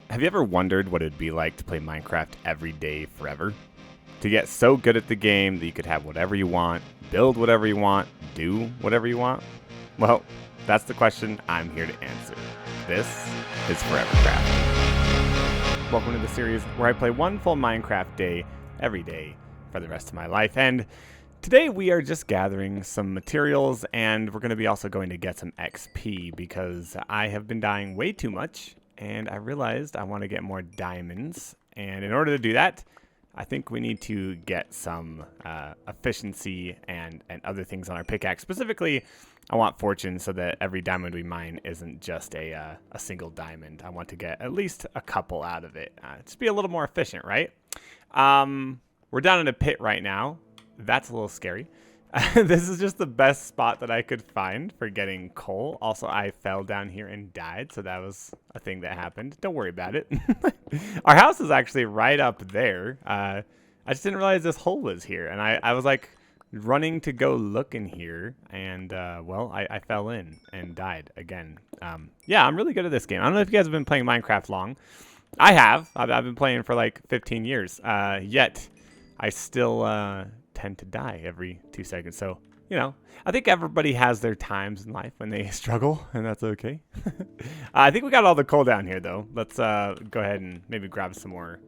Have you ever wondered what it'd be like to play Minecraft every day forever? To get so good at the game that you could have whatever you want, build whatever you want, do whatever you want? Well, that's the question I'm here to answer. This is Forevercraft. Welcome to the series where I play one full Minecraft day every day for the rest of my life. And today we are just gathering some materials, and we're going to be also going to get some XP because I have been dying way too much. And I realized I want to get more diamonds. And in order to do that, I think we need to get some efficiency and other things on our pickaxe. Specifically, I want fortune so that every diamond we mine isn't just a single diamond. I want to get at least a couple out of it. Just be a little more efficient, right? We're down in a pit right now. That's a little scary. This is just the best spot that I could find for getting coal. Also, I fell down here and died, so that was a thing that happened. Don't worry about it. Our house is actually right up there. I just didn't realize this hole was here, and I was like running to go look in here, and well, I fell in and died again. Yeah, I'm really good at this game. I don't know if you guys have been playing Minecraft long. I have. I've been playing for like 15 years, yet I still tend to die every 2 seconds. So, you know, I think everybody has their times in life when they struggle, and that's okay. I think we got all the coal down here, though. Let's go ahead and maybe grab some more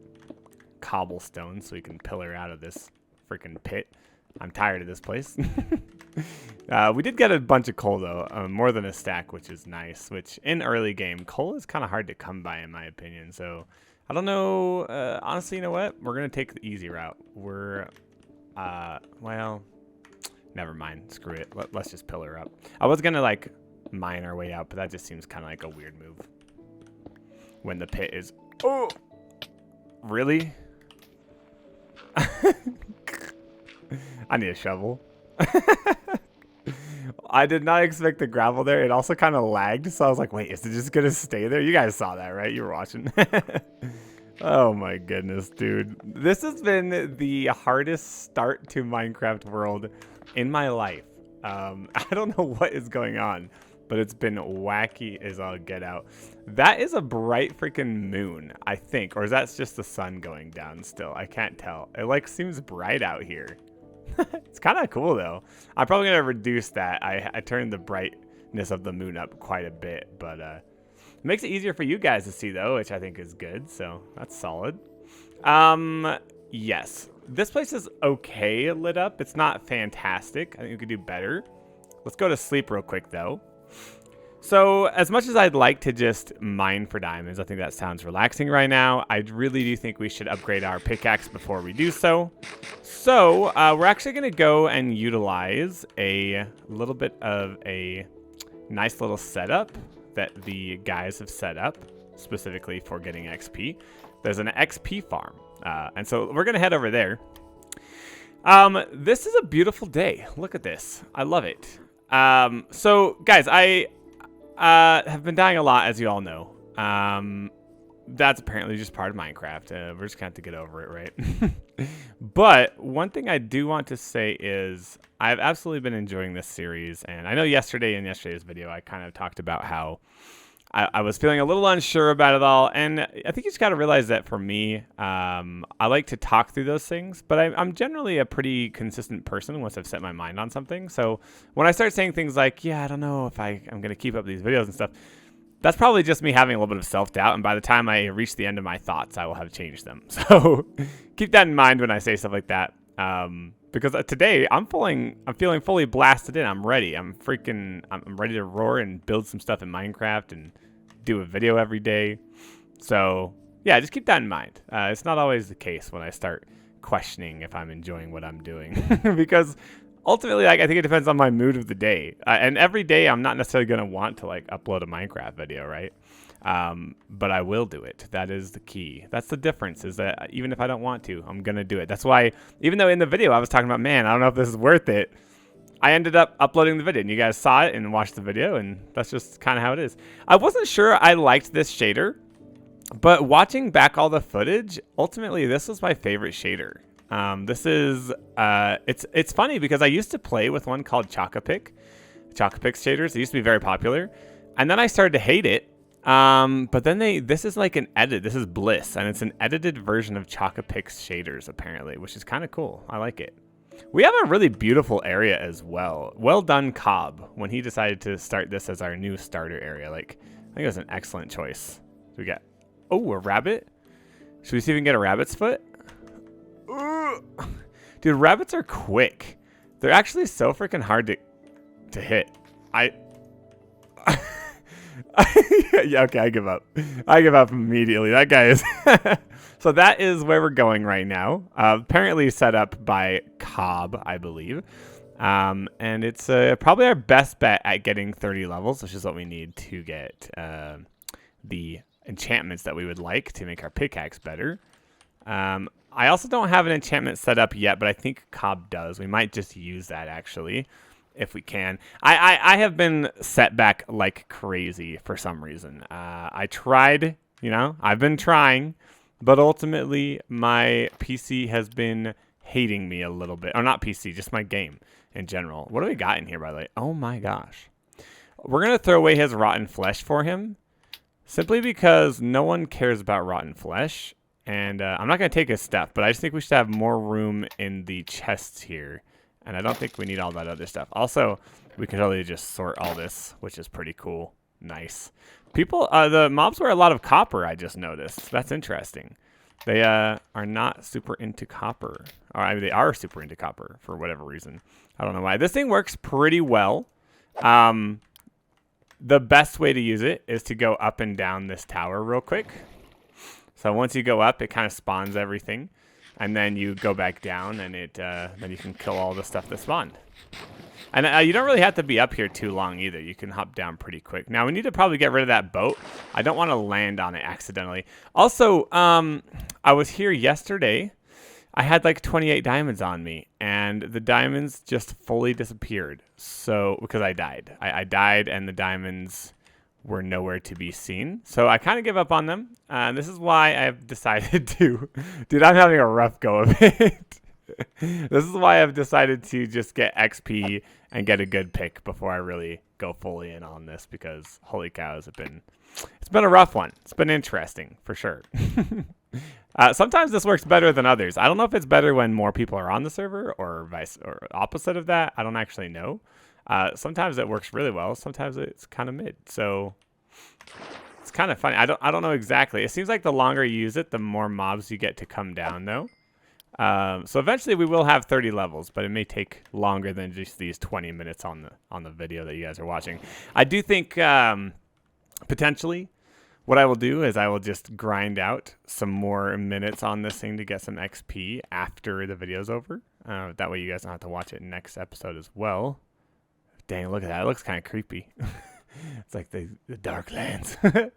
cobblestone so we can pillar out of this freaking pit. I'm tired of this place. We did get a bunch of coal, though, more than a stack, which is nice, which in early game, coal is kind of hard to come by, in my opinion. So I don't know. Honestly, you know what? We're going to take the easy route. Well, never mind. Screw it. Let's just pillar up. I was gonna like mine our way out, but that just seems kind of like a weird move. When the pit is... Oh! Really? I need a shovel. I did not expect the gravel there. It also kind of lagged, so I was like, wait, is it just gonna stay there? You guys saw that, right? You were watching. Oh my goodness, dude. This has been the hardest start to Minecraft world in my life. I don't know what is going on, but it's been wacky as all get out. That is a bright freaking moon, I think. Or is that just the sun going down still? I can't tell. It like seems bright out here. It's kind of cool though. I'm probably going to reduce that. I turned the brightness of the moon up quite a bit, but it makes it easier for you guys to see, though, which I think is good, so that's solid. Yes. This place is okay lit up. It's not fantastic. I think we could do better. Let's go to sleep real quick, though. So, as much as I'd like to just mine for diamonds, I think that sounds relaxing right now. I really do think we should upgrade our pickaxe before we do so. So, we're actually going to go and utilize a little bit of a nice little setup that the guys have set up specifically for getting XP. There's an XP farm. And so we're going to head over there. This is a beautiful day. Look at this. I love it. So guys, I have been dying a lot, as you all know. That's apparently just part of Minecraft. We're just going to have to get over it, right? But one thing I do want to say is I've absolutely been enjoying this series. And I know in yesterday's video, I kind of talked about how I was feeling a little unsure about it all. And I think you just got to realize that for me, I like to talk through those things. But I'm generally a pretty consistent person once I've set my mind on something. So when I start saying things like, yeah, I don't know if I'm going to keep up these videos and stuff, that's probably just me having a little bit of self-doubt, and by the time I reach the end of my thoughts, I will have changed them. So keep that in mind when I say stuff like that. Because today I'm feeling fully blasted in. I'm ready. I'm ready to roar and build some stuff in Minecraft and do a video every day. So yeah, just keep that in mind. It's not always the case when I start questioning if I'm enjoying what I'm doing, because ultimately, like, I think it depends on my mood of the day. And every day, I'm not necessarily going to want to, like, upload a Minecraft video, right? But I will do it. That is the key. That's the difference, is that even if I don't want to, I'm going to do it. That's why, even though in the video I was talking about, man, I don't know if this is worth it, I ended up uploading the video. And you guys saw it and watched the video, and that's just kind of how it is. I wasn't sure I liked this shader, but watching back all the footage, ultimately, this was my favorite shader. This is, it's funny because I used to play with one called Chocopic shaders. It used to be very popular. And then I started to hate it. But then this is like an edit. This is Bliss, and it's an edited version of Chocopix shaders, apparently, which is kind of cool. I like it. We have a really beautiful area as well. Well done, Cobb, when he decided to start this as our new starter area. Like, I think it was an excellent choice. So we got, oh, a rabbit. Should we see if we can get a rabbit's foot? Dude, rabbits are quick. They're actually so freaking hard to hit. Yeah, okay, I give up. I give up immediately. That guy is... So that is where we're going right now. Apparently set up by Cobb, I believe. And it's probably our best bet at getting 30 levels, which is what we need to get the enchantments that we would like to make our pickaxe better. I also don't have an enchantment set up yet, but I think Cobb does. We might just use that, actually, if we can. I have been set back like crazy for some reason. I tried, I've been trying, but ultimately my PC has been hating me a little bit. Or not PC, just my game in general. What do we got in here, by the way? Oh my gosh. We're going to throw away his rotten flesh for him, simply because no one cares about rotten flesh. And I'm not going to take his stuff, but I just think we should have more room in the chests here. And I don't think we need all that other stuff. Also, we can totally just sort all this, which is pretty cool. Nice. People, the mobs wear a lot of copper, I just noticed. That's interesting. They are not super into copper. Or I mean, they are super into copper for whatever reason. I don't know why. This thing works pretty well. The best way to use it is to go up and down this tower real quick. So once you go up, it kind of spawns everything. And then you go back down, and then you can kill all the stuff that spawned. And you don't really have to be up here too long either. You can hop down pretty quick. Now, we need to probably get rid of that boat. I don't want to land on it accidentally. Also, I was here yesterday. I had like 28 diamonds on me, and the diamonds just fully disappeared. So, because I died. I died, and the diamonds were nowhere to be seen. So I kind of give up on them. And this is why I've decided to... Dude, I'm having a rough go of it. This is why I've decided to just get XP and get a good pick before I really go fully in on this, because holy cows, it's been a rough one. It's been interesting, for sure. Sometimes this works better than others. I don't know if it's better when more people are on the server or opposite of that. I don't actually know. Sometimes it works really well. Sometimes it's kind of mid. So it's kind of funny. I don't know exactly. It seems like the longer you use it, the more mobs you get to come down, though. So eventually we will have 30 levels, but it may take longer than just these 20 minutes on the video that you guys are watching. I do think potentially what I will do is I will just grind out some more minutes on this thing to get some XP after the video's over. That way you guys don't have to watch it next episode as well. Dang, look at that. It looks kind of creepy. It's like the dark lands. I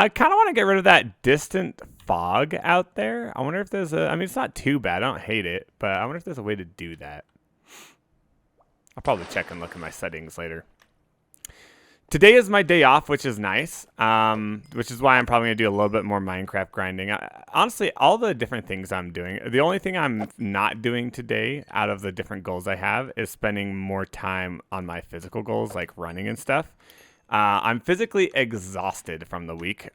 kind of want to get rid of that distant fog out there. I wonder if there's I mean, it's not too bad. I don't hate it, but I wonder if there's a way to do that. I'll probably check and look at my settings later. Today is my day off, which is nice, which is why I'm probably going to do a little bit more Minecraft grinding. Honestly, all the different things I'm doing, the only thing I'm not doing today out of the different goals I have is spending more time on my physical goals, like running and stuff. I'm physically exhausted from the week,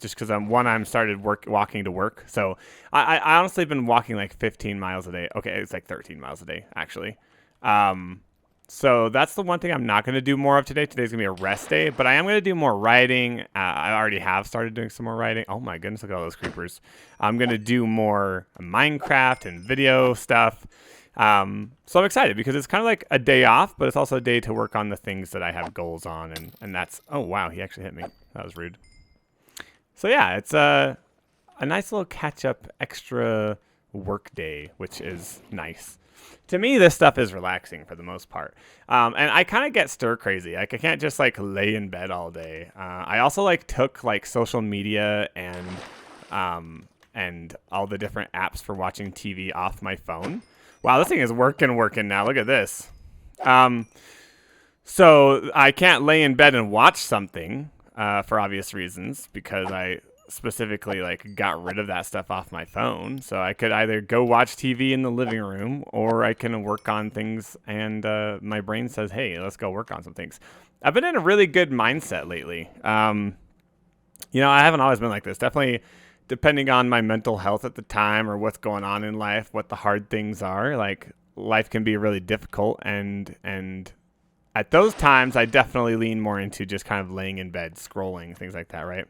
just because I'm started walking to work. So I honestly have been walking like 15 miles a day. Okay, it's like 13 miles a day, actually. So that's the one thing I'm not going to do more of today. Today's going to be a rest day, but I am going to do more writing. I already have started doing some more writing. Oh my goodness, look at all those creepers. I'm going to do more Minecraft and video stuff. So I'm excited because it's kind of like a day off, but it's also a day to work on the things that I have goals on. And that's, oh wow, he actually hit me. That was rude. So yeah, it's a nice little catch up extra work day, which is nice. To me, this stuff is relaxing for the most part. And I kind of get stir crazy. Like, I can't just like lay in bed all day. I also like took like social media and all the different apps for watching TV off my phone. Wow, this thing is working now. Look at this. So I can't lay in bed and watch something for obvious reasons, because I specifically like got rid of that stuff off my phone. So I could either go watch TV in the living room, or I can work on things, and my brain says, hey, let's go work on some things. I've been in a really good mindset lately. I haven't always been like this. Definitely depending on my mental health at the time or what's going on in life, what the hard things are. Like life can be really difficult, and at those times I definitely lean more into just kind of laying in bed, scrolling, things like that, right?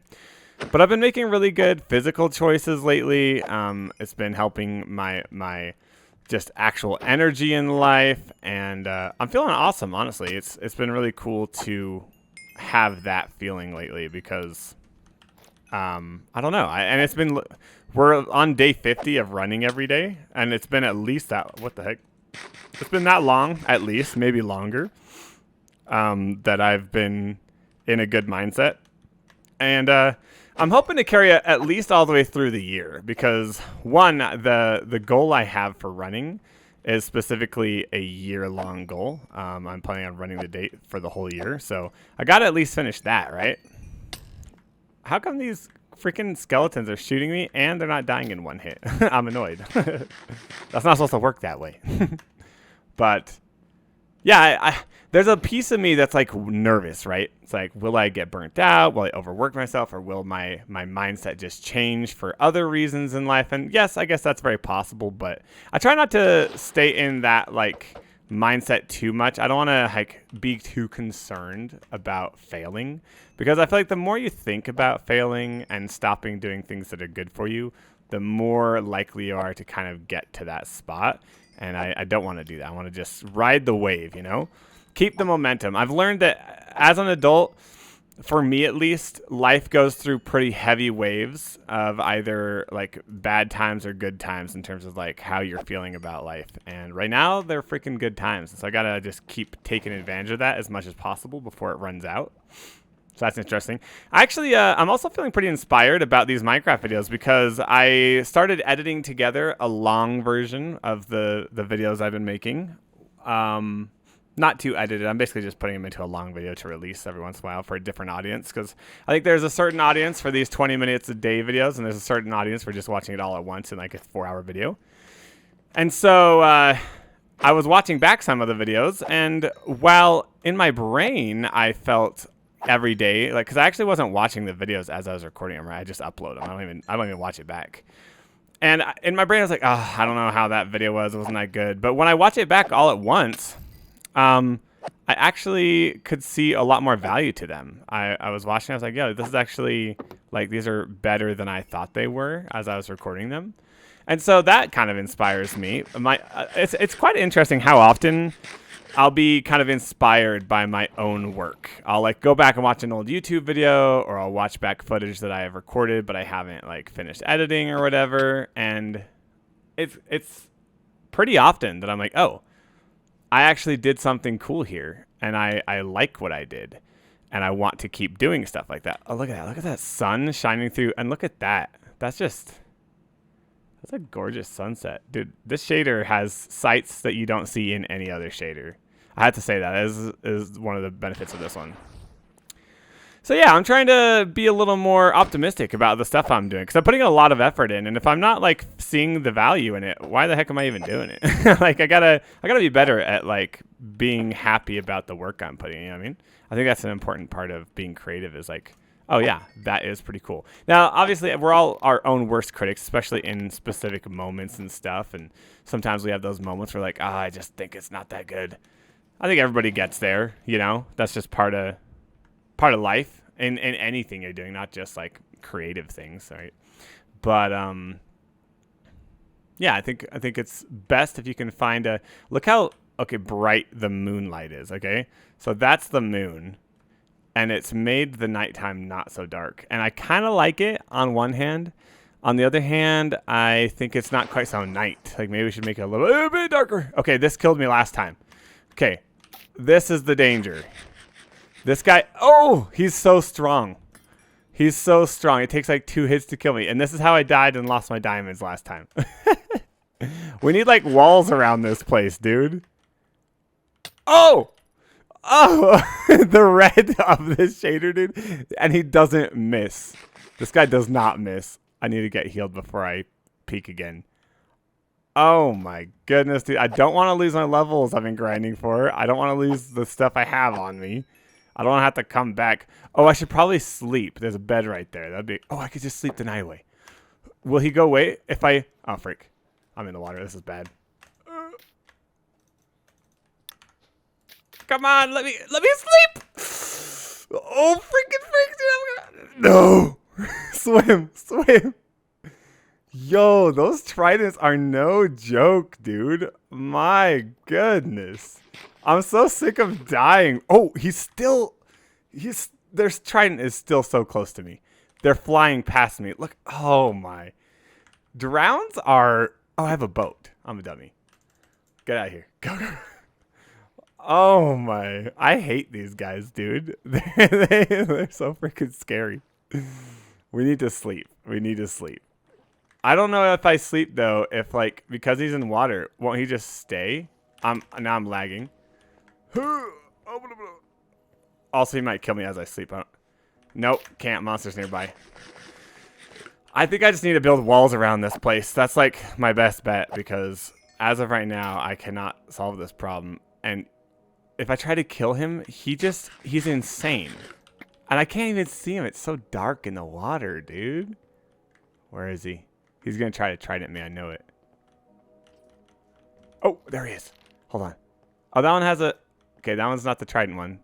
But I've been making really good physical choices lately. It's been helping my just actual energy in life, and I'm feeling awesome. Honestly, it's been really cool to have that feeling lately because I don't know. And it's been we're on day 50 of running every day, and it's been at least that. What the heck? It's been that long, at least, maybe longer. That I've been in a good mindset, and I'm hoping to carry it at least all the way through the year because one, the goal I have for running is specifically a year-long goal. I'm planning on running the date for the whole year, so I got to at least finish that, right? How come these freaking skeletons are shooting me and they're not dying in one hit? I'm annoyed. That's not supposed to work that way. But yeah, there's a piece of me that's like nervous, right? It's like, will I get burnt out? Will I overwork myself? Or will my mindset just change for other reasons in life? And yes, I guess that's very possible, but I try not to stay in that like mindset too much. I don't want to like be too concerned about failing because I feel like the more you think about failing and stopping doing things that are good for you, the more likely you are to kind of get to that spot. And I don't want to do that. I want to just ride the wave, keep the momentum. I've learned that as an adult, for me at least, life goes through pretty heavy waves of either like bad times or good times in terms of like how you're feeling about life. And right now they're freaking good times. So I got to just keep taking advantage of that as much as possible before it runs out. So that's interesting. Actually, I'm also feeling pretty inspired about these Minecraft videos because I started editing together a long version of the videos I've been making. Not too edited. I'm basically just putting them into a long video to release every once in a while for a different audience because I think there's a certain audience for these 20 minutes a day videos, and there's a certain audience for just watching it all at once in like a 4-hour video. And so I was watching back some of the videos, and while in my brain I felt every day, like, because I actually wasn't watching the videos as I was recording them, right? I just upload them. I don't even watch it back. And in my brain I was like, oh, I don't know how that video was. It wasn't that good. But when I watch it back all at once, I actually could see a lot more value to them. I was watching, I was like, yo, this is actually, like, these are better than I thought they were as I was recording them. And so that kind of inspires me. It's quite interesting how often I'll be kind of inspired by my own work. I'll like go back and watch an old YouTube video, or I'll watch back footage that I have recorded, but I haven't like finished editing or whatever. And it's pretty often that I'm like, oh, I actually did something cool here, and I like what I did, and I want to keep doing stuff like that. Oh, look at that. Look at that sun shining through, and look at that. That's a gorgeous sunset. Dude, this shader has sights that you don't see in any other shader. I had to say that is one of the benefits of this one. So yeah, I'm trying to be a little more optimistic about the stuff I'm doing because I'm putting a lot of effort in, and if I'm not like seeing the value in it, why the heck am I even doing it? Like I gotta be better at like being happy about the work I'm putting in. You know what I mean? I think that's an important part of being creative is like, oh yeah, that is pretty cool. Now, obviously, we're all our own worst critics, especially in specific moments and stuff. And sometimes we have those moments where like, I just think it's not that good. I think everybody gets there. That's just part of life in anything you're doing, not just like creative things, right? But yeah, I think it's best if you can find look how bright the moonlight is. Okay, so that's the moon. And it's made the nighttime not so dark. And I kind of like it on one hand. On the other hand, I think it's not quite so night. Like maybe we should make it a little bit darker. Okay, this killed me last time. Okay, this is the danger. This guy, oh, he's so strong. He's so strong. It takes like 2 hits to kill me. And this is how I died and lost my diamonds last time. We need like walls around this place, dude. Oh! Oh, the red of this shader, dude. And he doesn't miss. This guy does not miss. I need to get healed before I peek again. Oh my goodness, dude. I don't want to lose my levels I've been grinding for. I don't want to lose the stuff I have on me. I don't have to come back. Oh, I should probably sleep. There's a bed right there. That'd be... Oh, I could just sleep the night away. Will he go away if I... Oh, freak. I'm in the water. This is bad. Come on, let me sleep. Oh, freaking freak, dude. No. Swim. Yo, those tridents are no joke, dude. My goodness. I'm so sick of dying. Oh, their trident is still so close to me. They're flying past me. Look, oh my. Drowns are, oh, I have a boat. I'm a dummy. Get out of here. Go. Oh my. I hate these guys, dude. They're so freaking scary. We need to sleep. I don't know if I sleep though, if like, because he's in water, won't he just stay? Now I'm lagging. Also, he might kill me as I sleep. Nope, can't. Monsters nearby. I think I just need to build walls around this place. That's like my best bet because as of right now, I cannot solve this problem. And if I try to kill him, he's insane. And I can't even see him. It's so dark in the water, dude. Where is he? He's going to try to trident me. I know it. Oh, there he is. Hold on. Oh, that one has a... Okay, that one's not the trident one.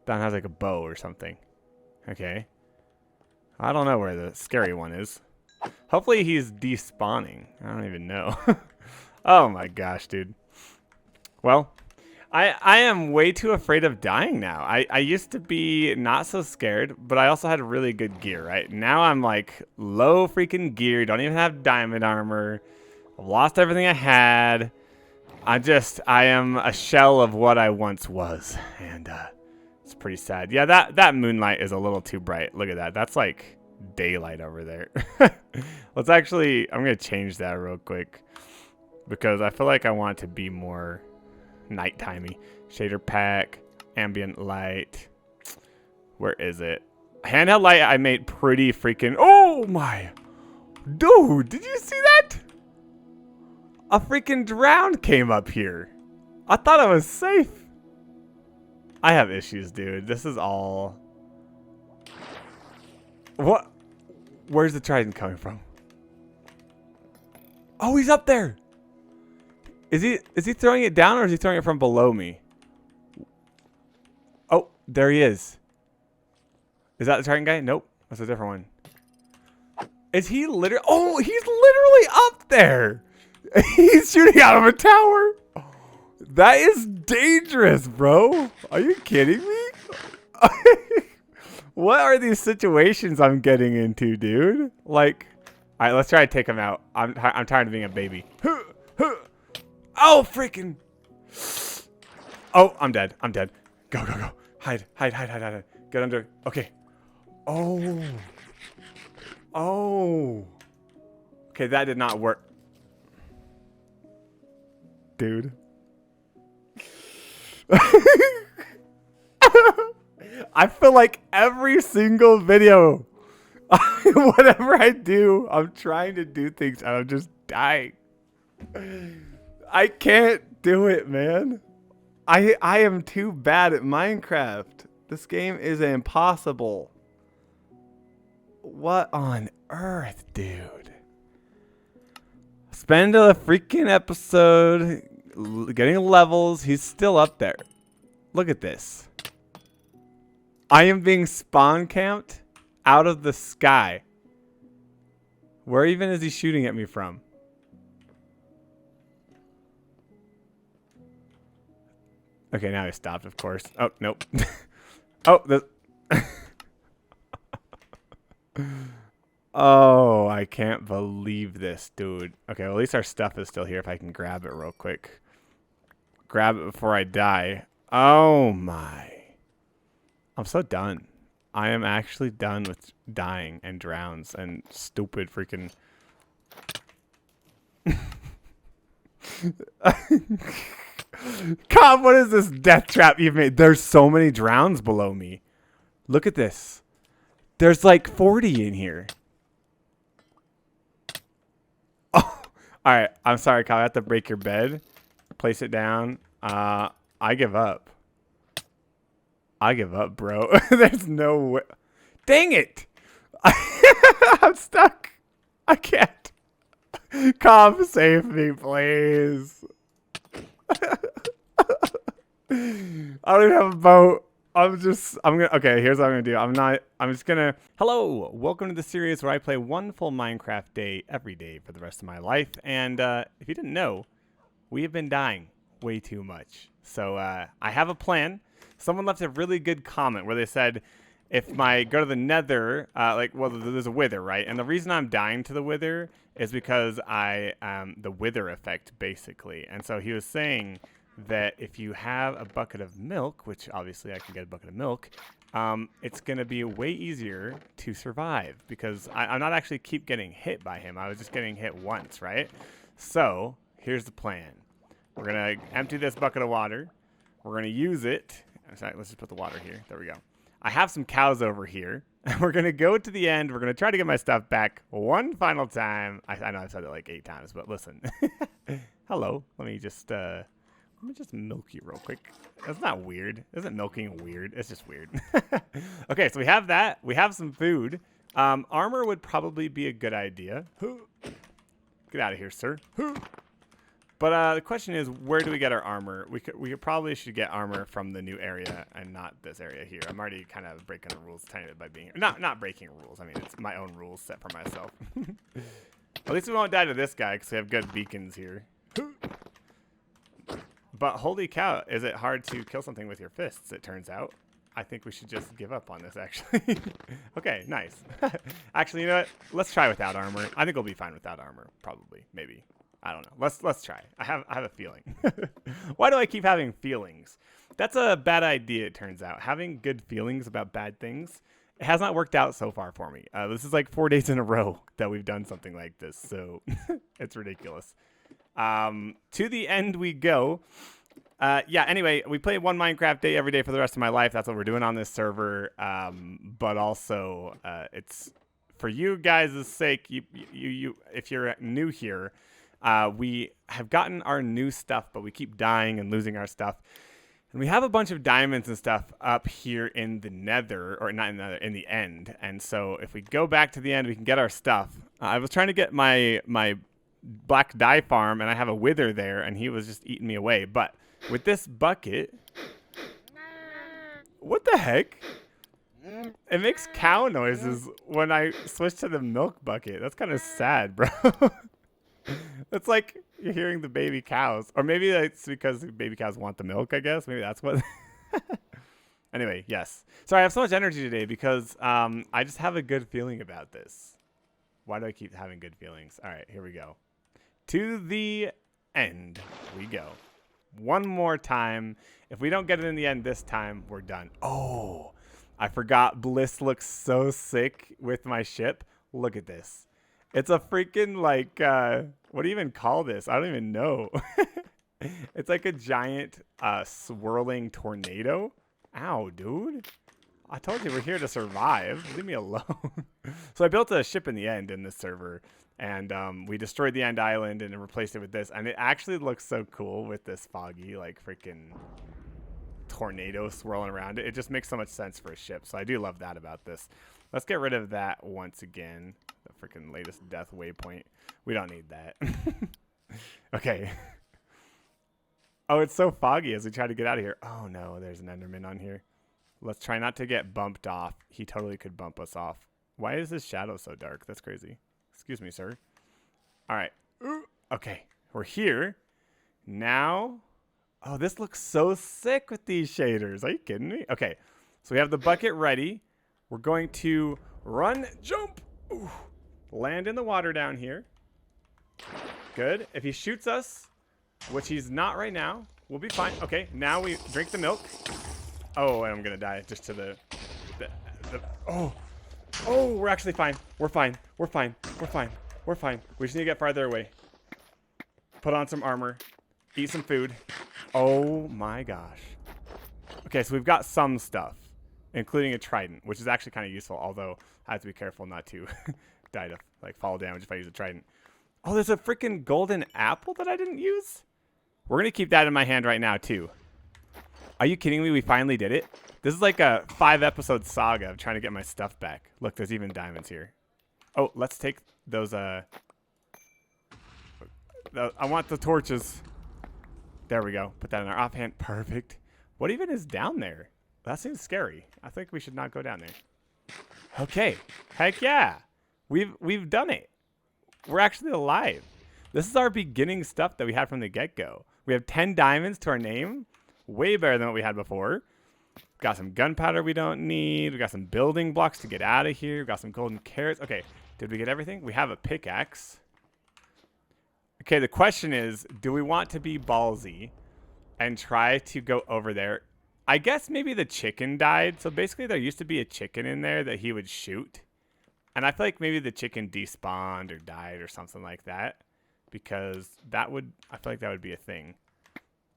That one has like a bow or something. Okay. I don't know where the scary one is. Hopefully he's despawning. I don't even know. Oh my gosh, dude. Well, I am way too afraid of dying now. I used to be not so scared, but I also had really good gear, right? Now I'm like low freaking gear. Don't even have diamond armor. I've lost everything I had. I am a shell of what I once was. And it's pretty sad. Yeah, that moonlight is a little too bright. Look at that. That's like daylight over there. I'm going to change that real quick because I feel like I want it to be more nighttimey. Shader pack, ambient light. Where is it? Handheld light I made pretty freaking... Oh my... Dude, did you see that? A freaking drown came up here. I thought I was safe. I have issues, dude. This is all... What? Where's the trident coming from? Oh, he's up there. Is he throwing it down or is he throwing it from below me? Oh, there he is. Is that the trident guy? Nope. That's a different one. Is he literally... Oh, he's literally up there. He's shooting out of a tower. That is dangerous, bro. Are you kidding me? What are these situations I'm getting into, dude? Like, all right, let's try to take him out. I'm tired of being a baby. Oh, freaking. Oh, I'm dead. Go. Hide. Get under. Okay. Oh. Okay, that did not work. Dude. I feel like every single video, whatever I do, I'm trying to do things and I'm just dying. I can't do it, man. I am too bad at Minecraft. This game is impossible. What on earth, dude? Spend a freaking episode getting levels. He's still up there. Look at this. I am being spawn camped out of the sky. Where even is he shooting at me from? Okay, now he stopped, of course. Oh, nope. Oh, oh, I can't believe this, dude. Okay, well, at least our stuff is still here if I can grab it real quick. Grab it before I die. Oh, my. I'm so done. I am actually done with dying and drowns and stupid freaking... God, what is this death trap you've made? There's so many drowns below me. Look at this. There's like 40 in here. Oh, all right. I'm sorry, Kyle. I have to break your bed. Place it down. I give up. I give up, bro. There's no way. Dang it. I'm stuck. I can't. Come save me, please. I don't even have a boat. Okay, here's what I'm gonna do. Hello, welcome to the series where I play one full Minecraft day every day for the rest of my life. And if you didn't know, we have been dying way too much. So I have a plan. Someone left a really good comment where they said, if go to the nether, there's a wither, right? And the reason I'm dying to the wither is because the wither effect, basically. And so he was saying that if you have a bucket of milk, which obviously I can get a bucket of milk, it's going to be way easier to survive because I'm not actually keep getting hit by him. I was just getting hit once, right? So here's the plan. We're going to empty this bucket of water. We're going to use it. Sorry, let's just put the water here. There we go. I have some cows over here. We're going to go to the end. We're going to try to get my stuff back one final time. I know I've said it like 8 times, but listen. Hello. Let me just milk you real quick. That's not weird. Isn't milking weird? It's just weird. Okay, so we have that. We have some food. Armor would probably be a good idea. Get out of here, sir. But the question is, where do we get our armor? We probably should get armor from the new area and not this area here. I'm already kind of breaking the rules tiny bit by being here. Not breaking rules. I mean, it's my own rules set for myself. At least we won't die to this guy because we have good beacons here. But holy cow, is it hard to kill something with your fists, it turns out. I think we should just give up on this, actually. Okay, nice. Actually, you know what? Let's try without armor. I think we'll be fine without armor, probably, maybe. I don't know. Let's try. I have a feeling. Why do I keep having feelings? That's a bad idea, it turns out. Having good feelings about bad things, it has not worked out so far for me. This is like 4 days in a row that we've done something like this, so it's ridiculous. To the end we go. Yeah, anyway, we play one Minecraft day every day for the rest of my life. That's what we're doing on this server. But also, it's for you guys' sake. You, if you're new here, we have gotten our new stuff, but we keep dying and losing our stuff. And we have a bunch of diamonds and stuff up here in the nether, or not in the nether, in the end. And so if we go back to the end, we can get our stuff. I was trying to get my black dye farm, and I have a wither there, and he was just eating me away. But with this bucket, what the heck? It makes cow noises when I switch to the milk bucket. That's kind of sad, bro. It's like you're hearing the baby cows. Or maybe it's because the baby cows want the milk, I guess. Maybe that's what. Anyway, yes. Sorry, I have so much energy today because I just have a good feeling about this. Why do I keep having good feelings? All right, here we go. To the end we go. One more time. If we don't get it in the end this time, we're done. Oh, I forgot. Bliss looks so sick with my ship. Look at this. It's a freaking, like, what do you even call this? I don't even know. It's like a giant swirling tornado. Ow, dude. I told you we're here to survive. Leave me alone. So I built a ship in the end in this server. And we destroyed the end island and replaced it with this. And it actually looks so cool with this foggy, like, freaking tornado swirling around it. It just makes so much sense for a ship. So I do love that about this. Let's get rid of that once again. The freaking latest death waypoint. We don't need that. Okay. Oh, it's so foggy as we try to get out of here. Oh, no, there's an Enderman on here. Let's try not to get bumped off. He totally could bump us off. Why is his shadow so dark? That's crazy. Excuse me, sir. All right. Okay, we're here. Now, oh, this looks so sick with these shaders. Are you kidding me? Okay, so we have the bucket ready. We're going to run, jump, land in the water down here. Good. If he shoots us, which he's not right now, we'll be fine. Okay, now we drink the milk. Oh, and I'm going to die just to the Oh, we're actually fine. We're fine. We're fine. We're fine. We're fine. We just need to get farther away. Put on some armor. Eat some food. Oh my gosh. Okay, so we've got some stuff, including a trident, which is actually kind of useful, although I have to be careful not to die to, like, fall damage if I use a trident. Oh, there's a freaking golden apple that I didn't use? We're going to keep that in my hand right now, too. Are you kidding me? We finally did it. This is like a 5-episode saga of trying to get my stuff back. Look, there's even diamonds here. Oh, let's take those, I want the torches. There we go. Put that in our offhand. Perfect. What even is down there? That seems scary. I think we should not go down there. Okay. Heck yeah. We've done it. We're actually alive. This is our beginning stuff that we had from the get-go. We have 10 diamonds to our name. Way better than what we had before. Got some gunpowder we don't need. We got some building blocks to get out of here. We got some golden carrots. Okay, did we get everything? We have a pickaxe. Okay, the question is, do we want to be ballsy and try to go over there? I guess maybe the chicken died. So basically there used to be a chicken in there that he would shoot. And I feel like maybe the chicken despawned or died or something like that. Because I feel like that would be a thing.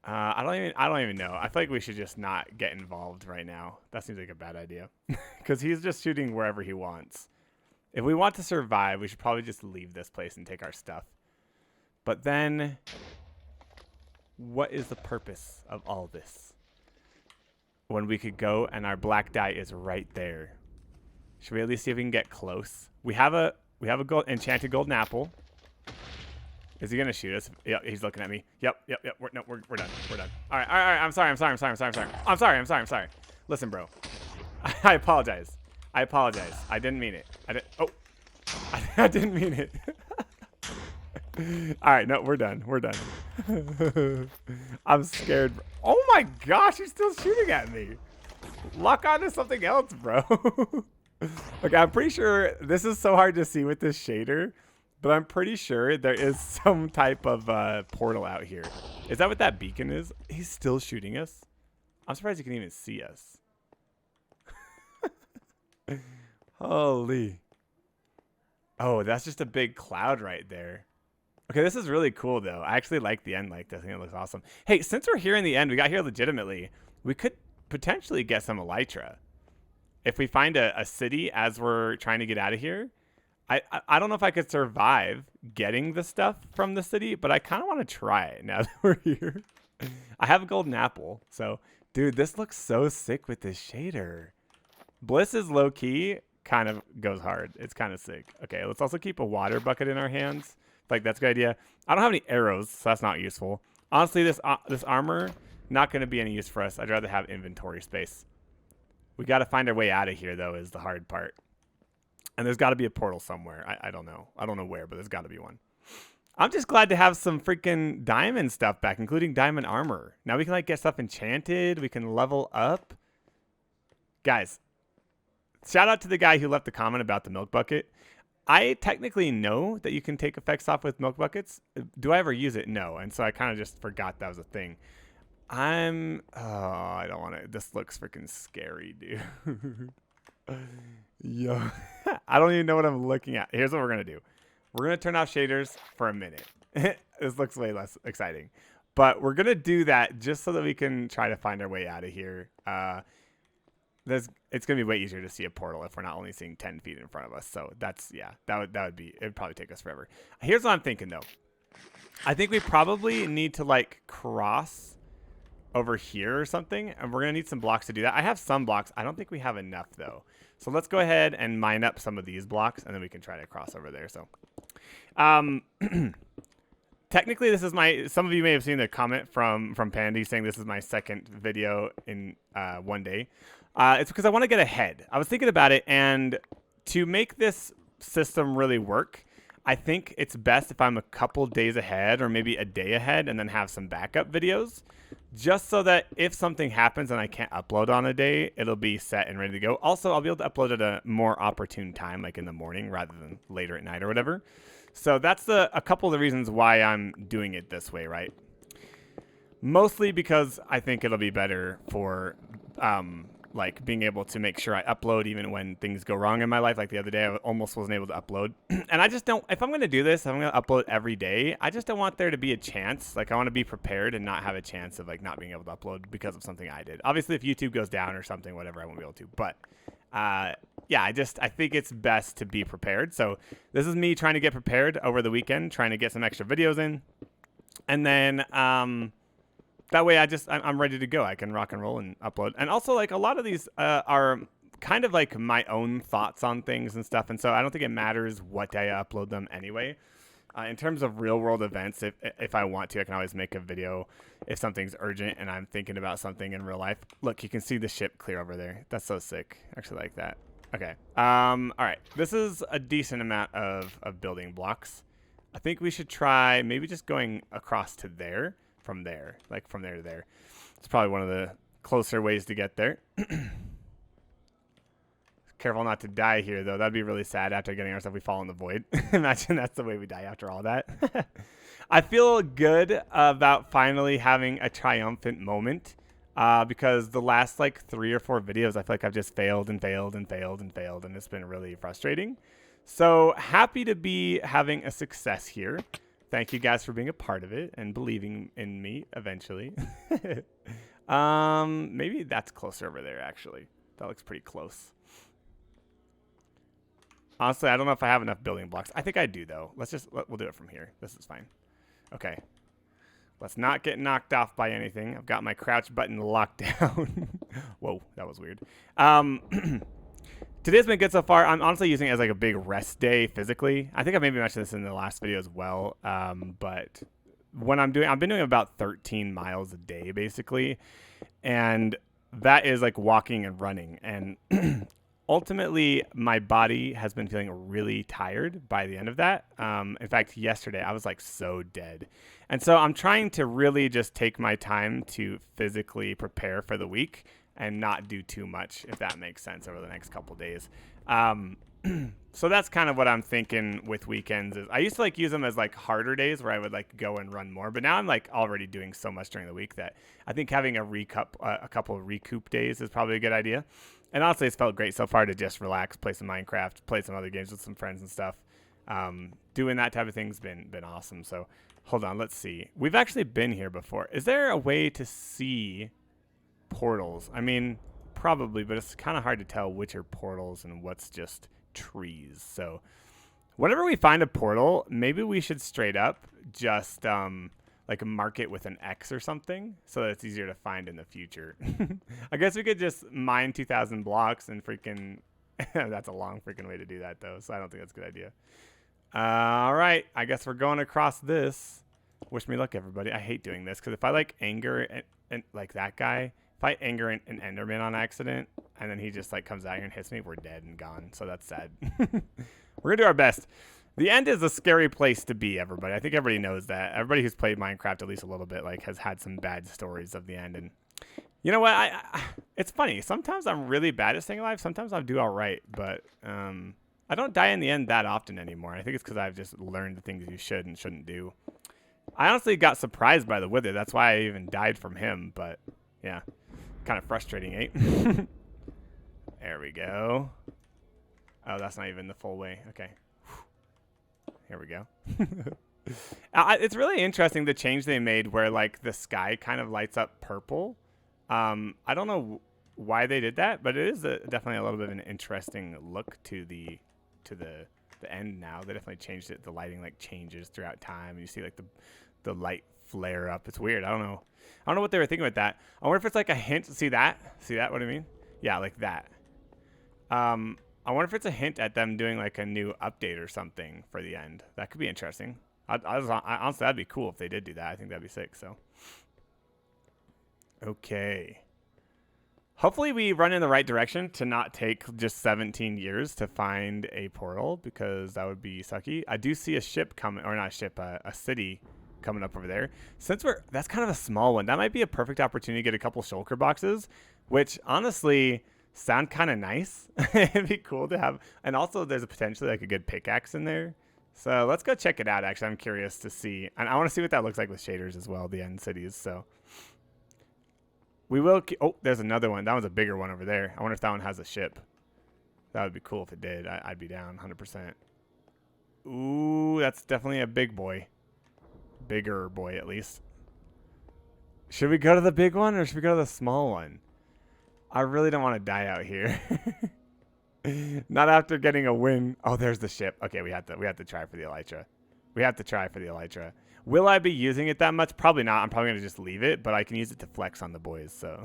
I don't even know. I feel like we should just not get involved right now. That seems like a bad idea. Because he's just shooting wherever he wants. If we want to survive, we should probably just leave this place and take our stuff. But then, what is the purpose of all this? When we could go and our black dye is right there. Should we at least see if we can get close? We have a enchanted golden apple. Is he gonna shoot us? Yep, he's looking at me. Yep. We're done. We're done. All right. I'm sorry. Listen, bro. I apologize. I didn't mean it. I didn't mean it. All right, no, we're done. I'm scared. Oh my gosh, he's still shooting at me. Lock on to something else, bro. Okay, I'm pretty sure this is so hard to see with this shader. But I'm pretty sure there is some type of portal out here. Is that what that beacon is? He's still shooting us? I'm surprised he can even see us. Holy. Oh, that's just a big cloud right there. Okay, this is really cool, though. I actually like the end like this. I think it looks awesome. Hey, since we're here in the end, we got here legitimately. We could potentially get some elytra. If we find a city as we're trying to get out of here. I don't know if I could survive getting the stuff from the city, but I kind of want to try it now that we're here. I have a golden apple. So, dude, this looks so sick with this shader. Bliss is low-key, kind of goes hard. It's kind of sick. Okay, let's also keep a water bucket in our hands. Like, that's a good idea. I don't have any arrows, so that's not useful. Honestly, this armor, not going to be any use for us. I'd rather have inventory space. We got to find our way out of here, though, is the hard part. And there's got to be a portal somewhere. I don't know. I don't know where, but there's got to be one. I'm just glad to have some freaking diamond stuff back, including diamond armor. Now we can like get stuff enchanted. We can level up. Guys, shout out to the guy who left the comment about the milk bucket. I technically know that you can take effects off with milk buckets. Do I ever use it? No. And so I kind of just forgot that was a thing. I don't want to. This looks freaking scary, dude. Yo, I don't even know what I'm looking at. Here's what we're going to do. We're going to turn off shaders for a minute. This looks way less exciting. But we're going to do that just so that we can try to find our way out of here. It's going to be way easier to see a portal if we're not only seeing 10 feet in front of us. So that's, yeah, that would be, it'd probably take us forever. Here's what I'm thinking, though. I think we probably need to, like, cross over here or something. And we're going to need some blocks to do that. I have some blocks. I don't think we have enough, though. So let's go ahead and mine up some of these blocks, and then we can try to cross over there. So, technically, this is some of you may have seen the comment from Pandy saying this is my second video in one day. It's because I want to get ahead. I was thinking about it, and to make this system really work, I think it's best if I'm a couple days ahead or maybe a day ahead and then have some backup videos. Just so that if something happens and I can't upload on a day, it'll be set and ready to go. Also, I'll be able to upload at a more opportune time, like in the morning rather than later at night or whatever. So that's a couple of the reasons why I'm doing it this way, right? Mostly because I think it'll be better for like being able to make sure I upload even when things go wrong in my life. Like the other day, I almost wasn't able to upload. And I just don't, if I'm going to do this, I'm going to upload every day. I just don't want there to be a chance. Like I want to be prepared and not have a chance of like not being able to upload because of something I did. Obviously, if YouTube goes down or something, whatever, I won't be able to. But yeah, I think it's best to be prepared. So this is me trying to get prepared over the weekend, trying to get some extra videos in. And then, that way I'm ready to go. I can rock and roll and upload. And also, like, a lot of these are kind of like my own thoughts on things and stuff. And so I don't think it matters what day I upload them anyway. In terms of real world events, if I want to, I can always make a video if something's urgent and I'm thinking about something in real life. Look, you can see the ship clear over there. That's so sick. I actually like that. Okay. All right. This is a decent amount of building blocks. I think we should try maybe just going across to there, from there, like from there to there. It's probably one of the closer ways to get there. Careful not to die here, though. That'd be really sad after getting ourselves, we fall in the void. Imagine that's the way we die after all that. I feel good about finally having a triumphant moment because the last like 3 or 4 videos, I feel like I've just failed and failed and failed and failed, and it's been really frustrating. So happy to be having a success here. Thank you guys for being a part of it and believing in me eventually. Maybe that's closer over there, actually. That looks pretty close. Honestly, I don't know if I have enough building blocks. I think I do, though. We'll do it from here. This is fine. Okay. Let's not get knocked off by anything. I've got my crouch button locked down. Whoa, that was weird. Today's been good so far. I'm honestly using it as like a big rest day physically. I think I maybe mentioned this in the last video as well. But when I've been doing about 13 miles a day, basically. And that is like walking and running. And ultimately, my body has been feeling really tired by the end of that. In fact, yesterday, I was like so dead. And so I'm trying to really just take my time to physically prepare for the week and not do too much, if that makes sense, over the next couple days. So that's kind of what I'm thinking with weekends. Is I used to like use them as like harder days where I would like go and run more, but now I'm like already doing so much during the week that I think having a couple of recoup days is probably a good idea. And honestly, it's felt great so far to just relax, play some Minecraft, play some other games with some friends and stuff. Doing that type of thing's been awesome. So hold on, let's see. We've actually been here before. Is there a way to see portals? I mean, probably, but it's kind of hard to tell which are portals and what's just trees. So whenever we find a portal, maybe we should straight up just like mark it with an X or something so that it's easier to find in the future. I guess we could just mine 2,000 blocks and freaking that's a long freaking way to do that though, so I don't think that's a good idea. All right, I guess we're going across this. Wish me luck, everybody. I hate doing this because if I like anger and like that guy, if I anger an Enderman on accident and then he just like comes out here and hits me, we're dead and gone. So that's sad. We're gonna do our best. The end is a scary place to be, everybody. I think everybody knows that. Everybody who's played Minecraft at least a little bit like has had some bad stories of the end. And you know what? It's funny. Sometimes I'm really bad at staying alive. Sometimes I do all right, but I don't die in the end that often anymore. I think it's because I've just learned the things you should and shouldn't do. I honestly got surprised by the wither. That's why I even died from him. But yeah, kind of frustrating, eh? There we go. Oh, that's not even the full way. Okay. Here we go. It's really interesting the change they made where like the sky kind of lights up purple. I don't know why they did that, but it is definitely a little bit of an interesting look to the end now. They definitely changed it. The lighting like changes throughout time. You see like the light flare up. It's weird. I don't know what they were thinking with that. I wonder if it's like a hint. See that? What I mean? Yeah, like that. I wonder if it's a hint at them doing like a new update or something for the end. That could be interesting. Honestly, that'd be cool if they did do that. I think that'd be sick. So, okay. Hopefully we run in the right direction to not take just 17 years to find a portal because that would be sucky. I do see a ship coming, or not a ship, a city coming up over there. That's kind of a small one. That might be a perfect opportunity to get a couple shulker boxes, which honestly sound kind of nice. It'd be cool to have. And also there's a potentially like a good pickaxe in there. So let's go check it out. Actually, I'm curious to see. And I want to see what that looks like with shaders as well, the end cities. So we will. Oh, there's another one. That one's a bigger one over there. I wonder if that one has a ship. That would be cool if it did. I'd be down 100%. Ooh, that's definitely a big boy. Bigger boy, at least. Should we go to the big one or should we go to the small one? I really don't want to die out here. Not after getting a win. Oh, there's the ship. Okay, we have to try for the elytra. We have to try for the elytra. Will I be using it that much? Probably not. I'm probably going to just leave it, but I can use it to flex on the boys, so.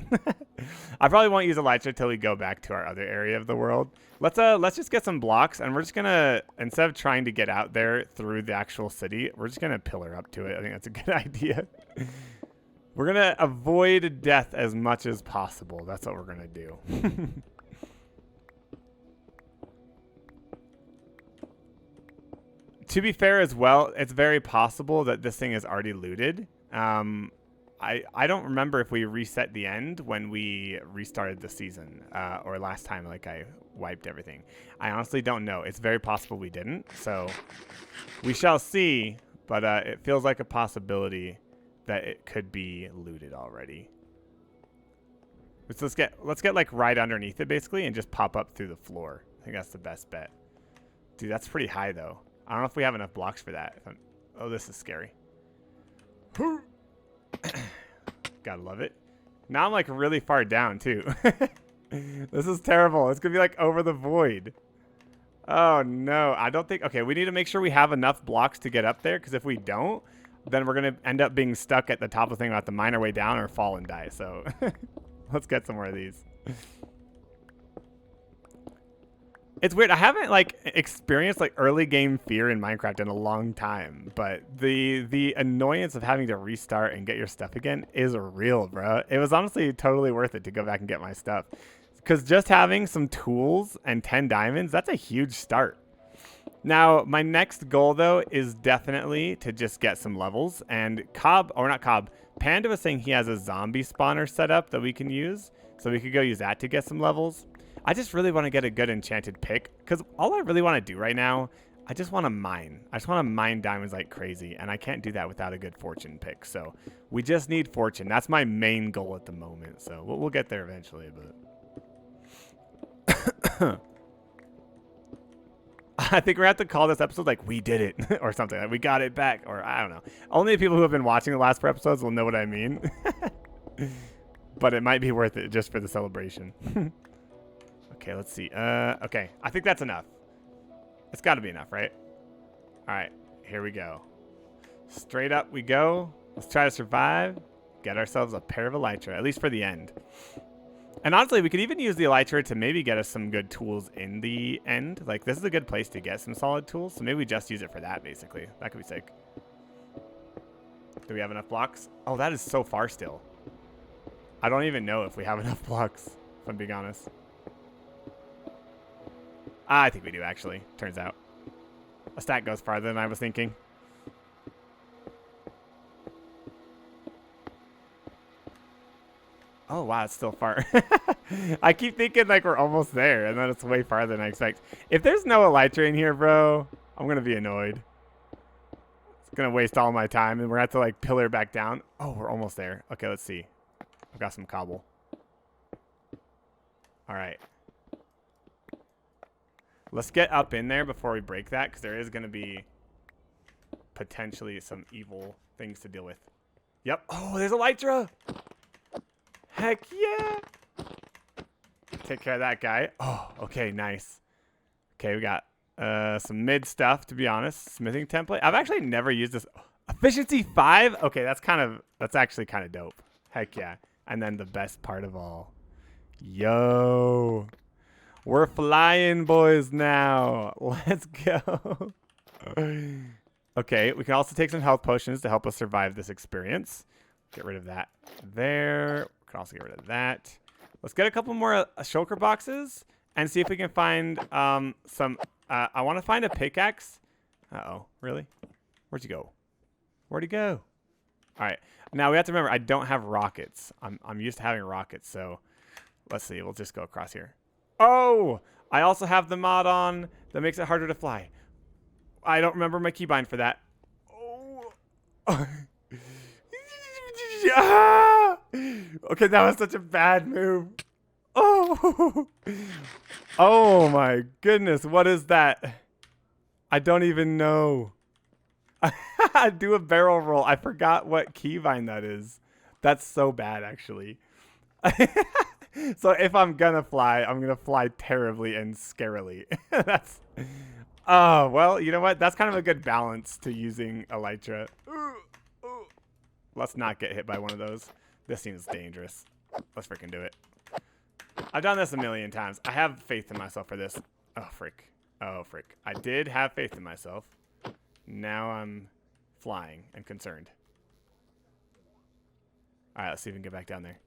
I probably won't use elytra until we go back to our other area of the world. Let's just get some blocks, and we're just going to, instead of trying to get out there through the actual city, we're just going to pillar up to it. I think that's a good idea. We're going to avoid death as much as possible. That's what we're going to do. To be fair as well, it's very possible that this thing is already looted. I don't remember if we reset the end when we restarted the season or last time like I wiped everything. I honestly don't know. It's very possible we didn't. So we shall see, but it feels like a possibility that it could be looted already. So let's get like right underneath it basically and just pop up through the floor. I think that's the best bet. Dude, that's pretty high though. I don't know if we have enough blocks for that. Oh, this is scary. Gotta love it. Now I'm like really far down too. This is terrible. It's gonna be like over the void. Oh no, I don't think, okay, we need to make sure we have enough blocks to get up there, because if we don't, then we're gonna end up being stuck at the top of the thing. We'll have to mine our way down or fall and die. So let's get some more of these. It's weird. I haven't like experienced like early game fear in Minecraft in a long time, but the annoyance of having to restart and get your stuff again is real, bro. It was honestly totally worth it to go back and get my stuff, because just having some tools and 10 diamonds, that's a huge start. Now, my next goal though is definitely to just get some levels, and Panda was saying he has a zombie spawner set up that we can use, so we could go use that to get some levels. I just really want to get a good enchanted pick, because all I really want to do right now, I just want to mine. I just want to mine diamonds like crazy, and I can't do that without a good fortune pick. So we just need fortune. That's my main goal at the moment. So we'll get there eventually, but I think we're going to have to call this episode like "We did it" or something. Like, we got it back, or I don't know. Only people who have been watching the last 4 episodes will know what I mean. But it might be worth it just for the celebration. Okay, let's see. Okay, I think that's enough. It's got to be enough, right? All right, here we go. Straight up we go. Let's try to survive. Get ourselves a pair of elytra, at least for the end. And honestly, we could even use the elytra to maybe get us some good tools in the end. Like, this is a good place to get some solid tools, so maybe we just use it for that, basically. That could be sick. Do we have enough blocks? Oh, that is so far still. I don't even know if we have enough blocks, if I'm being honest. I think we do, actually. Turns out. A stack goes farther than I was thinking. Oh, wow, it's still far. I keep thinking, like, we're almost there, and then it's way farther than I expect. If there's no elytra in here, bro, I'm going to be annoyed. It's going to waste all my time, and we're going to have to, like, pillar back down. Oh, we're almost there. Okay, let's see. I've got some cobble. All right. Let's get up in there before we break that, because there is going to be potentially some evil things to deal with. Yep. Oh, there's elytra. Heck yeah. Take care of that guy. Oh, okay, nice. Okay, we got some mid stuff, to be honest. Smithing template. I've actually never used this. Efficiency 5? Okay, that's actually kind of dope. Heck yeah. And then the best part of all. Yo. We're flying, boys, now. Let's go. Okay, we can also take some health potions to help us survive this experience. Get rid of that there. We can also get rid of that. Let's get a couple more shulker boxes and see if we can find some... I want to find a pickaxe. Uh-oh, really? Where'd you go? Where'd he go? All right. Now, we have to remember, I don't have rockets. I'm used to having rockets, so let's see. We'll just go across here. Oh, I also have the mod on that makes it harder to fly. I don't remember my keybind for that. Oh. Okay, that was such a bad move. Oh. Oh my goodness, what is that? I don't even know. Do a barrel roll. I forgot what keybind that is. That's so bad, actually. So if I'm gonna fly, I'm gonna fly terribly and scarily. That's Oh, well, you know what? That's kind of a good balance to using Elytra. Let's not get hit by one of those. This seems dangerous. Let's freaking do it. I've done this a million times. I have faith in myself for this. Oh, frick. Oh, frick. I did have faith in myself. Now I'm flying and concerned. All right, let's see if we can get back down there.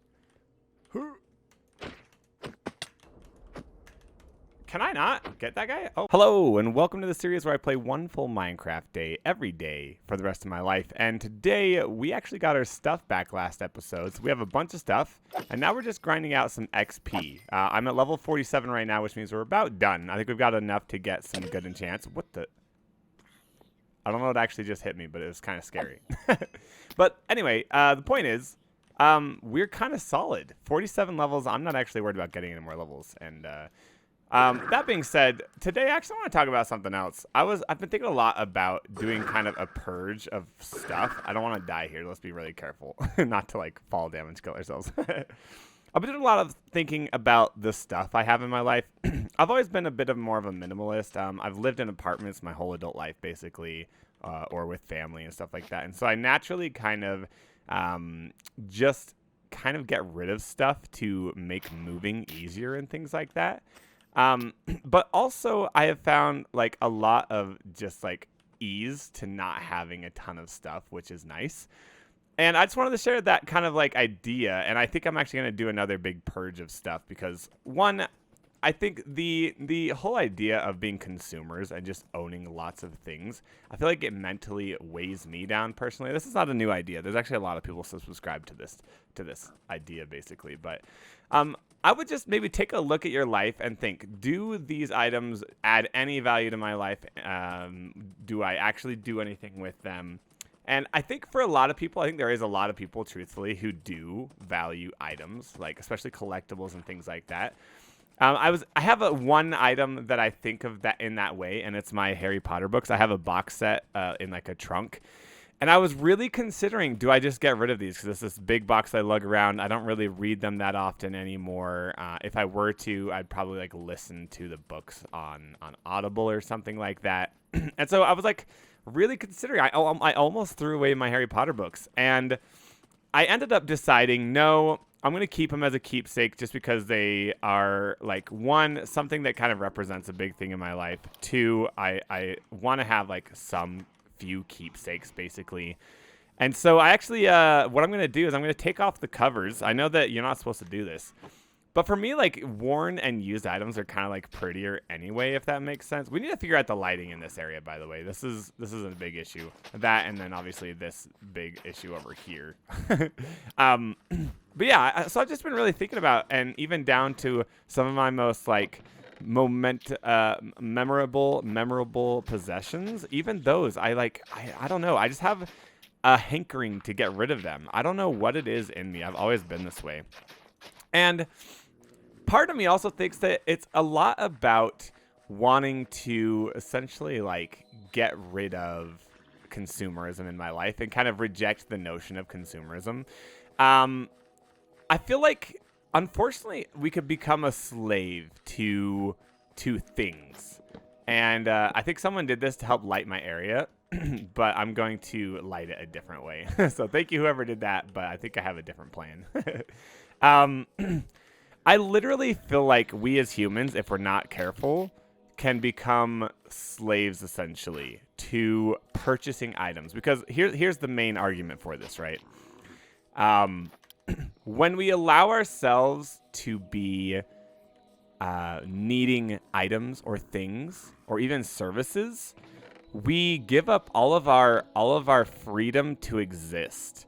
Can I not get that guy? Oh. Hello, and welcome to the series where I play one full Minecraft day every day for the rest of my life. And today, we actually got our stuff back last episode. So we have a bunch of stuff, and now we're just grinding out some XP. I'm at level 47 right now, which means we're about done. I think we've got enough to get some good enchants. What the? I don't know what actually just hit me, but it was kind of scary. But anyway, the point is, we're kind of solid. 47 levels. I'm not actually worried about getting any more levels. And that being said, today I actually want to talk about something else. I've been thinking a lot about doing kind of a purge of stuff. I don't want to die here. Let's be really careful not to like fall damage, kill ourselves. I've been doing a lot of thinking about the stuff I have in my life. I've always been a bit more of a minimalist. I've lived in apartments my whole adult life, basically, or with family and stuff like that. And so I naturally kind of just kind of get rid of stuff to make moving easier and things like that. But also I have found like a lot of just like ease to not having a ton of stuff, which is nice. And I just wanted to share that kind of like idea. And I think I'm actually going to do another big purge of stuff because one, I think the whole idea of being consumers and just owning lots of things, I feel like it mentally weighs me down personally. This is not a new idea. There's actually a lot of people who subscribe to this idea basically, but I would just maybe take a look at your life and think, do these items add any value to my life? Do I actually do anything with them? And I think for a lot of people, I think there is a lot of people, truthfully, who do value items, like especially collectibles and things like that. I have one item that I think of that in that way, and it's my Harry Potter books. I have a box set in like a trunk. And I was really considering, do I just get rid of these? Because it's this big box I lug around. I don't really read them that often anymore. If I were to, I'd probably like listen to the books on Audible or something like that. And so I was like really considering. I almost threw away my Harry Potter books. And I ended up deciding, no, I'm going to keep them as a keepsake just because they are like, one, something that kind of represents a big thing in my life. Two, I want to have like some few keepsakes basically. And so I actually what I'm going to do is I'm going to take off the covers. I know that you're not supposed to do this, but for me, like worn and used items are kind of like prettier anyway, if that makes sense. We need to figure out the lighting in this area, by the way. This is a big issue. That, and then obviously this big issue over here. But yeah, so I've just been really thinking about, and even down to some of my most like memorable possessions, even those I don't know, I just have a hankering to get rid of them. I don't know what it is in me. I've always been this way. And part of me also thinks that it's a lot about wanting to essentially like get rid of consumerism in my life and kind of reject the notion of consumerism. I feel like, unfortunately, we could become a slave to things. And I think someone did this to help light my area, but I'm going to light it a different way. So thank you, whoever did that, but I think I have a different plan. I literally feel like we as humans, if we're not careful, can become slaves, essentially, to purchasing items. Because here's the main argument for this, right? When we allow ourselves to be needing items or things or even services, we give up all of our freedom to exist.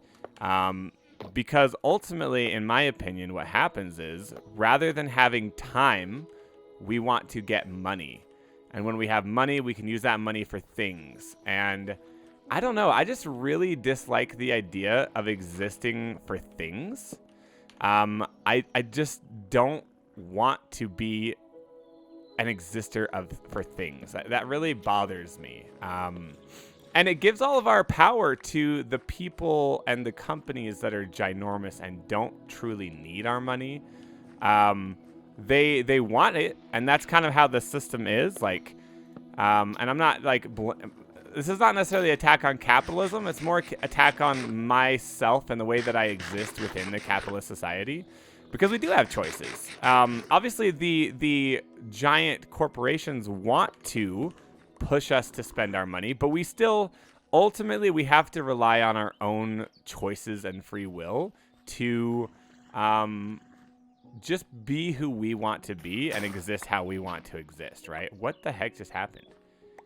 Because ultimately, in my opinion, what happens is rather than having time, we want to get money. And when we have money, we can use that money for things. And I don't know. I just really dislike the idea of existing for things. I just don't want to be an exister for things. That really bothers me. And it gives all of our power to the people and the companies that are ginormous and don't truly need our money. They want it, and that's kind of how the system is. Like, And I'm not like, this is not necessarily an attack on capitalism. It's more attack on myself and the way that I exist within the capitalist society, because we do have choices. Obviously, the giant corporations want to push us to spend our money, but we still ultimately we have to rely on our own choices and free will to just be who we want to be and exist how we want to exist, right? What the heck just happened?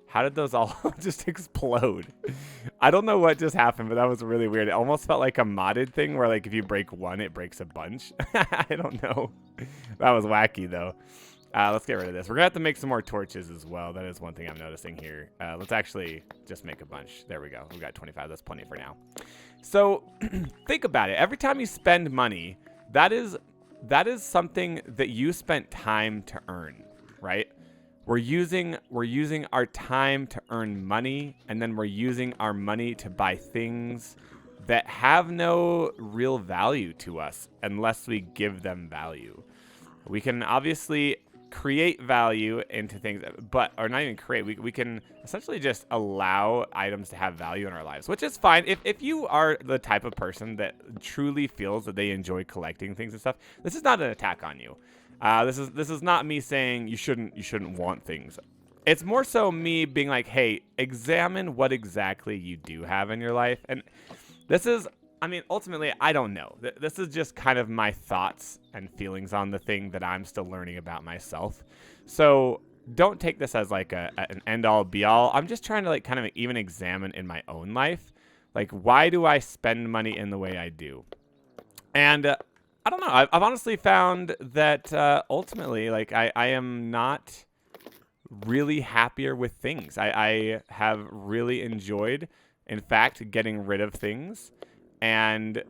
How did those all just explode? I don't know what just happened, but that was really weird. It almost felt like a modded thing where, like, if you break one, it breaks a bunch. I don't know. That was wacky, though. Let's get rid of this. We're going to have to make some more torches as well. That is one thing I'm noticing here. Let's actually just make a bunch. There we go. We got 25. That's plenty for now. So think about it. Every time you spend money, that is something that you spent time to earn, right? We're using our time to earn money, and then we're using our money to buy things that have no real value to us unless we give them value. We can obviously create value into things, or not even create. We can essentially just allow items to have value in our lives, which is fine. If you are the type of person that truly feels that they enjoy collecting things and stuff, this is not an attack on you. This is not me saying you shouldn't want things. It's more so me being like, hey, examine what exactly you do have in your life. And this is, I mean, ultimately, I don't know. This is just kind of my thoughts and feelings on the thing that I'm still learning about myself. So don't take this as like an end all be all. I'm just trying to like kind of even examine in my own life, like, why do I spend money in the way I do? And I don't know. I've honestly found that ultimately, like, I am not really happier with things. I have really enjoyed, in fact, getting rid of things and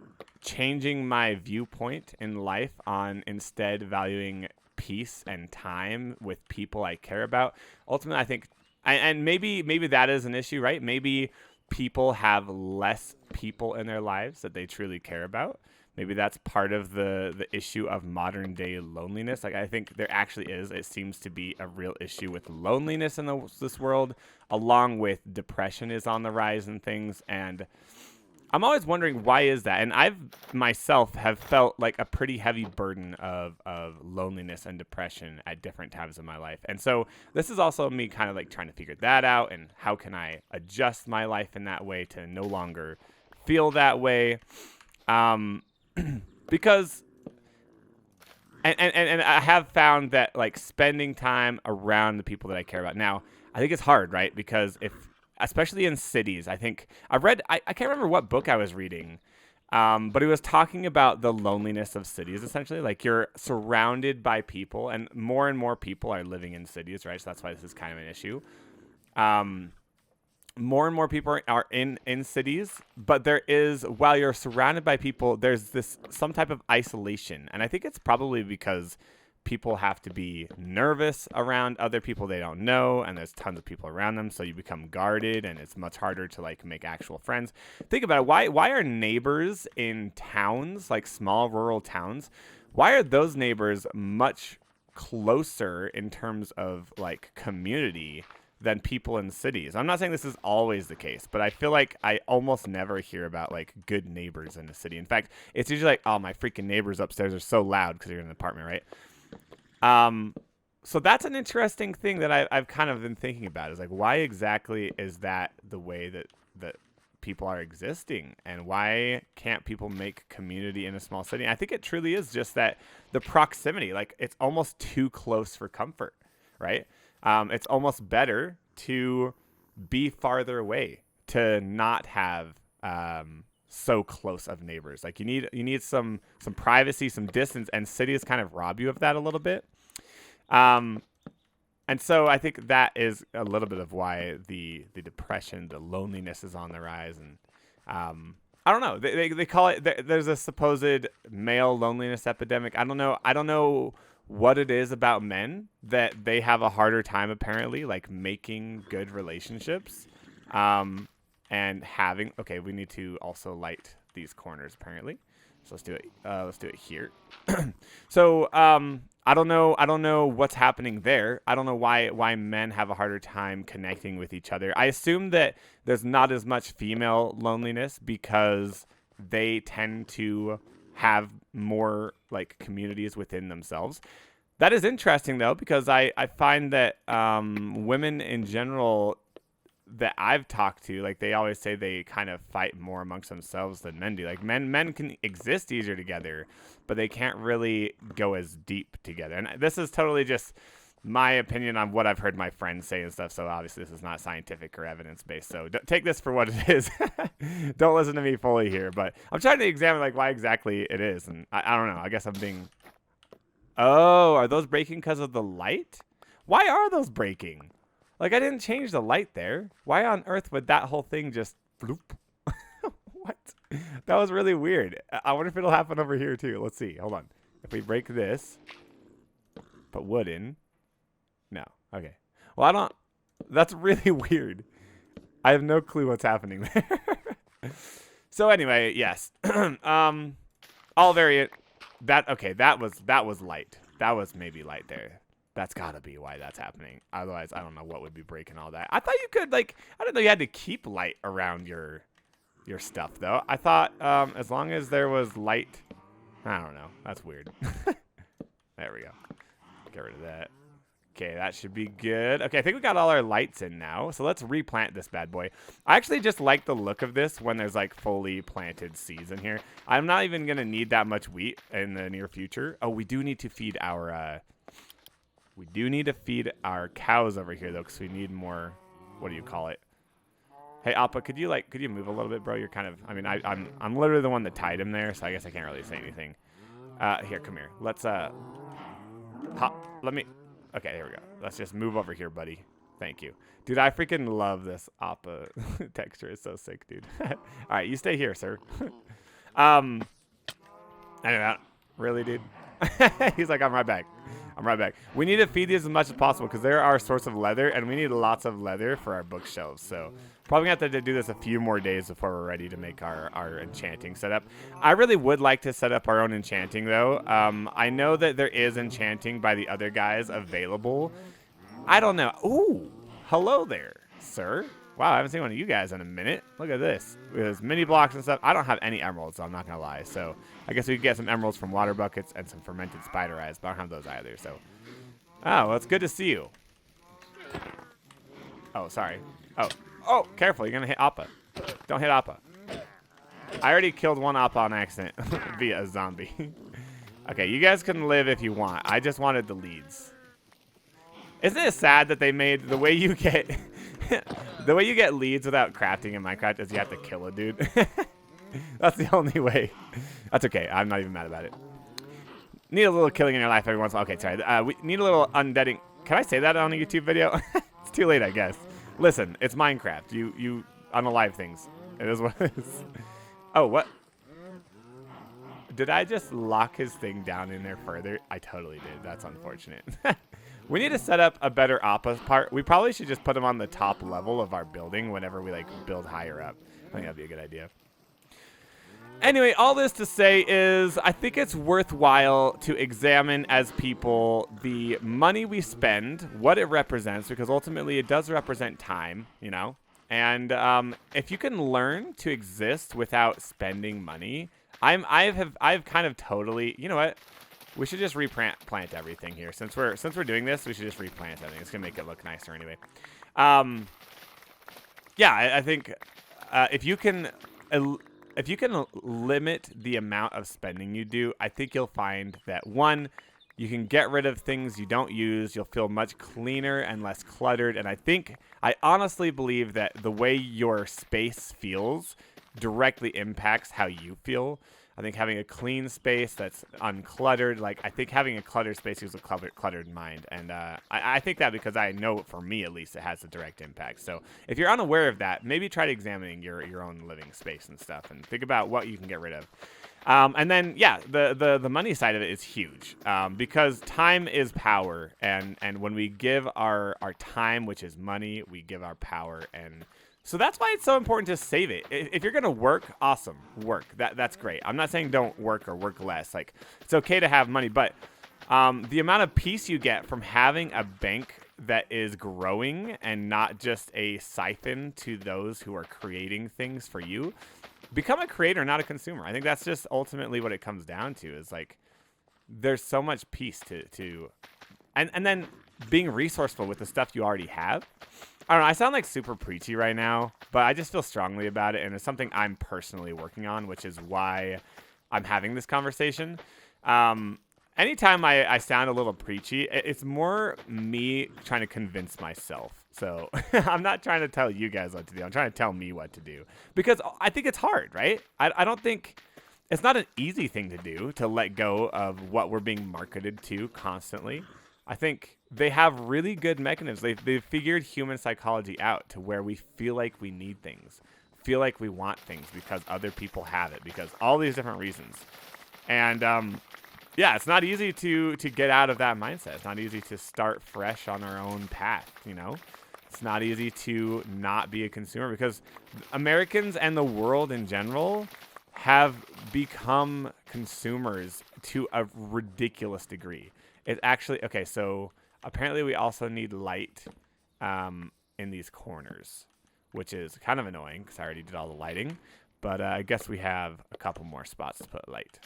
changing my viewpoint in life on instead valuing peace and time with people I care about. Ultimately, I think, and maybe that is an issue, right? Maybe people have less people in their lives that they truly care about. Maybe that's part of the issue of modern day loneliness. Like, I think there actually is. It seems to be a real issue with loneliness in this world, along with depression is on the rise and things. And I'm always wondering, why is that? And I've myself have felt like a pretty heavy burden of loneliness and depression at different times in my life. And so this is also me kind of like trying to figure that out, and how can I adjust my life in that way to no longer feel that way. Because and I have found that, like, spending time around the people that I care about. Now, I think it's hard, right? Because especially in cities, I think I can't remember what book I was reading, but it was talking about the loneliness of cities, essentially. Like, you're surrounded by people, and more people are living in cities, right? So that's why this is kind of an issue. More and more people are in cities, but there is, while you're surrounded by people, there's some type of isolation. And I think it's probably because people have to be nervous around other people they don't know, and there's tons of people around them, so you become guarded, and it's much harder to like make actual friends. Think about it. Why are neighbors in towns, like small rural towns, why are those neighbors much closer in terms of like community than people in cities? I'm not saying this is always the case, but I feel like I almost never hear about like good neighbors in the city. In fact, it's usually like, oh, my freaking neighbors upstairs are so loud because you're in an apartment, right? So that's an interesting thing that I've kind of been thinking about, is like, why exactly is that the way that people are existing, and why can't people make community in a small city? I think it truly is just that the proximity, like, it's almost too close for comfort, right? It's almost better to be farther away, to not have so close of neighbors. Like, you need some privacy, some distance, and cities kind of rob you of that a little bit. And so I think that is a little bit of why the depression, the loneliness is on the rise. And I don't know. They call it. There's a supposed male loneliness epidemic. I don't know what it is about men that they have a harder time, apparently, like, making good relationships, and having. Okay, we need to also light these corners, apparently. So let's do it here. So I don't know what's happening there. I don't know why men have a harder time connecting with each other. I assume that there's not as much female loneliness because they tend to have more like communities within themselves. That is interesting though, because I find that women in general that I've talked to, like they always say they kind of fight more amongst themselves than men do. Like men can exist easier together, but they can't really go as deep together. And this is totally just my opinion on what I've heard my friends say and stuff. So obviously this is not scientific or evidence based. So take this for what it is. Don't listen to me fully here, but I'm trying to examine like why exactly it is. And I don't know. I guess I'm being. Oh, are those breaking because of the light? Why are those breaking? Like, I didn't change the light there. Why on earth would that whole thing just bloop? What? That was really weird. I wonder if it'll happen over here, too. Let's see. Hold on. If we break this, put wood in. No. Okay. Well, I don't. That's really weird. I have no clue what's happening there. So anyway, yes. All variant. Okay, that was light. That was maybe light there. That's gotta be why that's happening. Otherwise, I don't know what would be breaking all that. I thought you could I didn't know you had to keep light around your stuff though. I thought as long as there was light, I don't know. That's weird. There we go. Get rid of that. Okay, that should be good. Okay, I think we got all our lights in now. So let's replant this bad boy. I actually just like the look of this when there's like fully planted seeds in here. I'm not even gonna need that much wheat in the near future. Oh, we do need to feed our cows over here though, because we need more. What do you call it? Hey Appa, could you move a little bit, bro? You're kind of. I mean, I'm literally the one that tied him there, so I guess I can't really say anything. Here, come here. Let's hop. Let me. Okay, here we go. Let's just move over here, buddy. Thank you, dude. I freaking love this Appa texture. It's so sick, dude. All right, you stay here, sir. Anyway, really, dude. He's like, I'm right back. I'm right back. We need to feed these as much as possible because they're our source of leather, and we need lots of leather for our bookshelves. So probably going to have to do this a few more days before we're ready to make our enchanting setup. I really would like to set up our own enchanting, though. I know that there is enchanting by the other guys available. I don't know. Ooh, hello there, sir. Wow, I haven't seen one of you guys in a minute. Look at this. There's mini blocks and stuff. I don't have any emeralds, so I'm not going to lie. So I guess we could get some emeralds from water buckets and some fermented spider eyes, but I don't have those either. So, oh, well, it's good to see you. Oh, sorry. Oh, careful. You're going to hit Appa. Don't hit Appa. I already killed one Appa on accident via a zombie. Okay, you guys can live if you want. I just wanted the leads. Isn't it sad that they made the way you get... The way you get leads without crafting in Minecraft is you have to kill a dude. That's the only way. That's okay. I'm not even mad about it. Need a little killing in your life every once in a while. Okay, sorry. We need a little undeading. Can I say that on a YouTube video? It's too late, I guess. Listen, it's Minecraft. You unalive things. It is what it is. Oh, what? Did I just lock his thing down in there further? I totally did. That's unfortunate. We need to set up a better Appa part. We probably should just put him on the top level of our building whenever we build higher up. I think that'd be a good idea. Anyway, all this to say is I think it's worthwhile to examine as people the money we spend, what it represents, because ultimately it does represent time, you know? And if you can learn to exist without spending money, I've kind of totally, you know what? We should just plant everything here. Since we're doing this, we should just replant everything. It's gonna make it look nicer anyway. Yeah, I think if you can limit the amount of spending you do, I think you'll find that one, you can get rid of things you don't use. You'll feel much cleaner and less cluttered. And I honestly believe that the way your space feels directly impacts how you feel. I think having a clean space that's uncluttered, I think having a cluttered space gives a cluttered mind. And I think that because I know for me, at least, it has a direct impact. So if you're unaware of that, maybe try examining your own living space and stuff and think about what you can get rid of. And then, yeah, the money side of it is huge because time is power. And when we give our time, which is money, we give our power. And So that's why it's so important to save it. If you're gonna work, awesome, work. That's great. I'm not saying don't work or work less. Like, it's okay to have money, but the amount of peace you get from having a bank that is growing and not just a siphon to those who are creating things for you. Become a creator, not a consumer. I think that's just ultimately what it comes down to. Is like, there's so much peace to and then being resourceful with the stuff you already have. I don't know, I sound like super preachy right now, but I just feel strongly about it, and it's something I'm personally working on, which is why I'm having this conversation. Anytime I sound a little preachy, it's more me trying to convince myself. So I'm not trying to tell you guys what to do. I'm trying to tell me what to do, because I think it's hard, right? I don't think it's not an easy thing to do, to let go of what we're being marketed to constantly. I think they have really good mechanisms. They've figured human psychology out to where we feel like we need things, feel like we want things because other people have it, because all these different reasons. And yeah, it's not easy to get out of that mindset. It's not easy to start fresh on our own path, you know? It's not easy to not be a consumer, because Americans and the world in general have become consumers to a ridiculous degree. It's actually, okay, so apparently we also need light in these corners, which is kind of annoying because I already did all the lighting. But I guess we have a couple more spots to put light.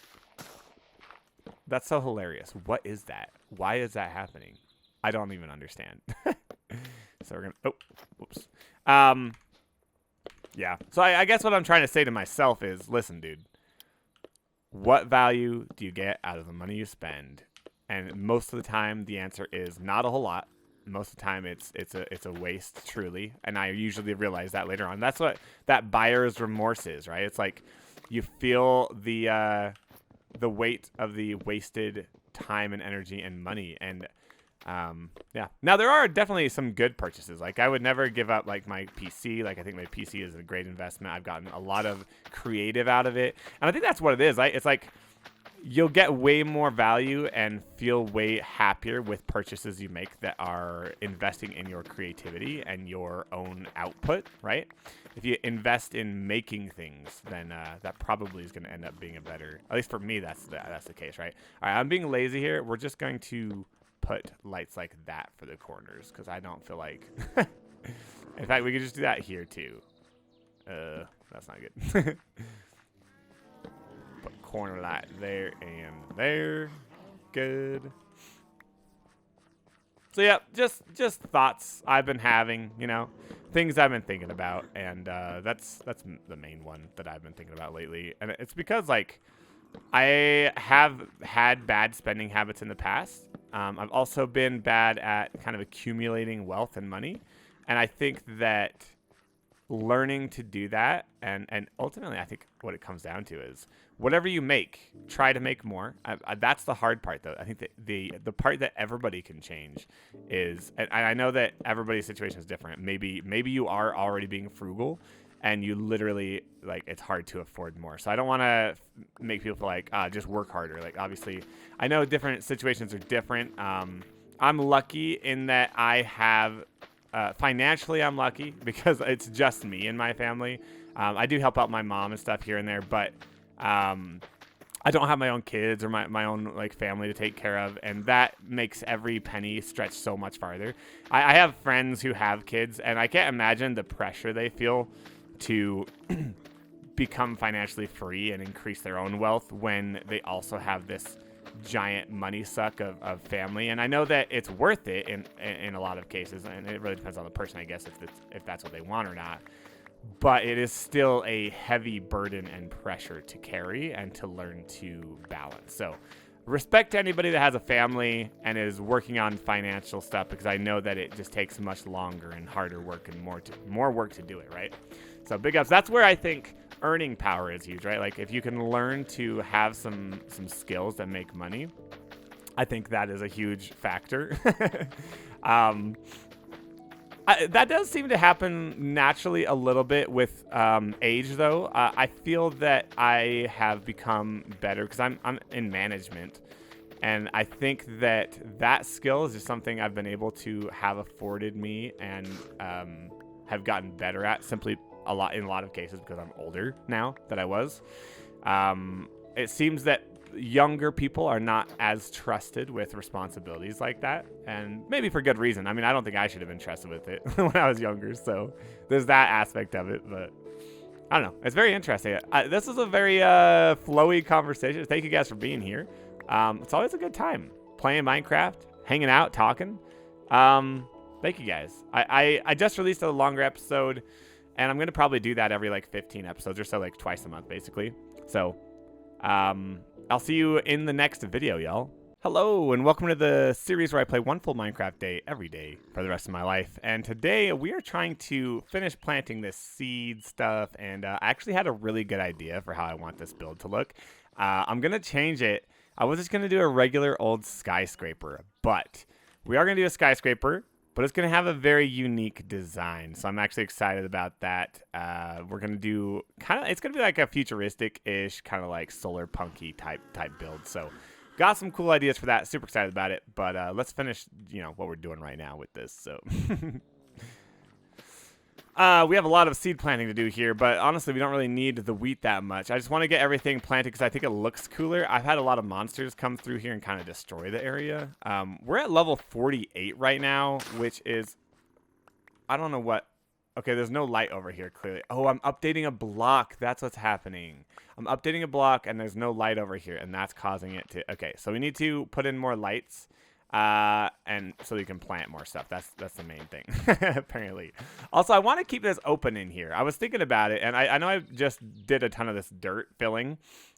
That's so hilarious. What is that? Why is that happening? I don't even understand. So we're going to, oh, whoops. Yeah, so I guess what I'm trying to say to myself is, listen, dude, what value do you get out of the money you spend? And most of the time, the answer is not a whole lot. Most of the time, it's a waste, truly. And I usually realize that later on. That's what that buyer's remorse is, right? It's like you feel the weight of the wasted time and energy and money. And yeah. Now, there are definitely some good purchases. Like, I would never give up, like, my PC. Like, I think my PC is a great investment. I've gotten a lot of creative out of it. And I think that's what it is. It's like, you'll get way more value and feel way happier with purchases you make that are investing in your creativity and your own output, right? If you invest in making things, then that probably is going to end up being a better, at least for me, that's the case, right? All right, I'm being lazy here. We're just going to put lights like that for the corners, because I don't feel like... In fact, we could just do that here, too. That's not good. Put corner light there and there. Good. So yeah, just thoughts I've been having, you know, things I've been thinking about, and that's the main one that I've been thinking about lately. And it's because, like, I have had bad spending habits in the past. I've also been bad at kind of accumulating wealth and money, and I think that learning to do that, and ultimately I think what it comes down to is whatever you make, try to make more. That's the hard part, though. I think that the part that everybody can change is, and I know that everybody's situation is different. Maybe you are already being frugal, and you literally, like, it's hard to afford more. So I don't want to make people feel like, just work harder. Like, obviously, I know different situations are different. I'm lucky in that I have, financially, I'm lucky because it's just me and my family. I do help out my mom and stuff here and there, but I don't have my own kids or my own, like, family to take care of, and that makes every penny stretch so much farther. I have friends who have kids, and I can't imagine the pressure they feel to become financially free and increase their own wealth when they also have this giant money suck of family. And I know that it's worth it in a lot of cases, and it really depends on the person, I guess, if that's what they want or not. But it is still a heavy burden and pressure to carry and to learn to balance. So respect to anybody that has a family and is working on financial stuff, because I know that it just takes much longer and harder work and more work to do it, right? So big ups. That's where I think earning power is huge, right? Like, if you can learn to have some skills that make money, I think that is a huge factor. That does seem to happen naturally a little bit with age, though. I feel that I have become better because I'm in management, and I think that skill is just something I've been able to have afforded me and have gotten better at simply in a lot of cases because I'm older now than I was. It seems that younger people are not as trusted with responsibilities like that, and maybe for good reason. I mean, I don't think I should have been trusted with it when I was younger, so there's that aspect of it, but I don't know. It's very interesting. This is a very flowy conversation. Thank you guys for being here. It's always a good time playing Minecraft, hanging out, talking. Thank you guys. I just released a longer episode, and I'm going to probably do that every like 15 episodes or so, like twice a month, basically. So I'll see you in the next video, y'all. Hello, and welcome to the series where I play one full Minecraft day every day for the rest of my life. And today we are trying to finish planting this seed stuff, and I actually had a really good idea for how I want this build to look. I'm going to change it. I was just going to do a regular old skyscraper, but we are going to do a skyscraper, but it's going to have a very unique design. So I'm actually excited about that. We're going to do it's going to be like a futuristic-ish, kind of like solar punky type build. So got some cool ideas for that. Super excited about it. But let's finish, what we're doing right now with this. So we have a lot of seed planting to do here, but honestly, we don't really need the wheat that much. I just want to get everything planted because I think it looks cooler. I've had a lot of monsters come through here and kind of destroy the area. We're at level 48 right now, which is, I don't know what. Okay, there's no light over here, clearly. Oh, I'm updating a block. That's what's happening. I'm updating a block, and there's no light over here, and that's causing it to... Okay, so we need to put in more lights, and so we can plant more stuff. That's the main thing, apparently. Also, I want to keep this open in here. I was thinking about it, and I know I just did a ton of this dirt filling,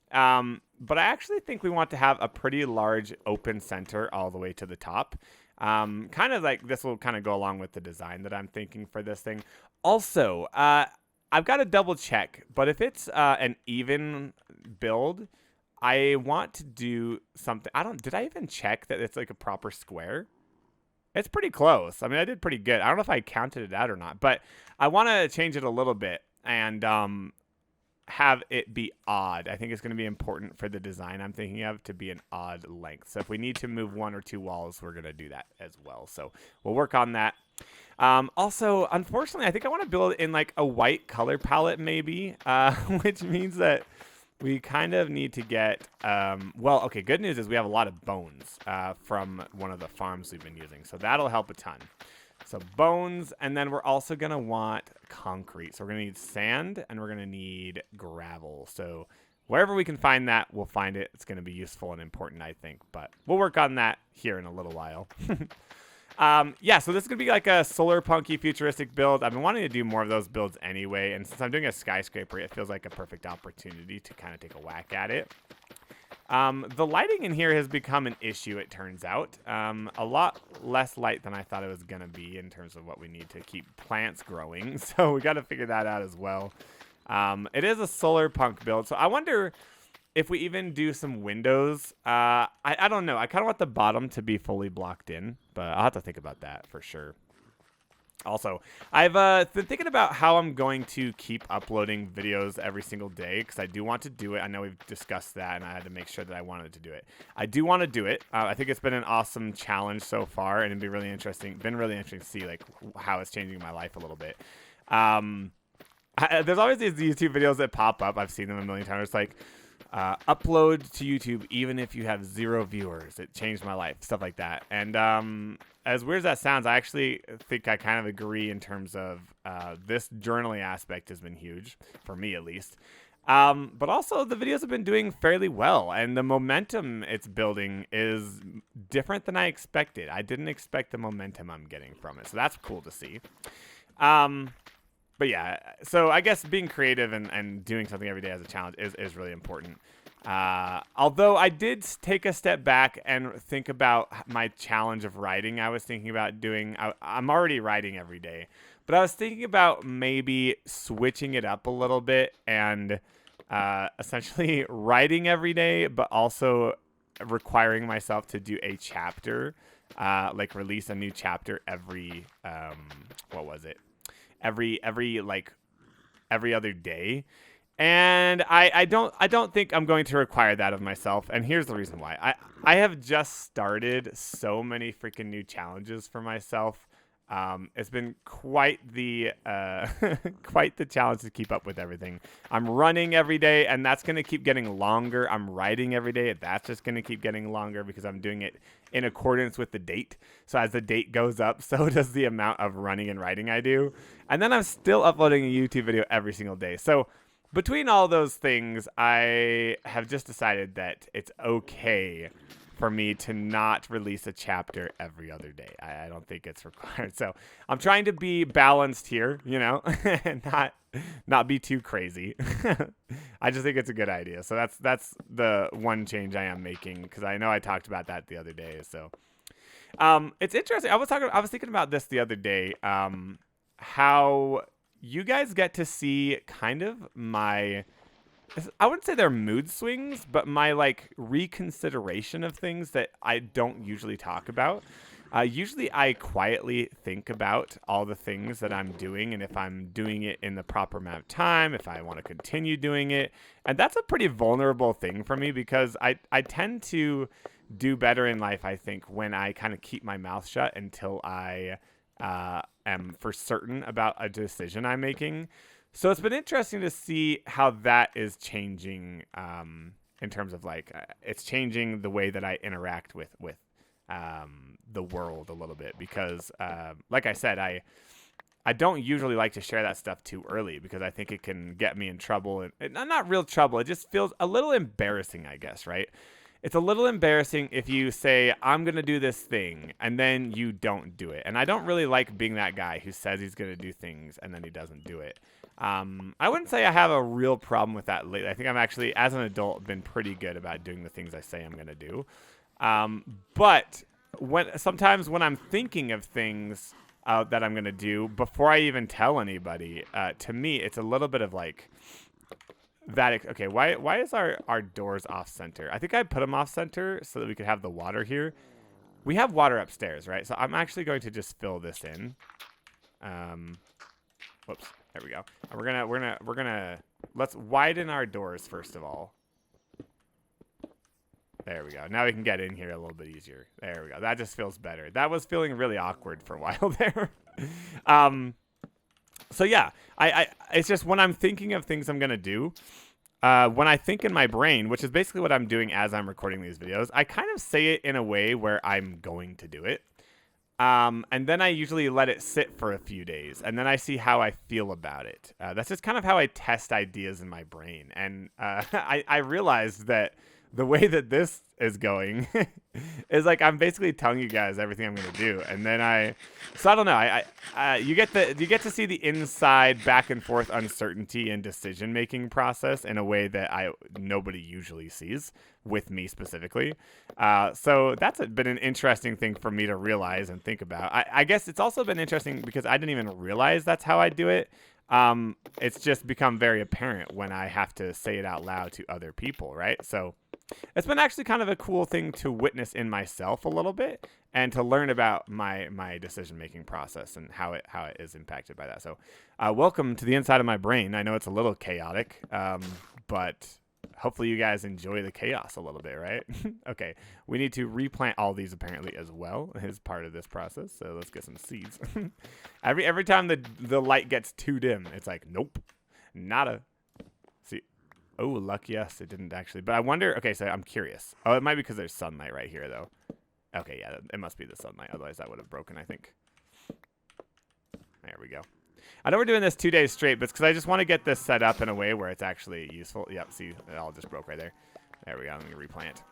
but I actually think we want to have a pretty large open center all the way to the top. Kind of like this will kind of go along with the design that I'm thinking for this thing. Also, I've got to double check, but if it's an even build, I want to do something. Did I even check that it's like a proper square? It's pretty close. I mean, I did pretty good. I don't know if I counted it out or not, but I want to change it a little bit and have it be odd. I think it's going to be important for the design I'm thinking of to be an odd length. So if we need to move one or two walls, we're going to do that as well. So we'll work on that. Also, unfortunately, I think I want to build in like a white color palette maybe, which means that we kind of need to get, well, okay, good news is we have a lot of bones from one of the farms we've been using. So that'll help a ton. So bones, and then we're also going to want concrete. So we're going to need sand, and we're going to need gravel. So wherever we can find that, we'll find it. It's going to be useful and important, I think. But we'll work on that here in a little while. Yeah, so this is going to be like a solar punky futuristic build. I've been wanting to do more of those builds anyway, and since I'm doing a skyscraper, it feels like a perfect opportunity to kind of take a whack at it. The lighting in here has become an issue, it turns out. A lot less light than I thought it was going to be in terms of what we need to keep plants growing, so we got to figure that out as well. It is a solar punk build, so I wonder if we even do some windows. I don't know. I kind of want the bottom to be fully blocked in, but I'll have to think about that for sure. Also, I've been thinking about how I'm going to keep uploading videos every single day because I do want to do it. I know we've discussed that, and I had to make sure that I wanted to do it. I do want to do it. I think it's been an awesome challenge so far, and it'd be really interesting. Been really interesting to see like how it's changing my life a little bit. There's always these YouTube videos that pop up. I've seen them a million times. It's like upload to YouTube even if you have 0 viewers. It changed my life. Stuff like that. And as weird as that sounds, I actually think I kind of agree in terms of this journaling aspect has been huge, for me at least. But also the videos have been doing fairly well, and the momentum it's building is different than I expected. I didn't expect the momentum I'm getting from it, so that's cool to see. But yeah, so I guess being creative and doing something every day as a challenge is really important. Although I did take a step back and think about my challenge of writing. I was thinking about doing, I'm already writing every day, but I was thinking about maybe switching it up a little bit and essentially writing every day, but also requiring myself to do a chapter, like release a new chapter every, what was it? Every other day. And I don't think I'm going to require that of myself. And here's the reason why. I have just started so many freaking new challenges for myself It's been quite the quite the challenge to keep up with everything. I'm running every day, and that's going to keep getting longer. I'm writing every day. That's just going to keep getting longer because I'm doing it in accordance with the date. So as the date goes up, so does the amount of running and writing I do. And then I'm still uploading a YouTube video every single day. So between all those things, I have just decided that it's okay for me to not release a chapter every other day. I don't think it's required. So I'm trying to be balanced here, you know, and not be too crazy. I just think it's a good idea. So that's the one change I am making, because I know I talked about that the other day. So it's interesting. I was thinking about this the other day. How you guys get to see kind of my, I wouldn't say they're mood swings, but my like reconsideration of things that I don't usually talk about. Usually I quietly think about all the things that I'm doing and if I'm doing it in the proper amount of time, if I want to continue doing it. And that's a pretty vulnerable thing for me, because I tend to do better in life, I think, when I kind of keep my mouth shut until I am for certain about a decision I'm making. So it's been interesting to see how that is changing in terms of like it's changing the way that I interact with the world a little bit, because like I said, I don't usually like to share that stuff too early, because I think it can get me in trouble, and not real trouble. It just feels a little embarrassing, I guess, right? It's a little embarrassing if you say, I'm going to do this thing, and then you don't do it. And I don't really like being that guy who says he's going to do things and then he doesn't do it. I wouldn't say I have a real problem with that lately. I think I'm actually, as an adult, been pretty good about doing the things I say I'm going to do. But sometimes when I'm thinking of things that I'm going to do before I even tell anybody, to me, it's a little bit of like, that. Okay, why is our doors off center? I think I put them off center so that we could have the water here. We have water upstairs, right? So I'm actually going to just fill this in. Whoops, there we go. And we're gonna let's widen our doors first of all. There we go. Now we can get in here a little bit easier. There we go. That just feels better. That was feeling really awkward for a while there. So yeah, I it's just when I'm thinking of things I'm gonna do, when I think in my brain, which is basically what I'm doing as I'm recording these videos, I kind of say it in a way where I'm going to do it. And then I usually let it sit for a few days, and then I see how I feel about it. That's just kind of how I test ideas in my brain. And I realized that the way that this is going is like I'm basically telling you guys everything I'm going to do, and then so I don't know. You get to see the inside back and forth uncertainty and decision making process in a way that nobody usually sees, with me specifically. So that's been an interesting thing for me to realize and think about. I guess it's also been interesting because I didn't even realize that's how I do it. It's just become very apparent when I have to say it out loud to other people, right? So it's been actually kind of a cool thing to witness in myself a little bit, and to learn about my decision-making process and how it is impacted by that. So welcome to the inside of my brain. I know it's a little chaotic, but hopefully you guys enjoy the chaos a little bit, right? Okay, we need to replant all these apparently as well as part of this process. So let's get some seeds. Every time the light gets too dim, it's like, nope, nada. See, oh, luck, yes, it didn't actually. But I wonder, okay, so I'm curious. Oh, it might be because there's sunlight right here, though. Okay, yeah, it must be the sunlight. Otherwise, that would have broken, I think. There we go. I know we're doing this 2 days straight, but it's because I just want to get this set up in a way where it's actually useful. Yep, see, it all just broke right there. There we go. Let me replant.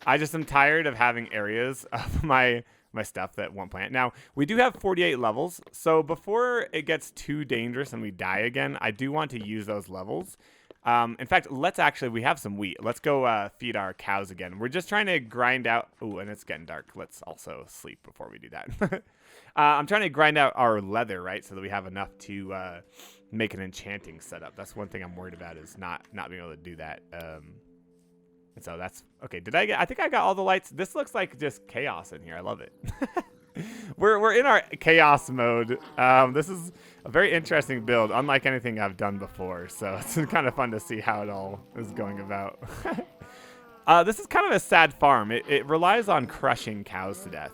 I just am tired of having areas of my stuff that won't plant. Now, we do have 48 levels, so before it gets too dangerous and we die again, I do want to use those levels. In fact, we have some wheat. Let's go feed our cows again. We're just trying to grind out. Ooh, and it's getting dark. Let's also sleep before we do that. I'm trying to grind out our leather, right, so that we have enough to make an enchanting setup. That's one thing I'm worried about, is not being able to do that. And so that's okay. I think I got all the lights. This looks like just chaos in here. I love it. We're in our chaos mode. This is a very interesting build, unlike anything I've done before. So it's kind of fun to see how it all is going about. This is kind of a sad farm. It relies on crushing cows to death.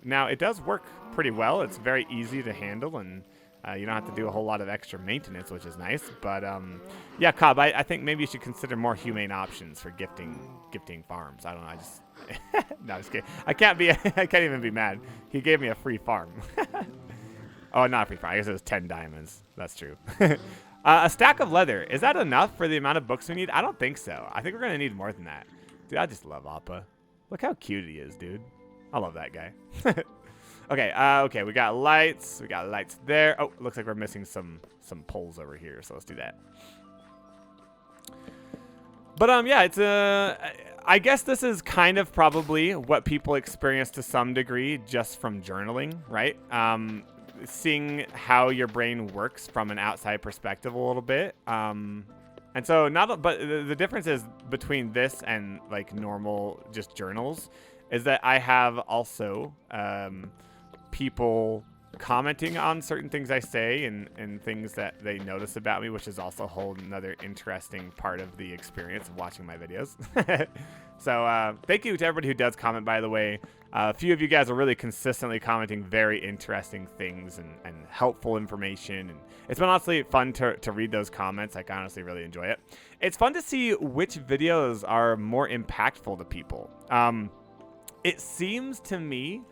Now, it does work pretty well. It's very easy to handle, and you don't have to do a whole lot of extra maintenance, which is nice. But yeah, Cobb, I think maybe you should consider more humane options for gifting farms. I don't know. I just no, just kidding. I can't even be mad. He gave me a free farm. Oh, not a free farm. I guess it was 10 diamonds. That's true. A stack of leather. Is that enough for the amount of books we need? I don't think so. I think we're gonna need more than that. Dude, I just love Appa. Look how cute he is, dude. I love that guy. Okay, okay, we got lights. We got lights there. Oh, looks like we're missing some poles over here, so let's do that. But yeah, it's I guess this is kind of probably what people experience to some degree just from journaling, right? Seeing how your brain works from an outside perspective a little bit. And so but the difference is between this and like normal just journals is that I have also people commenting on certain things I say and things that they notice about me, which is also a whole another interesting part of the experience of watching my videos. So thank you to everybody who does comment, by the way. A few of you guys are really consistently commenting very interesting things and helpful information. And it's been honestly fun to read those comments. I honestly really enjoy it. It's fun to see which videos are more impactful to people. It seems to me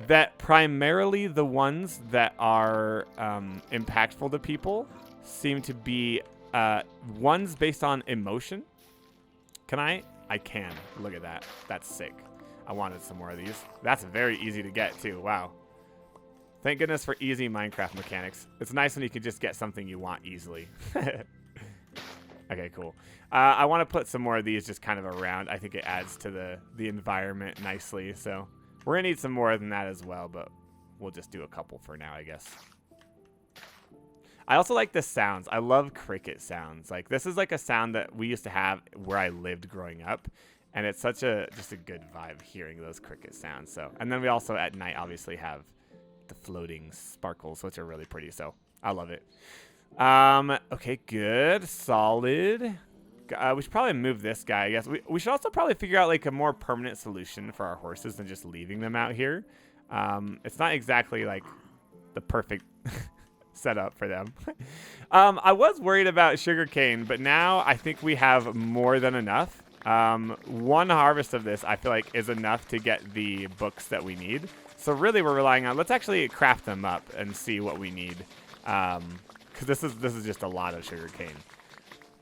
that primarily the ones that are impactful to people seem to be ones based on emotion. Can I? I can. Look at that. That's sick. I wanted some more of these. That's very easy to get too. Wow. Thank goodness for easy Minecraft mechanics. It's nice when you can just get something you want easily. Okay, cool. I want to put some more of these just kind of around. I think it adds to the environment nicely. So we're going to need some more than that as well, but we'll just do a couple for now, I guess. I also like the sounds. I love cricket sounds. Like this is like a sound that we used to have where I lived growing up. And it's such just a good vibe hearing those cricket sounds. So, and then we also at night obviously have the floating sparkles, which are really pretty. So I love it. Okay, good, solid. We should probably move this guy. I guess we should also probably figure out like a more permanent solution for our horses than just leaving them out here. It's not exactly like the perfect setup for them. I was worried about sugarcane, but now I think we have more than enough. One harvest of this I feel like is enough to get the books that we need. So really we're relying on, let's actually craft them up and see what we need. Because this is just a lot of sugarcane.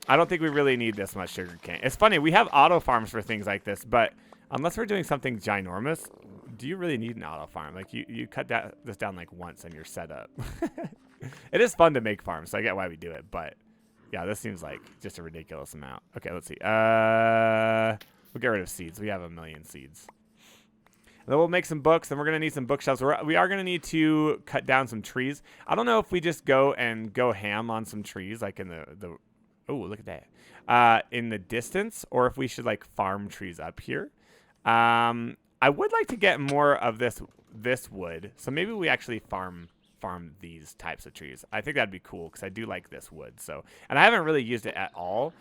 I don't think we really need this much sugarcane. It's funny, we have auto farms for things like this, but unless we're doing something ginormous, do you really need an auto farm? Like you cut this down like once and you're set up. It is fun to make farms, so I get why we do it, but yeah, this seems like just a ridiculous amount. Okay, let's see. We'll get rid of seeds. We have 1 million seeds. And then we'll make some books, and we're going to need some bookshelves. We are going to need to cut down some trees. I don't know if we just go ham on some trees, like in the oh, look at that. In the distance, or if we should like farm trees up here. I would like to get more of this wood. So maybe we actually farm these types of trees. I think that'd be cool because I do like this wood. So, and I haven't really used it at all.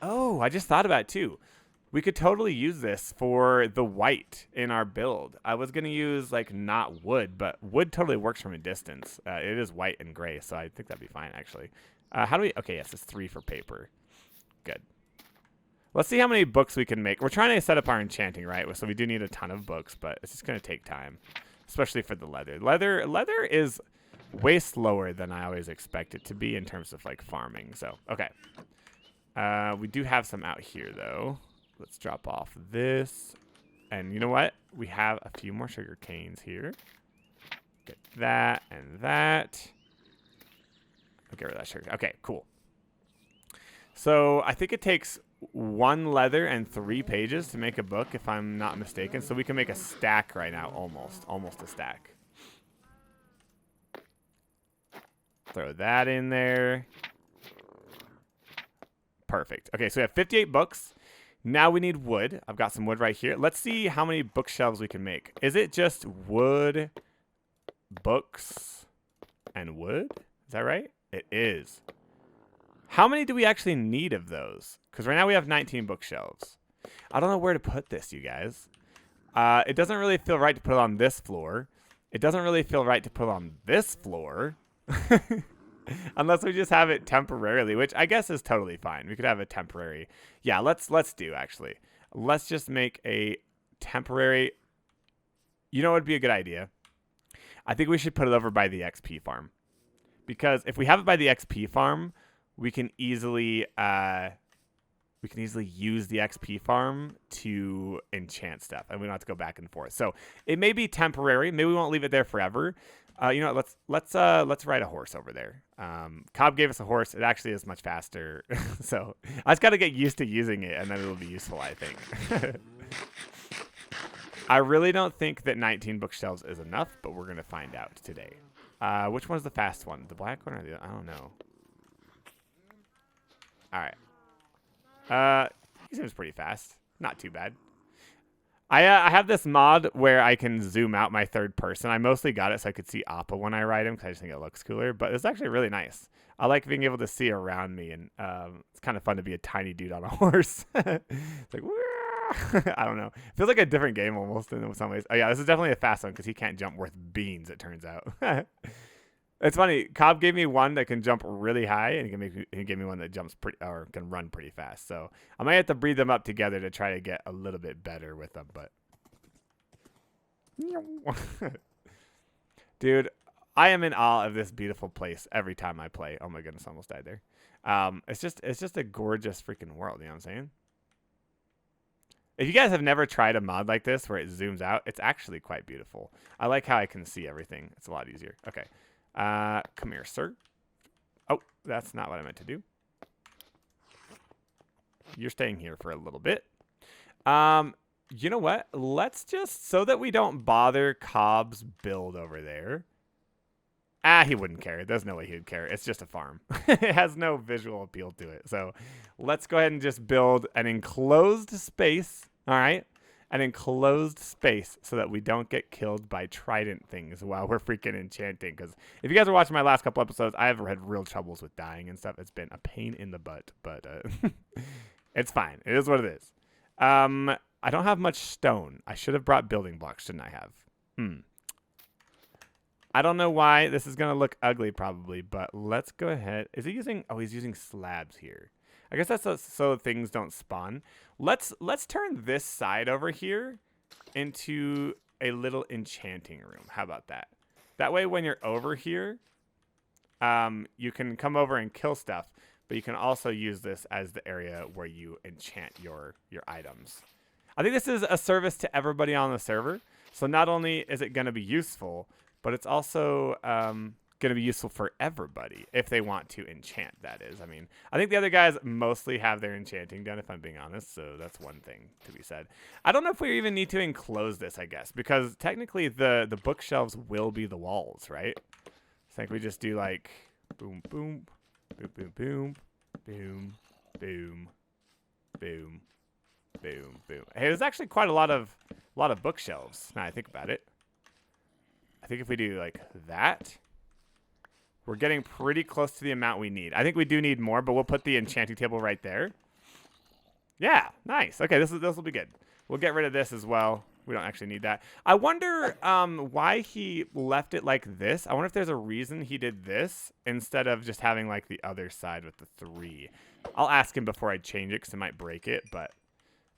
Oh, I just thought about it too. We could totally use this for the white in our build. I was gonna use like not wood, but wood totally works from a distance. It is white and gray, so I think that'd be fine actually. How do we? Okay, yes, it's 3 for paper. Good. Let's see how many books we can make. We're trying to set up our enchanting, right? So we do need a ton of books, but it's just gonna take time, especially for the leather. Leather is way slower than I always expect it to be in terms of like farming. So okay, we do have some out here though. Let's drop off this, and you know what? We have a few more sugar canes here. Get that and that. I'll get rid of that sugar. Okay, cool. So I think it takes 1 leather and 3 pages to make a book, if I'm not mistaken. So we can make a stack right now, almost a stack. Throw that in there. Perfect. Okay, so we have 58 books. Now we need wood. I've got some wood right here. Let's see how many bookshelves we can make. Is it just wood, books, and wood? Is that right? It is. How many do we actually need of those? Because right now we have 19 bookshelves. I don't know where to put this, you guys. It doesn't really feel right to put it on this floor. It doesn't really feel right to put it on this floor. Unless we just have it temporarily, which I guess is totally fine. We could have a temporary. Yeah, let's do actually. Let's just make a temporary. You know what would be a good idea? I think we should put it over by the XP farm. Because if we have it by the XP farm, we can easily use the XP farm to enchant stuff, and we don't have to go back and forth. So it may be temporary. Maybe we won't leave it there forever. You know what, let's ride a horse over there. Cobb gave us a horse. It actually is much faster. So I just got to get used to using it, and then it'll be useful, I think. I really don't think that 19 bookshelves is enough, but we're going to find out today. Which one's the fast one? The black one or the... I don't know. All right. He seems pretty fast. Not too bad. I have this mod where I can zoom out my third person. I mostly got it so I could see Appa when I ride him because I just think it looks cooler. But it's actually really nice. I like being able to see around me, and it's kind of fun to be a tiny dude on a horse. It's like, I don't know. It feels like a different game almost in some ways. Oh yeah, this is definitely a fast one because he can't jump worth beans, it turns out. It's funny. Cobb gave me one that can jump really high, and he gave me one that jumps pretty or can run pretty fast. So I might have to breed them up together to try to get a little bit better with them. But dude, I am in awe of this beautiful place every time I play. Oh my goodness, I almost died there. It's just a gorgeous freaking world. You know what I'm saying? If you guys have never tried a mod like this where it zooms out, it's actually quite beautiful. I like how I can see everything. It's a lot easier. Okay. Come here, sir. Oh, that's not what I meant to do. You're staying here for a little bit. You know what? Let's just, so that we don't bother Cobb's build over there. He wouldn't care. There's no way he would care. It's just a farm. It has no visual appeal to it. So let's go ahead and just build an enclosed space. All right. An enclosed space so that we don't get killed by trident things while we're freaking enchanting. Because if you guys are watching my last couple episodes, I have had real troubles with dying and stuff. It's been a pain in the butt, but it's fine. It is what it is. I don't have much stone. I should have brought building blocks, shouldn't I have? I don't know why this is going to look ugly probably, but let's go ahead. Is he using... Oh, he's using slabs here. I guess that's so things don't spawn. Let's turn this side over here into a little enchanting room. How about that? That way when you're over here, you can come over and kill stuff, but you can also use this as the area where you enchant your items. I think this is a service to everybody on the server. So not only is it going to be useful, but it's also going to be useful for everybody if they want to enchant, that is. I mean, I think the other guys mostly have their enchanting done, if I'm being honest, so that's one thing to be said. I don't know if we even need to enclose this, I guess, because technically the bookshelves will be the walls, right? I think we just do like boom, boom, boom, boom, boom, boom, boom, boom, boom, boom. Hey, there's actually quite a lot of bookshelves now I think about it. I think if we do like that, we're getting pretty close to the amount we need. I think we do need more, but we'll put the enchanting table right there. Yeah, nice. Okay, this will be good. We'll get rid of this as well. We don't actually need that. I wonder why he left it like this. I wonder if there's a reason he did this instead of just having like the other side with the 3. I'll ask him before I change it because it might break it, but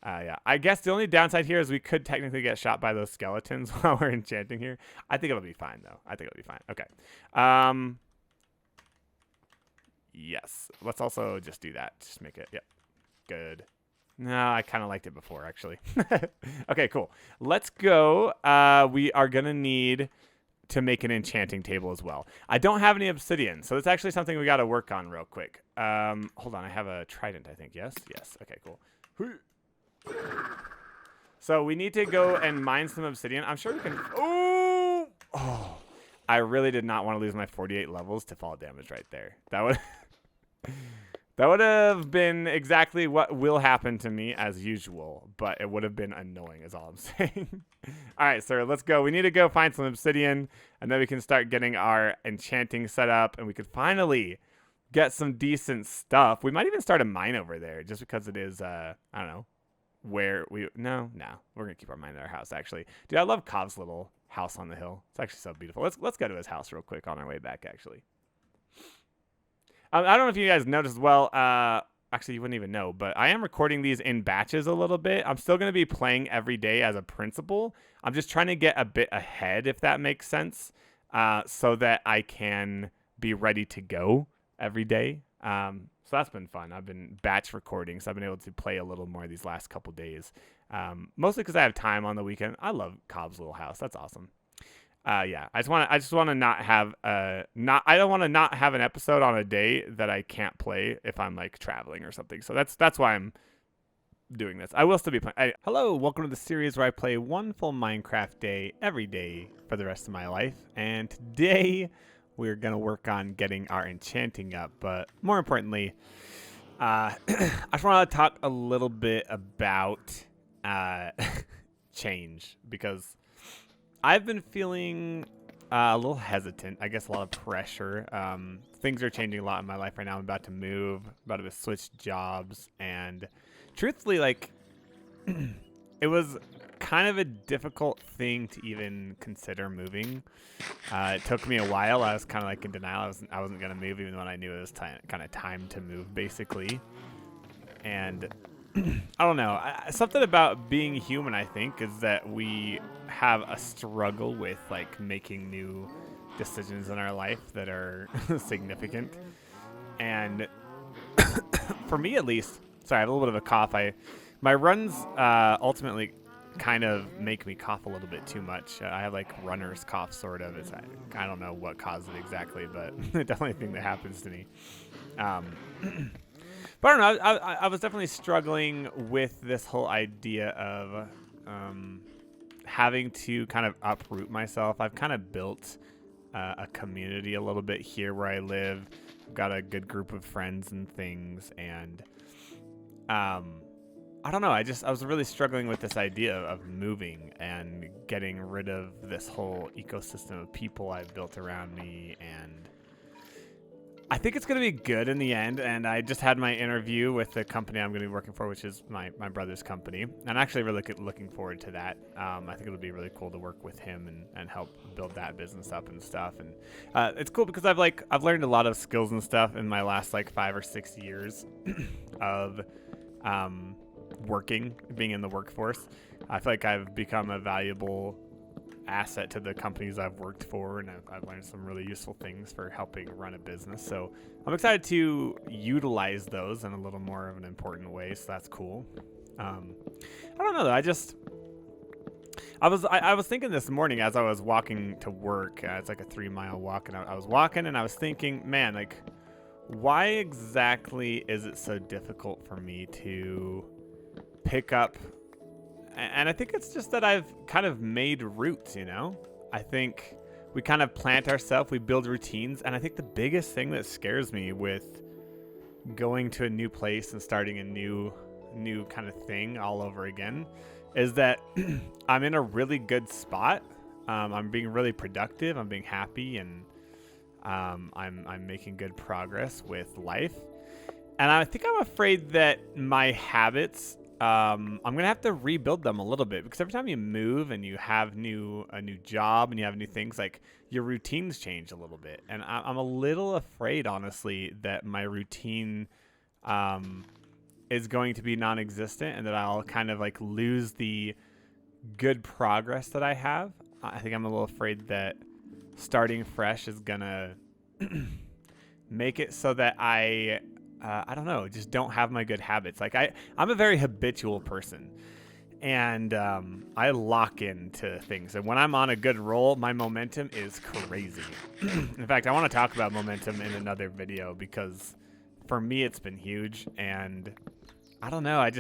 yeah. I guess the only downside here is we could technically get shot by those skeletons while we're enchanting here. I think it'll be fine though. I think it'll be fine. Okay. Yes. Let's also just do that. Just make it. Yep. Good. No, I kind of liked it before, actually. Okay, cool. Let's go. We are going to need to make an enchanting table as well. I don't have any obsidian, so that's actually something we got to work on real quick. Hold on. I have a trident, I think. Yes? Yes. Okay, cool. So we need to go and mine some obsidian. I'm sure we can... Oh! I really did not want to lose my 48 levels to fall damage right there. That would... That would have been exactly what will happen to me as usual, but it would have been annoying is all I'm saying. All right, sir, let's go. We need to go find some obsidian, and then we can start getting our enchanting set up, and we could finally get some decent stuff. We might even start a mine over there just because it is, I don't know, where we no, we're gonna keep our mind at our house. Actually, dude, I love Kov's little house on the hill. It's actually so beautiful. Let's go to his house real quick on our way back. Actually, I don't know if you guys noticed as well. Actually, you wouldn't even know, but I am recording these in batches a little bit. I'm still gonna be playing every day as a principal. I'm just trying to get a bit ahead, if that makes sense, so that I can be ready to go every day. So that's been fun. I've been batch recording, so I've been able to play a little more these last couple days. Mostly because I have time on the weekend. I love Cobb's little house. That's awesome. Yeah, I just want to not have I don't want to not have an episode on a day that I can't play if I'm like traveling or something. So that's why I'm doing this. I will still be playing. Hello, welcome to the series where I play one full Minecraft day every day for the rest of my life. And today we're going to work on getting our enchanting up, but more importantly, I just want to talk a little bit about change, because I've been feeling a little hesitant, I guess a lot of pressure. Things are changing a lot in my life right now. I'm about to move, about to switch jobs, and truthfully, like, it was kind of a difficult thing to even consider moving. It took me a while. I was kind of like in denial. I wasn't going to move even when I knew it was kind of time to move, basically. And I don't know. Something about being human, I think, is that we have a struggle with like making new decisions in our life that are significant. And for me, at least, sorry, I have a little bit of a cough. My runs ultimately kind of make me cough a little bit too much. I have like runner's cough, sort of. I don't know what caused it exactly, but definitely a thing that happens to me. But I don't know. I was definitely struggling with this whole idea of having to kind of uproot myself. I've kind of built a community a little bit here where I live. I've got a good group of friends and things, and I don't know. I was really struggling with this idea of moving and getting rid of this whole ecosystem of people I've built around me, and I think it's going to be good in the end. And I just had my interview with the company I'm going to be working for, which is my brother's company. And I'm actually really looking forward to that. I think it'll be really cool to work with him and help build that business up and stuff. And it's cool because I've learned a lot of skills and stuff in my last like 5 or 6 years of being in the workforce. I feel like I've become a valuable asset to the companies I've worked for, and I've learned some really useful things for helping run a business. So I'm excited to utilize those in a little more of an important way. So that's cool. I don't know though. I was thinking this morning as I was walking to work. It's like a 3-mile walk, and I was walking and I was thinking, man, like, why exactly is it so difficult for me to pick up? And I think it's just that I've kind of made roots, you know? I think we kind of plant ourselves, we build routines, and I think the biggest thing that scares me with going to a new place and starting a new kind of thing all over again is that I'm in a really good spot. I'm being really productive, I'm being happy, and I'm making good progress with life. And I think I'm afraid that my habits, I'm going to have to rebuild them a little bit, because every time you move and you have a new job and you have new things, like, your routines change a little bit. And I'm a little afraid, honestly, that my routine is going to be non-existent, and that I'll kind of like lose the good progress that I have. I think I'm a little afraid that starting fresh is going to make it so that I don't know, just don't have my good habits. Like I'm a very habitual person, and I lock into things. And when I'm on a good roll, my momentum is crazy. In fact, I want to talk about momentum in another video, because for me, it's been huge. And I don't know. I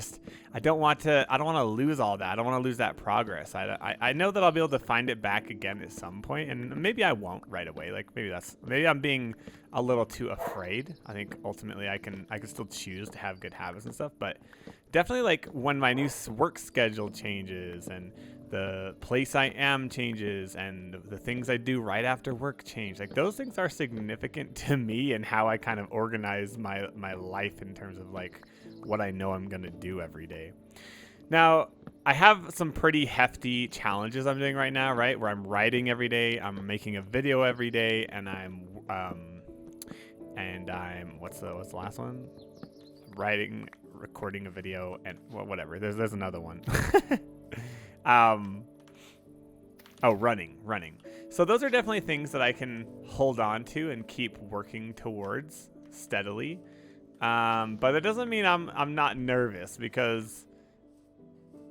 don't want to lose all that. I don't want to lose that progress. I know that I'll be able to find it back again at some point, and maybe I won't right away. Like maybe I'm being a little too afraid. I think ultimately I can still choose to have good habits and stuff, but definitely like when my new work schedule changes and the place I am changes and the things I do right after work change, like those things are significant to me and how I kind of organize my life in terms of like what I know I'm going to do every day. Now, I have some pretty hefty challenges I'm doing right now, right? Where I'm writing every day, I'm making a video every day, and I'm what's the last one? Writing, recording a video, and well, whatever. There's another one. um, oh, running. So those are definitely things that I can hold on to and keep working towards steadily. But it doesn't mean I'm not nervous because,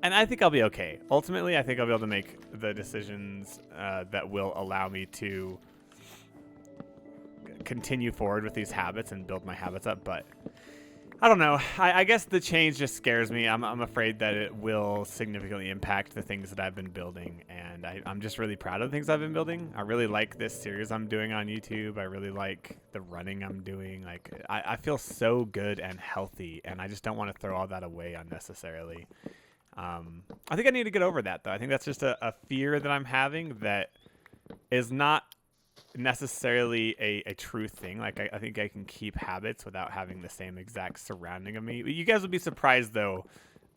and I think I'll be okay. Ultimately, I think I'll be able to make the decisions that will allow me to continue forward with these habits and build my habits up. But I don't know. I guess the change just scares me. I'm afraid that it will significantly impact the things that I've been building. And I'm just really proud of the things I've been building. I really like this series I'm doing on YouTube. I really like the running I'm doing. Like, I feel so good and healthy. And I just don't want to throw all that away unnecessarily. I think I need to get over that, though. I think that's just a fear that I'm having that is not necessarily a true thing. Like, I think I can keep habits without having the same exact surrounding of me. You guys would be surprised, though,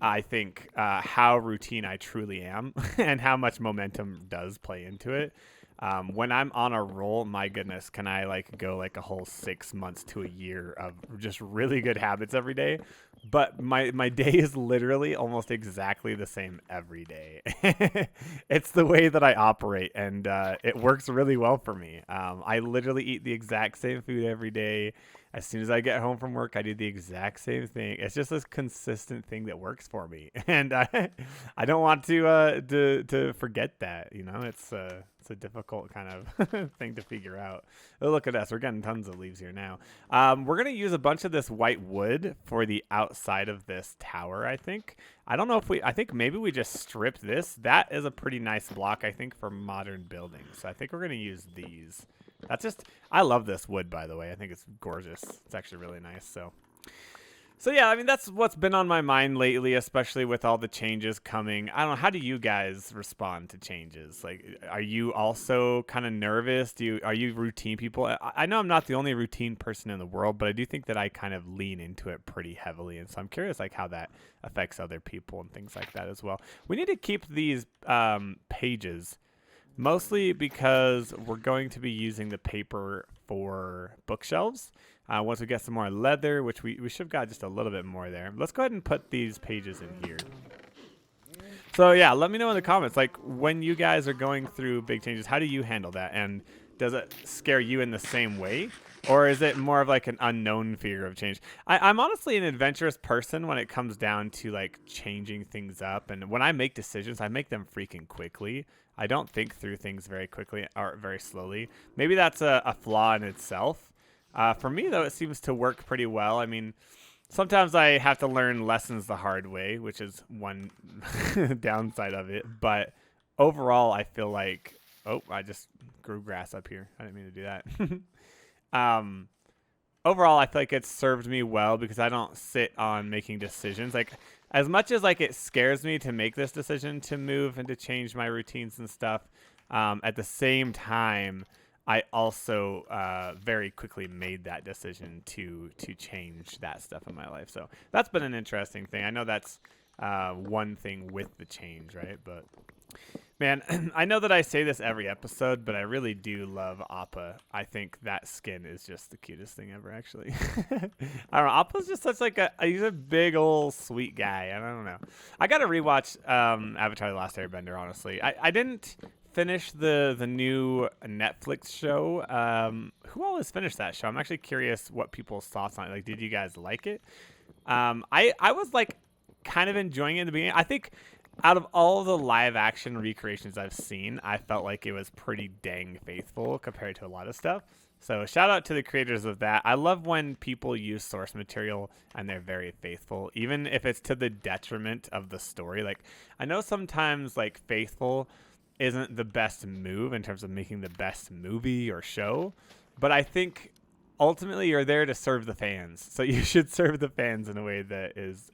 I think, how routine I truly am and how much momentum does play into it. When I'm on a roll, my goodness, can I like go like a whole 6 months to a year of just really good habits every day? But my day is literally almost exactly the same every day. It's the way that I operate, and it works really well for me. I literally eat the exact same food every day. As soon as I get home from work, I do the exact same thing. It's just this consistent thing that works for me, and I don't want to forget that. You know, it's a difficult kind of thing to figure out. Oh, look at us. We're getting tons of leaves here now. We're going to use a bunch of this white wood for the outside of this tower, I think. I don't know if I think maybe we just stripped this. That is a pretty nice block, I think, for modern buildings. So I think we're going to use these. I love this wood, by the way. I think it's gorgeous. It's actually really nice. So yeah, I mean, that's what's been on my mind lately, especially with all the changes coming. I don't know. How do you guys respond to changes? Like, are you also kind of nervous? Are you routine people? I know I'm not the only routine person in the world, but I do think that I kind of lean into it pretty heavily. And so I'm curious, like, how that affects other people and things like that as well. We need to keep these pages, mostly because we're going to be using the paper for bookshelves. Once we get some more leather, which we should have got just a little bit more there. Let's go ahead and put these pages in here. So yeah, let me know in the comments, like, when you guys are going through big changes, how do you handle that? And does it scare you in the same way? Or is it more of like an unknown fear of change? I'm honestly an adventurous person when it comes down to like changing things up. And when I make decisions, I make them freaking quickly. I don't think through things very quickly or very slowly. Maybe that's a flaw in itself. For me, though, it seems to work pretty well. I mean, sometimes I have to learn lessons the hard way, which is one downside of it. But overall, I feel like, oh, I just grew grass up here. I didn't mean to do that. Overall, I feel like it's served me well because I don't sit on making decisions. Like, as much as like it scares me to make this decision to move and to change my routines and stuff, at the same time, I also very quickly made that decision to change that stuff in my life. So that's been an interesting thing. I know that's one thing with the change, right? But man, I know that I say this every episode, but I really do love Appa. I think that skin is just the cutest thing ever, actually. I don't know. Appa's just such like he's a big old sweet guy. I don't know. I got to rewatch Avatar: The Last Airbender, honestly. I didn't finish the new Netflix show. Who all has finished that show? I'm actually curious what people's thoughts on it. Like, did you guys like it? I was like kind of enjoying it in the beginning. I think out of all the live action recreations I've seen, I felt like it was pretty dang faithful compared to a lot of stuff. So shout out to the creators of that. I love when people use source material and they're very faithful, even if it's to the detriment of the story. Like, I know sometimes like faithful isn't the best move in terms of making the best movie or show, but I think ultimately you're there to serve the fans, so you should serve the fans in a way that is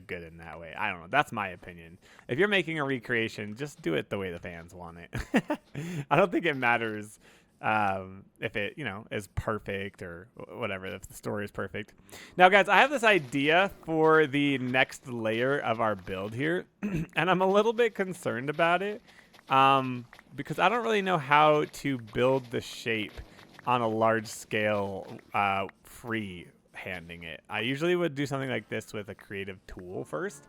good in that way. I don't know, that's my opinion. If you're making a recreation, just do it the way the fans want it. I don't think it matters if it, is perfect or whatever, if the story is perfect. Now, guys, I have this idea for the next layer of our build here, and I'm a little bit concerned about it because I don't really know how to build the shape on a large scale free-handing it. I usually would do something like this with a creative tool first,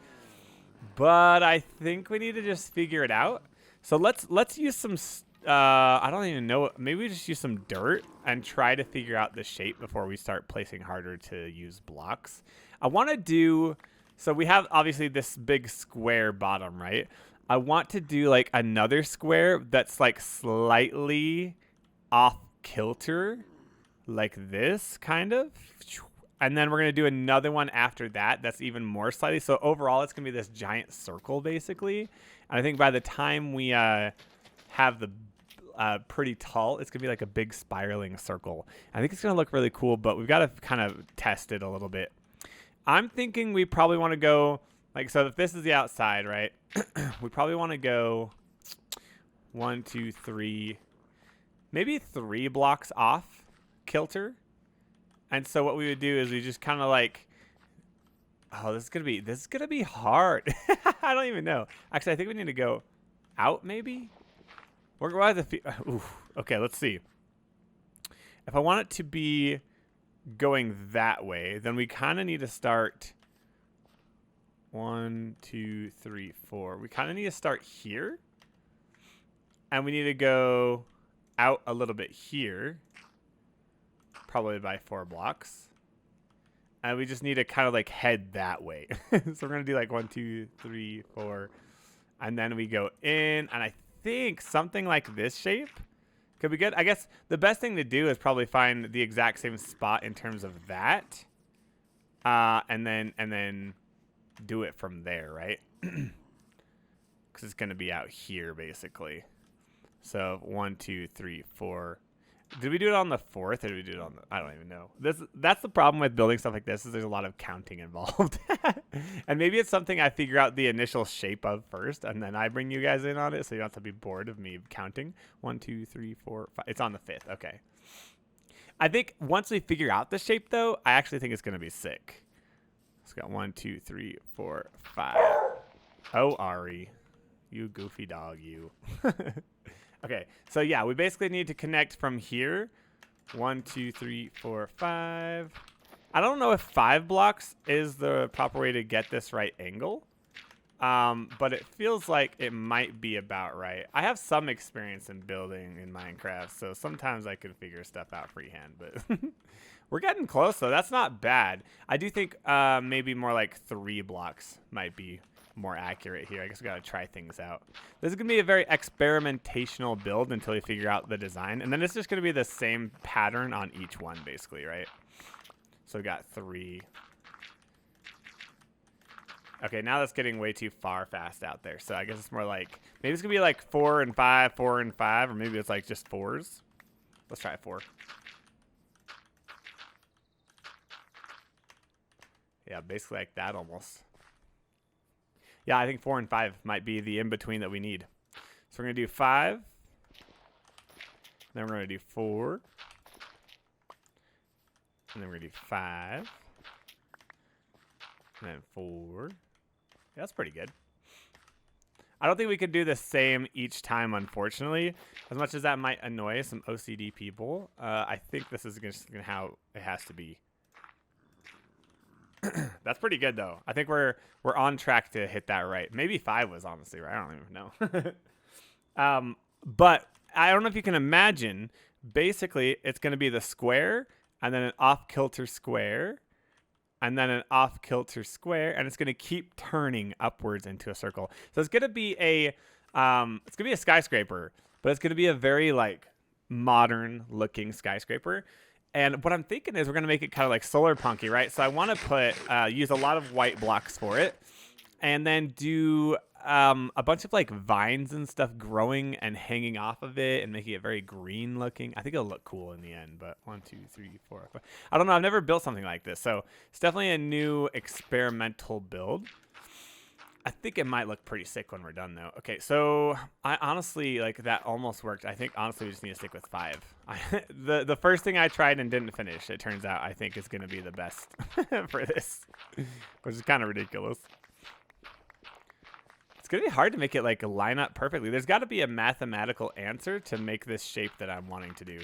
but I think we need to just figure it out. So let's use some I don't even know. Maybe we just use some dirt and try to figure out the shape before we start placing harder to use blocks. I want to do, so we have obviously this big square bottom, right? I want to do like another square that's like slightly off kilter, like this kind of. And then we're going to do another one after that that's even more slightly. So overall, it's going to be this giant circle, basically. And I think by the time we have the pretty tall, it's going to be like a big spiraling circle. I think it's going to look really cool, but we've got to kind of test it a little bit. I'm thinking we probably want to go, like, so if this is the outside, right, we probably want to go 1, 2, 3, maybe 3 blocks off kilter. And so what we would do is we just kind of like, oh, this is gonna be hard. I don't even know. Actually, I think we need to go out maybe. We're going to okay, let's see. If I want it to be going that way, then we kind of need to start 1, 2, 3, 4. We kind of need to start here. And we need to go out a little bit here. Probably by 4 blocks. And we just need to kind of like head that way. So we're going to do like 1, 2, 3, 4. And then we go in. And I think something like this shape could be good. I guess the best thing to do is probably find the exact same spot in terms of that. And then do it from there, right? Because it's going to be out here basically. So 1, 2, 3, 4. Did we do it on the 4th or did we do it on the, I don't even know. That's the problem with building stuff like this is there's a lot of counting involved. And maybe it's something I figure out the initial shape of first and then I bring you guys in on it so you don't have to be bored of me counting. 1, 2, 3, 4, 5. It's on the 5th. Okay. I think once we figure out the shape though, I actually think it's going to be sick. It's got 1, 2, 3, 4, 5. Oh, Ari. You goofy dog, you. Okay, so yeah, we basically need to connect from here. 1, 2, 3, 4, 5. I don't know if 5 blocks is the proper way to get this right angle. But it feels like it might be about right. I have some experience in building in Minecraft, so sometimes I can figure stuff out freehand, but we're getting close, though. That's not bad. I do think maybe more like 3 blocks might be more accurate here. I guess we gotta try things out. This is gonna be a very experimentational build until we figure out the design, and then it's just gonna be the same pattern on each one, basically, right? So we got 3. Okay, now that's getting way too fast out there. So I guess it's more like maybe it's gonna be like 4 and 5, 4 and 5, or maybe it's like just 4s. Let's try 4. Yeah, basically like that almost. Yeah, I think 4 and 5 might be the in-between that we need. So we're going to do 5. Then we're going to do 4. And then we're going to do 5. And then 4. Yeah, that's pretty good. I don't think we could do the same each time, unfortunately. As much as that might annoy some OCD people, I think this is just how it has to be. That's pretty good though. I think we're on track to hit that right. Maybe 5 was honestly right. I don't even know. But I don't know if you can imagine. Basically, it's going to be the square and then an off-kilter square and then an off-kilter square, and it's going to keep turning upwards into a circle. So it's going to be a skyscraper, but it's going to be a very like modern-looking skyscraper. And what I'm thinking is we're going to make it kind of like solar punky, right? So I want to put use a lot of white blocks for it and then do a bunch of like vines and stuff growing and hanging off of it and making it very green looking. I think it'll look cool in the end, but 1, 2, 3, 4, 5. I don't know. I've never built something like this. So it's definitely a new experimental build. I think it might look pretty sick when we're done, though. Okay, so I honestly, like, that almost worked. I think, honestly, we just need to stick with 5. The first thing I tried and didn't finish, it turns out, I think is going to be the best for this, which is kind of ridiculous. It's going to be hard to make it, like, line up perfectly. There's got to be a mathematical answer to make this shape that I'm wanting to do.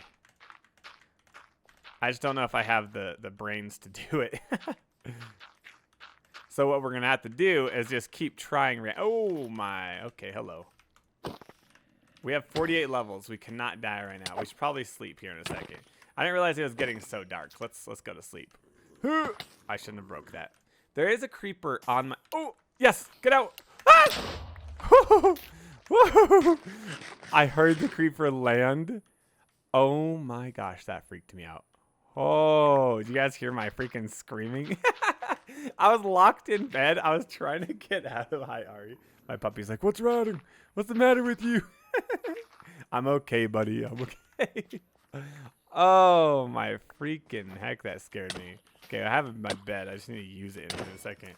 I just don't know if I have the brains to do it. So what we're going to have to do is just keep trying. Oh, my. Okay, hello. We have 48 levels. We cannot die right now. We should probably sleep here in a second. I didn't realize it was getting so dark. Let's go to sleep. I shouldn't have broke that. There is a creeper on my... Oh, yes. Get out. Ah! I heard the creeper land. Oh, my gosh. That freaked me out. Oh, did you guys hear my freaking screaming? I was locked in bed. I was trying to get out of... Hi, Ari. My puppy's like, what's wrong? What's the matter with you? I'm okay, buddy. I'm okay. Oh, my freaking heck. That scared me. Okay, I have my bed. I just need to use it in a second.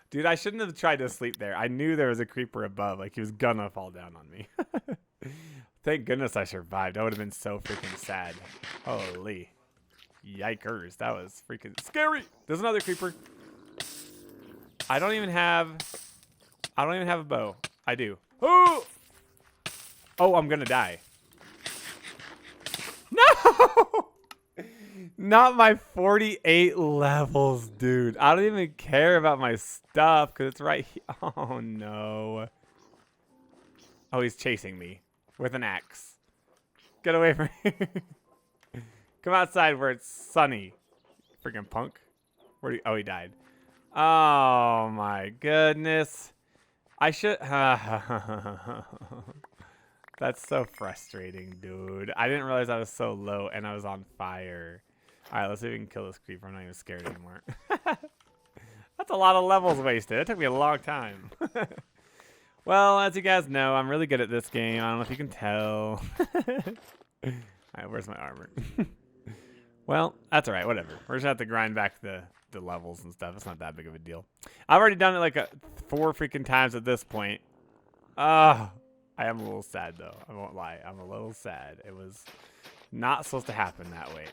Dude, I shouldn't have tried to sleep there. I knew there was a creeper above. Like, he was gonna fall down on me. Thank goodness I survived. I would have been so freaking sad. Holy. Yikers. That was freaking scary. There's another creeper. I don't even have a bow. I do. Oh! Oh, I'm gonna die. No! Not my 48 levels, dude. I don't even care about my stuff because it's right here. Oh, no. Oh, he's chasing me with an axe. Get away from me. Come outside where it's sunny. Freaking punk. Oh, he died. Oh, my goodness. I should... That's so frustrating, dude. I didn't realize I was so low and I was on fire. All right, let's see if we can kill this creeper. I'm not even scared anymore. That's a lot of levels wasted. It took me a long time. Well, as you guys know, I'm really good at this game. I don't know if you can tell. All right, where's my armor? Well, that's all right. Whatever. We're just going to have to grind back the levels and stuff. It's not that big of a deal. I've already done it like 4 freaking times at this point. I am a little sad, though. I won't lie. I'm a little sad. It was not supposed to happen that way.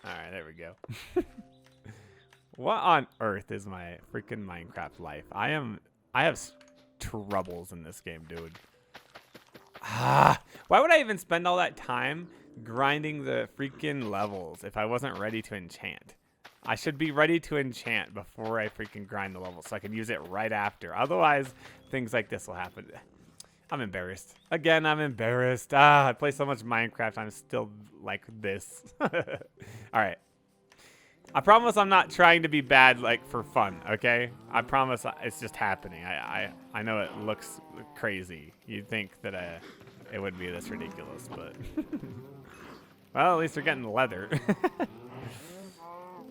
All right, there we go. What on earth is my freaking Minecraft life? I have troubles in this game, dude. Why would I even spend all that time grinding the freaking levels if I wasn't ready to enchant? I should be ready to enchant before I freaking grind the levels so I can use it right after. Otherwise, things like this will happen. I'm embarrassed. Again, I'm embarrassed. I play so much Minecraft, I'm still like this. All right. I promise I'm not trying to be bad like for fun, okay? I promise it's just happening. I know it looks crazy. You'd think that it would be this ridiculous, but... Well, at least we're getting leather.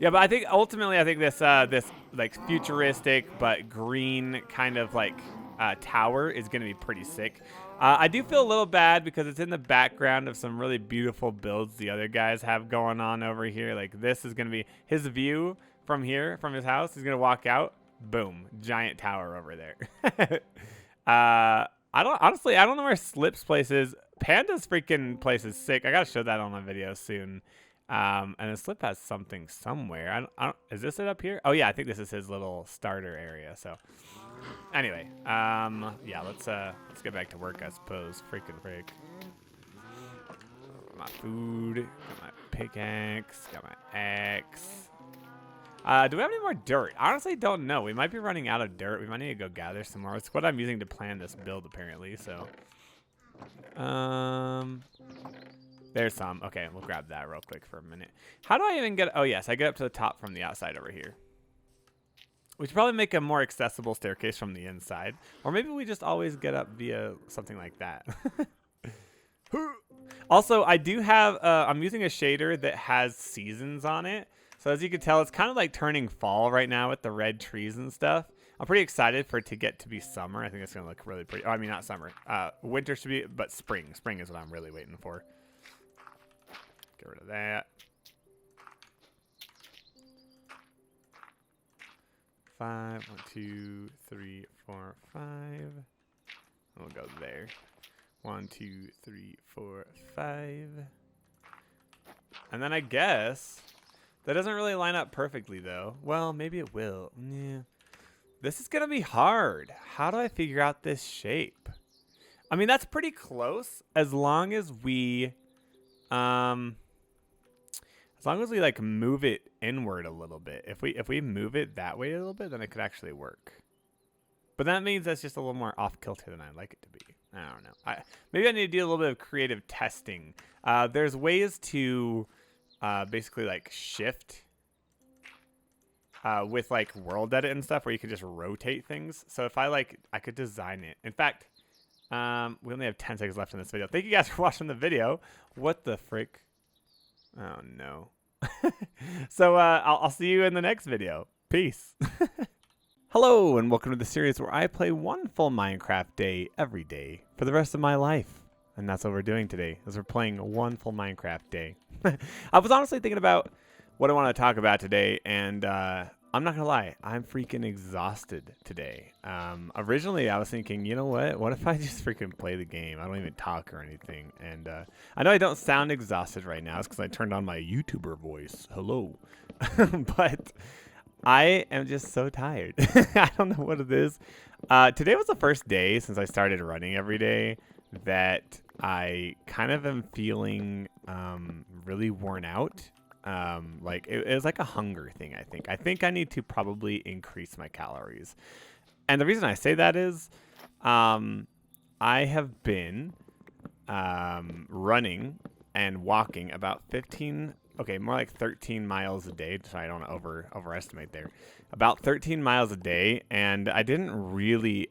Yeah, but I think ultimately, this this like futuristic but green kind of like tower is gonna be pretty sick. I do feel a little bad because it's in the background of some really beautiful builds the other guys have going on over here. Like this is gonna be his view from here, from his house. He's gonna walk out, boom, giant tower over there. I don't know where Slip's place is. Panda's freaking place is sick. I gotta show that on my video soon. And the Slip has something somewhere. Is this it up here? Oh yeah, I think this is his little starter area. So anyway, yeah, let's get back to work, I suppose. Freaking frick. Got my food, got my pickaxe, got my axe. Do we have any more dirt? Honestly, don't know. We might be running out of dirt. We might need to go gather some more. It's what I'm using to plan this build, apparently. So, there's some. Okay, we'll grab that real quick for a minute. How do I even get... Oh, yes, I get up to the top from the outside over here. We should probably make a more accessible staircase from the inside. Or maybe we just always get up via something like that. Also, I do have... I'm using a shader that has seasons on it. So as you can tell, it's kind of like turning fall right now with the red trees and stuff. I'm pretty excited for it to get to be summer. I think it's going to look really pretty. Oh, I mean, not summer. Winter should be... But spring. Spring is what I'm really waiting for. Get rid of that. 5. 1, 2, 3, 4, 5. We'll go there. 1, 2, 3, 4, 5. And then I guess that doesn't really line up perfectly, though. Well, maybe it will. Yeah. This is gonna be hard. How do I figure out this shape? I mean, that's pretty close as long as we like move it inward a little bit. If we move it that way a little bit, then it could actually work. But that means that's just a little more off kilter than I'd like it to be. I don't know. Maybe I need to do a little bit of creative testing. There's ways to basically like shift with like world edit and stuff where you can just rotate things. So if I could design it. In fact, we only have 10 seconds left in this video. Thank you guys for watching the video. What the frick? Oh no. So I'll see you in the next video. Peace. Hello and welcome to the series where I play one full Minecraft day every day for the rest of my life. And that's what we're doing today, is we're playing one full Minecraft day. I was honestly thinking about what I want to talk about today, and I'm not gonna lie, I'm freaking exhausted today. Originally I was thinking, you know what if I just freaking play the game? I don't even talk or anything. And I know I don't sound exhausted right now. It's because I turned on my YouTuber voice. Hello. But I am just so tired. I don't know what it is. Today was the first day since I started running every day that I kind of am feeling really worn out. Like it was like a hunger thing. I think I need to probably increase my calories. And the reason I say that is I have been running and walking about 15, okay, more like 13 miles a day. So I don't want to overestimate there. About 13 miles a day, and I didn't really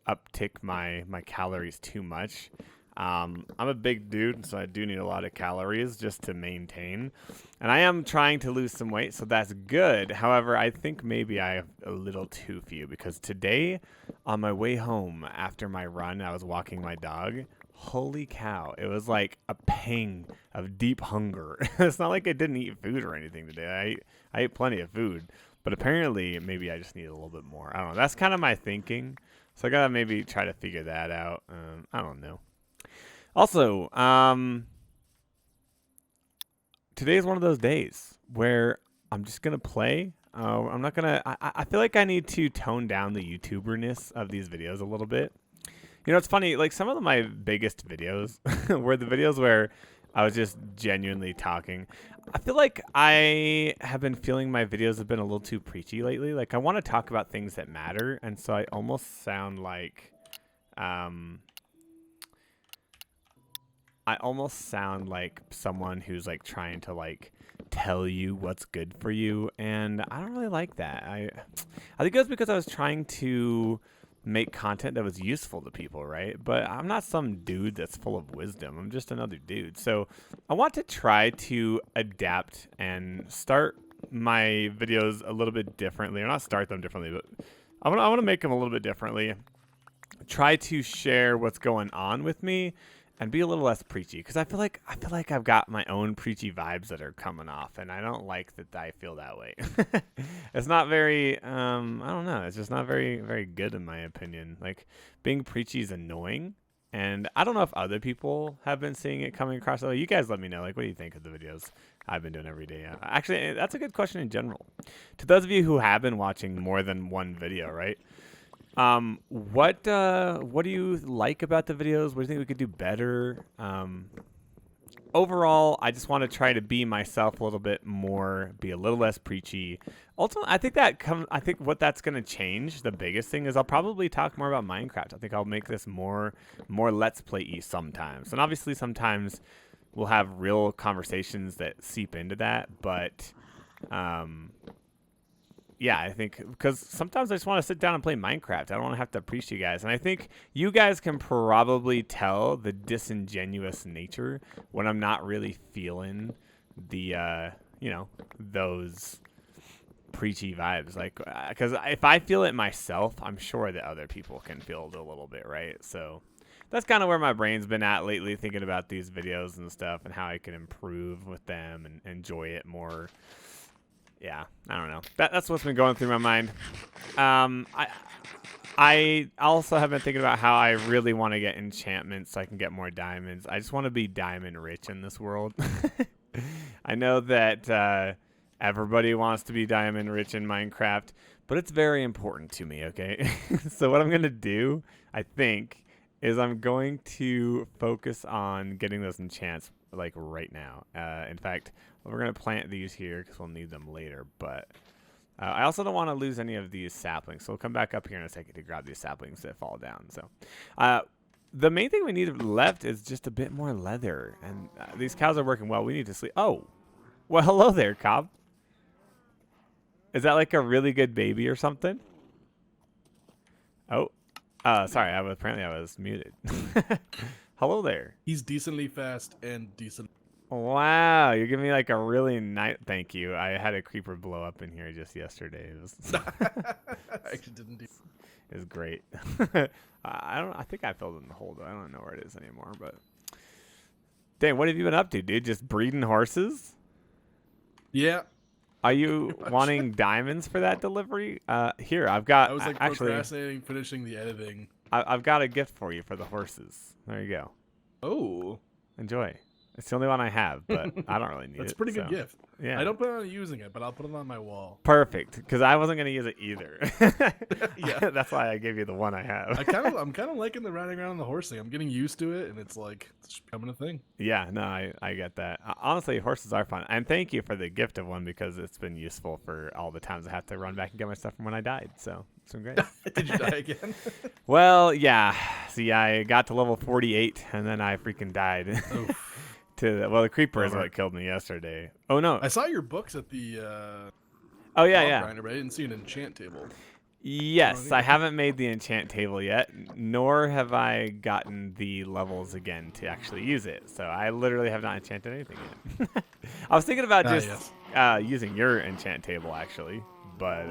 uptick my calories too much. I'm a big dude, so I do need a lot of calories just to maintain. And I am trying to lose some weight, so that's good. However, I think maybe I have a little too few, because today on my way home after my run, I was walking my dog. Holy cow, it was like a pang of deep hunger. It's not like I didn't eat food or anything today. I ate plenty of food, but apparently maybe I just need a little bit more. I don't know. That's kind of my thinking. So I gotta maybe try to figure that out. I don't know. Also, today is one of those days where I'm just going to play. I'm not going to... I feel like I need to tone down the YouTuberness of these videos a little bit. You know, it's funny. Like, some of my biggest videos were the videos where I was just genuinely talking. I feel like I have been feeling my videos have been a little too preachy lately. Like, I want to talk about things that matter, and so I almost sound like... I almost sound like someone who's like trying to like tell you what's good for you, and I don't really like that. I think it was because I was trying to make content that was useful to people, right? But I'm not some dude that's full of wisdom. I'm just another dude. So I want to try to adapt and start my videos a little bit differently, or not start them differently, but I want to make them a little bit differently. Try to share what's going on with me and be a little less preachy, because I feel like I've got my own preachy vibes that are coming off, and I don't like that I feel that way. It's not very I don't know, it's just not very good in my opinion. Like, being preachy is annoying, and I don't know if other people have been seeing it coming across. Oh, you guys let me know, like, what do you think of the videos I've been doing every day? Actually, that's a good question in general. To those of you who have been watching more than one video, right? What do you like about the videos? What do you think we could do better? Overall, I just want to try to be myself a little bit more, be a little less preachy. Ultimately, I think what that's going to change, the biggest thing, is I'll probably talk more about Minecraft. I think I'll make this more Let's Play-y sometimes. And obviously sometimes we'll have real conversations that seep into that, but yeah, I think because sometimes I just want to sit down and play Minecraft. I don't want to have to preach to you guys. And I think you guys can probably tell the disingenuous nature when I'm not really feeling the, you know, those preachy vibes. Like, because if I feel it myself, I'm sure that other people can feel it a little bit, right? So that's kind of where my brain's been at lately, thinking about these videos and stuff and how I can improve with them and enjoy it more. Yeah, I don't know. That's what's been going through my mind. I also have been thinking about how I really want to get enchantments so I can get more diamonds. I just want to be diamond rich in this world. I know that everybody wants to be diamond rich in Minecraft, but it's very important to me, okay? So what I'm going to do, I think, is I'm going to focus on getting those enchants like right now. In fact, we're going to plant these here because we'll need them later, but I also don't want to lose any of these saplings, so we'll come back up here in a second to grab these saplings that fall down. So the main thing we need left is just a bit more leather, and these cows are working well. We need to sleep. Oh, well, hello there, Cobb. Is that like a really good baby or something? Oh, sorry, apparently I was muted. Hello there. He's decently fast and decent. Wow, you're giving me like a really nice. Thank you. I had a creeper blow up in here just yesterday. It was. I actually didn't do. It was great. I think I filled in the hole though. I don't know where it is anymore. But dang, what have you been up to, dude? Just breeding horses? Yeah. Are you wanting diamonds for that delivery? Here, I've got. I was like actually procrastinating finishing the editing. I've got a gift for you for the horses. There you go. Oh. Enjoy. It's the only one I have, but I don't really need it. That's a pretty good gift. Yeah. I don't plan on using it, but I'll put it on my wall. Perfect, because I wasn't going to use it either. Yeah. That's why I gave you the one I have. I'm kind of liking the riding around on the horse thing. I'm getting used to it, and it's just becoming a thing. Yeah, no, I get that. Honestly, horses are fun. And thank you for the gift of one because it's been useful for all the times I have to run back and get my stuff from when I died. So it's been great. Did you die again? Well, yeah. See, I got to level 48, and then I freaking died. The creeper is what killed me yesterday. Oh no! I saw your books at the. Oh yeah. Grinder, but I didn't see an enchant table. Yes, I haven't made the enchant table yet, nor have I gotten the levels again to actually use it. So I literally have not enchanted anything yet. I was thinking about just using your enchant table actually, but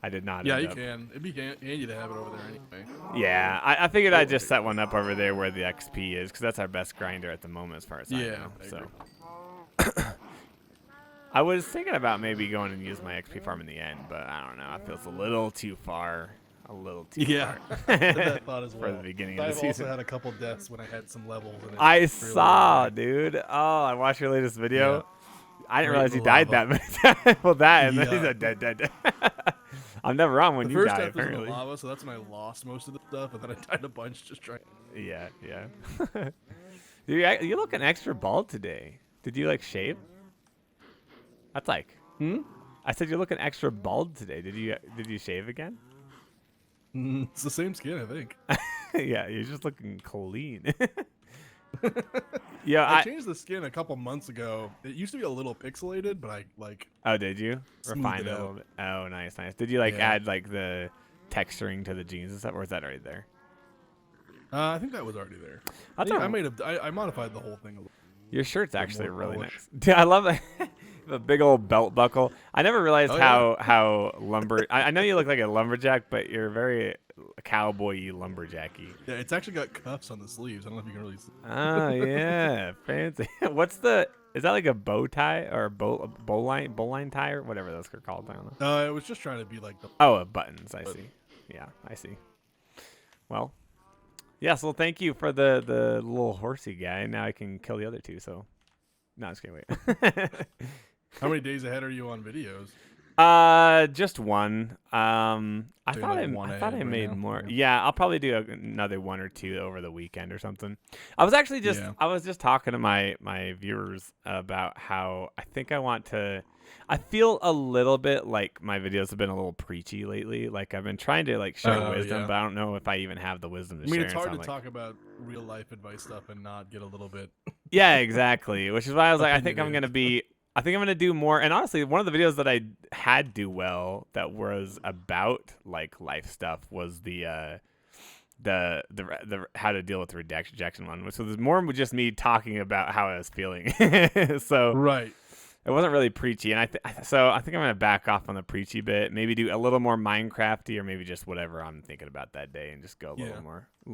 I did not. Yeah, you can. It'd be handy to have it over there anyway. Yeah, I figured I'd just set one up over there where the XP is, because that's our best grinder at the moment as far as I know. So I was thinking about maybe going and use my XP farm in the end, but I don't know. It feels a little too far. A little too far. That thought as well. For the beginning of the season. I've also had a couple deaths when I had some levels. And I saw, dude. Oh, I watched your latest video. Yeah. I didn't realize you died that many times. Well, that, and then he's dead. I'm never on when you die, apparently. The first death was in the lava, so that's when I lost most of the stuff, and then I died a bunch just trying. Yeah. You're looking extra bald today. Did you, like, shave? That's like... I said you're looking extra bald today. Did you shave again? It's the same skin, I think. Yeah, you're just looking clean. Yeah, I changed the skin a couple months ago. It used to be a little pixelated, but I like. Oh, did you refine it a little bit? Oh, nice. Did you add like the texturing to the jeans and stuff, or was that already there? I think that was already there. I modified the whole thing a little. Your shirt's actually really nice. Dude, I love it. The big old belt buckle. I never realized how lumber. I know you look like a lumberjack, but you're very cowboy-y lumberjacky. Yeah, it's actually got cuffs on the sleeves. I don't know if you can really see. Oh yeah, fancy. Is that like a bow tie or a bowline tie or whatever those are called? I don't know. I was just trying to be like the. Oh, buttons. I see. Yeah, I see. Well, yes. Well, thank you for the little horsey guy. Now I can kill the other two. So, no, I'm just kidding. Wait. How many days ahead are you on videos? Just one. I thought I made more. Yeah, I'll probably do another one or two over the weekend or something. I was actually just talking to my viewers about how I think I feel a little bit like my videos have been a little preachy lately. Like I've been trying to share wisdom, but I don't know if I even have the wisdom to share. It's hard to talk about real life advice stuff and not get a little bit. Yeah, exactly. Which is why I was like, I think I'm gonna do more. And honestly, one of the videos that I had do well that was about like life stuff was the how to deal with rejection one. So there's more just me talking about how I was feeling. So right. It wasn't really preachy, and I think I'm gonna back off on the preachy bit. Maybe do a little more Minecrafty, or maybe just whatever I'm thinking about that day, and just go a little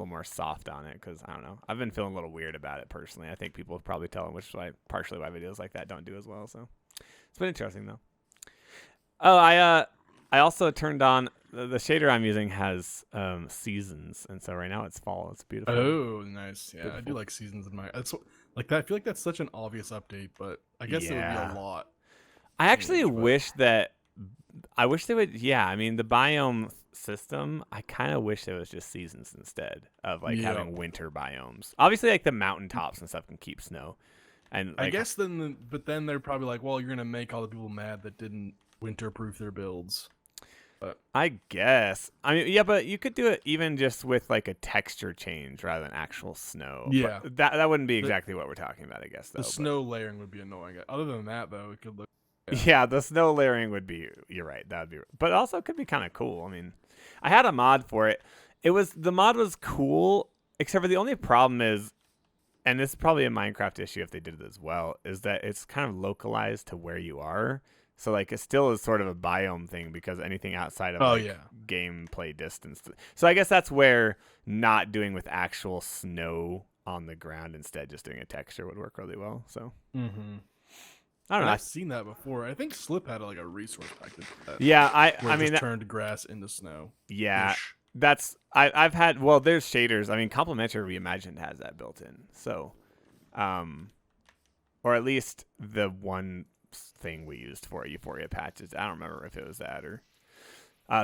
more soft on it. Because I don't know, I've been feeling a little weird about it personally. I think people have probably tell, which is partially why videos like that don't do as well. So it's been interesting though. Oh, I also turned on the shader I'm using has seasons, and so right now it's fall. It's beautiful. Oh, nice. Yeah, Beautiful. I do like seasons in my. That's like that. I feel like that's such an obvious update, but I guess it would be a lot. I actually wish that. I wish they would. Yeah, I mean the biome system. I kind of wish it was just seasons instead of like having winter biomes. Obviously, like the mountaintops and stuff can keep snow, and like, I guess but then they're probably like, well, you're gonna make all the people mad that didn't winter-proof their builds. But I guess. I mean, yeah, but you could do it even just with like a texture change rather than actual snow. Yeah, but that wouldn't be exactly what we're talking about, I guess. Though the snow layering would be annoying. Other than that, though, it could look. Yeah, the snow layering would be. You're right. That would be. But also, it could be kind of cool. I mean, I had a mod for it. The mod was cool, except for the only problem is, and this is probably a Minecraft issue if they did it as well, is that it's kind of localized to where you are. So like it still is sort of a biome thing because anything outside of gameplay distance. So I guess that's where not doing with actual snow on the ground, instead just doing a texture would work really well. So. I don't know. I've seen that before. I think Slip had like a resource pack that. Yeah, I mean, turned grass into snow. Yeah, that's I've had. Well, there's shaders. I mean, Complementary Reimagined has that built in. So, or at least the one thing we used for Euphoria patches. I don't remember if it was that or.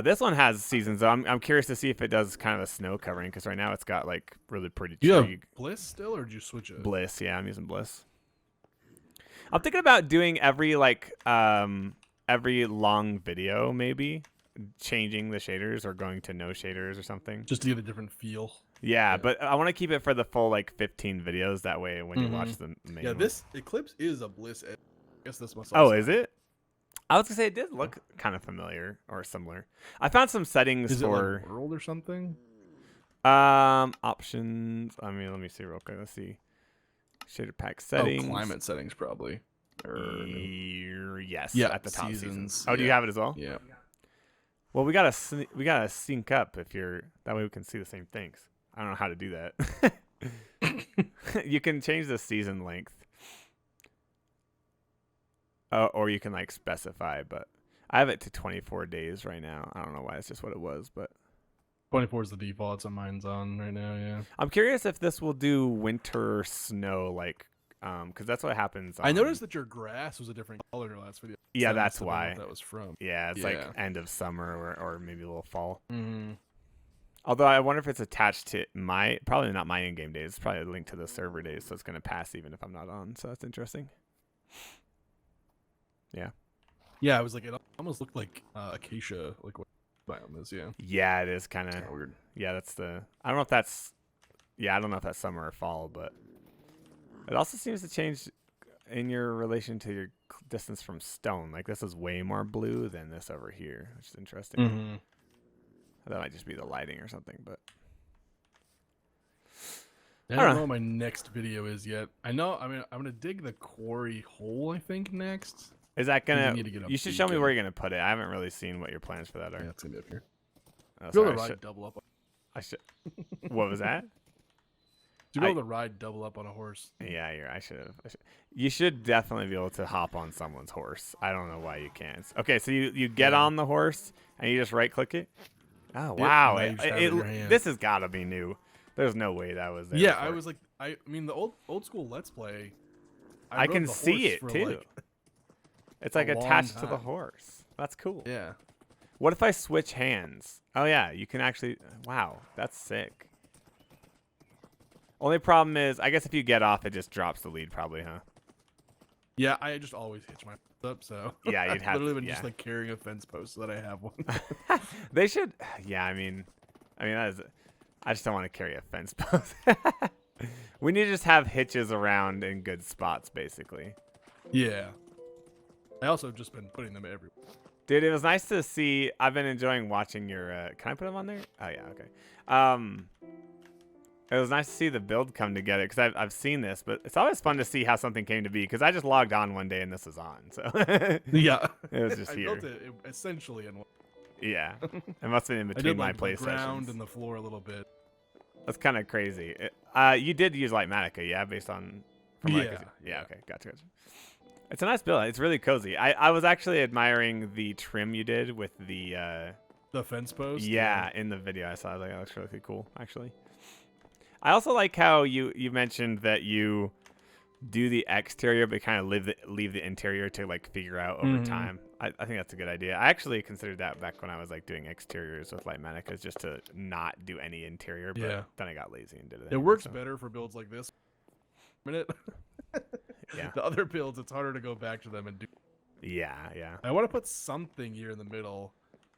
This one has seasons. So I'm curious to see if it does kind of a snow covering because right now it's got like really pretty. You have Bliss still, or did you switch it? Bliss, yeah, I'm using Bliss. I'm thinking about doing every long video, maybe changing the shaders or going to no shaders or something. Just to get a different feel. Yeah, but I want to keep it for the full like 15 videos. That way, when you watch the main one. This Eclipse is a Bliss. I guess this must. Oh, is it? I was gonna say it did look kind of familiar or similar. I found some settings for like world or something. Options. I mean, let me see real quick. Let's see. Shader pack settings. Oh, climate settings probably. Yes. Yeah. At the top seasons. Oh, do you have it as well? Yeah. Well, we gotta sync up if you're. That way we can see the same things. I don't know how to do that. You can change the season length. Or you can like specify, but I have it to 24 days right now. I don't know why. It's just what it was, but 24 is the default. So mine's on right now. Yeah. I'm curious if this will do winter snow, like, because that's what happens. I noticed that your grass was a different color in your last video. Yeah, that's why. That was from. Yeah, it's like end of summer or maybe a little fall. Mm-hmm. Although I wonder if it's attached to probably not my in-game days. It's probably linked to the server days, so it's gonna pass even if I'm not on. So that's interesting. Yeah. Yeah, I was like, it almost looked like acacia, like what biome is. Yeah. Yeah, it is kind of weird. Yeah, I don't know if that's. Yeah, I don't know if that's summer or fall, but it also seems to change in your relation to your distance from stone. Like this is way more blue than this over here, which is interesting. Mm-hmm. That might just be the lighting or something, but I don't know what my next video is yet. I know. I mean, I'm gonna dig the quarry hole. I think next. Is that gonna? You should show me where you're gonna put it. I haven't really seen what your plans for that are. Yeah, it's gonna be up here. Oh, be able to ride double up. I should. What was that? To be able to ride double up on a horse. Yeah, I should have. You should definitely be able to hop on someone's horse. I don't know why you can't. Okay, so you get on the horse and you just right click it. Oh wow! This has got to be new. There's no way that was there. Yeah, before. I was like, I mean, the old school Let's Play. I can see it too. Like it's like attached to the horse. That's cool. Yeah. What if I switch hands? Oh yeah, you can actually. Wow, that's sick. Only problem is, I guess if you get off, it just drops the lead, probably, huh? Yeah, I just always hitch my up, so yeah, you'd have. Literally been just like carrying a fence post so that I have one. They should. Yeah, I mean, that is. I just don't want to carry a fence post. We need to just have hitches around in good spots, basically. Yeah. I also have just been putting them everywhere. Dude, it was nice to see. I've been enjoying watching your. Can I put them on there? Oh yeah, okay. It was nice to see the build come together because I've seen this, but it's always fun to see how something came to be because I just logged on one day and this is on. So yeah, it was just here. I built it essentially in one. Yeah, it must have been in between my play sessions. I did the ground and the floor a little bit. That's kind of crazy. You did use Lightmatica, yeah, based on. Yeah. Yeah. Okay. Gotcha. It's a nice build. It's really cozy. I was actually admiring the trim you did with the fence post. yeah, in the video I saw. I was like, that looks really cool, actually. I also like how you mentioned that you do the exterior, but kind of leave the interior to like figure out over time. I think that's a good idea. I actually considered that back when I was like doing exteriors with Light Manicas, just to not do any interior. But then I got lazy and did it. It works better for builds like this. Minute. Yeah. The other builds, it's harder to go back to them and do. Yeah, yeah. I want to put something here in the middle.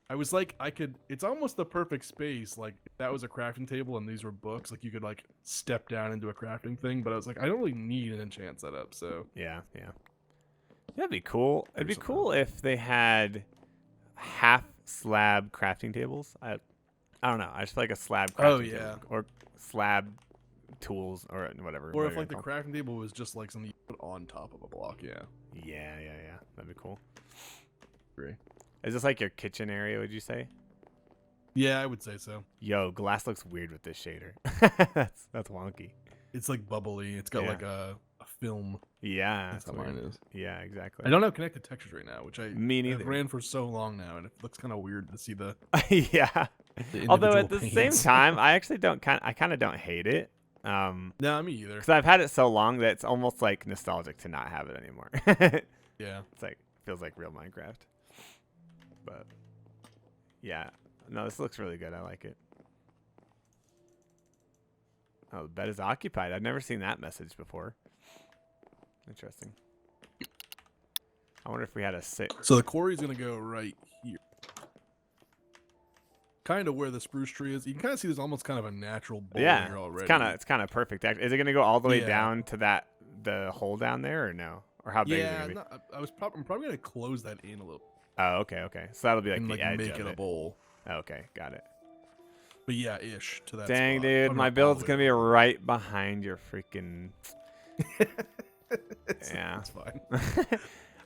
I was like, it's almost the perfect space. Like, if that was a crafting table and these were books, like, you could, like, step down into a crafting thing. But I was like, I don't really need an enchant setup, so. Yeah, yeah. That'd be cool. It'd be cool if they had half slab crafting tables. I don't know. I just feel like a slab crafting table. Or slab tools or whatever. Or if, like, the crafting table was just, like, something you put on top of a block, yeah. Yeah. That'd be cool. Agree. Is this like your kitchen area, would you say? Yeah, I would say so. Yo, glass looks weird with this shader. that's wonky. It's like bubbly. It's got like a film. Yeah, that's how mine is. Yeah, exactly. I don't have connected textures right now, which Me neither. I've ran for so long now, and it looks kind of weird to see the yeah. the Although at the panes. same time, I actually I kind of don't hate it. No, me either. Because I've had it so long that it's almost like nostalgic to not have it anymore. Yeah, it's like feels like real Minecraft. But yeah, no, this looks really good. I like it. Oh, the bed is occupied. I've never seen that message before. Interesting. I wonder if we had a sit. So the quarry's gonna go right here, kind of where the spruce tree is. You can kind of see there's almost kind of a natural bowl here already. It's kind of perfect. Is it gonna go all the way down to the hole down there, or no? Or how big is it gonna be? I'm probably gonna close that in a little. Oh, okay. So that'll be like and, the edge make of it a bowl. Okay, got it. But yeah, ish to that. Dang, spot. dude, my build's gonna be right behind your freaking. Yeah, it's fine.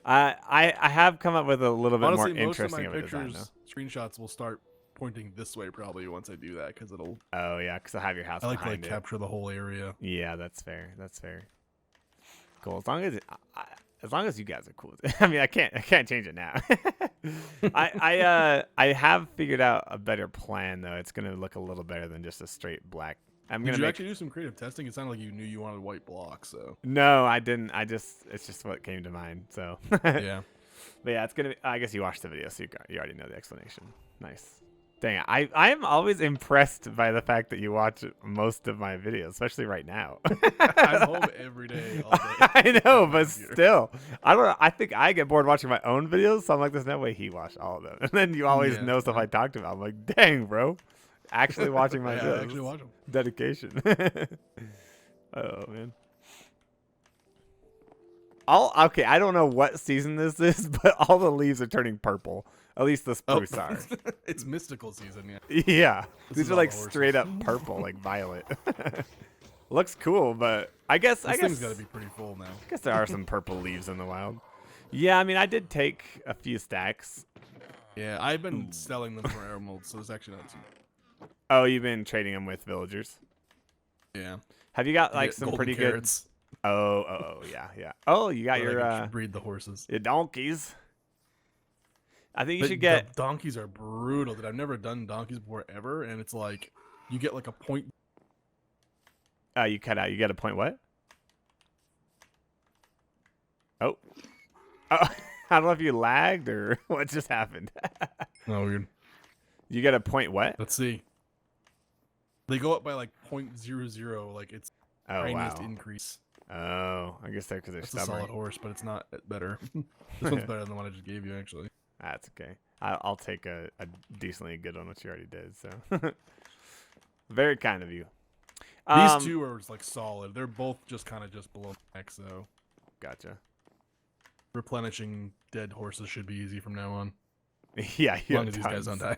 I have come up with a little bit Honestly, more interesting most of my design, pictures, screenshots will start pointing this way probably once I do that because it'll. Oh yeah, because I have your house. I like to behind it. capture the whole area. Yeah, that's fair. Cool. As long as you guys are cool with it. I mean, I can't change it now. I have figured out a better plan though. It's gonna look a little better than just a straight black. Did you actually do some creative testing? It sounded like you knew you wanted white blocks. So no, I didn't. It's just what came to mind. So yeah. But yeah, it's gonna be, I guess you watched the video, so you already know the explanation. Nice. Dang it. I am always impressed by the fact that you watch most of my videos, especially right now. I'm home every day, all day. I know, but still. I don't know. I think I get bored watching my own videos, so I'm like, there's no way he watched all of them. And then you always know stuff I talked about. I'm like, dang, bro. Actually watching my videos. Actually watch them. Dedication. Oh, man. Okay, I don't know what season this is, but all the leaves are turning purple. At least the spruce are. It's mystical season, yeah. Yeah. These are like straight up purple, like violet. Looks cool, but I guess this thing's got to be pretty full now. I guess there are some purple leaves in the wild. Yeah, I mean, I did take a few stacks. Yeah, I've been selling them for emeralds, so there's actually not too. Oh, you've been trading them with villagers? Yeah. Have you got like some pretty carrots. Good? Oh, yeah. Oh, you got your breed the horses. Your donkeys. I think you should get. The donkeys are brutal. Dude, I've never done donkeys before ever, and it's like you get like a point. You cut out. You get a point. What? Oh. I don't know if you lagged or what just happened. Oh, weird. You get a point. What? Let's see. They go up by like 0.00. Like it's tiniest increase. Oh, I guess because they're stubborn. A solid horse, but it's not better. This one's better than the one I just gave you, actually. That's okay. I'll take a decently good one, which you already did. So, very kind of you. These two are like solid. They're both just kind of below max, so. Gotcha. Replenishing dead horses should be easy from now on. Yeah, as long as these guys don't die.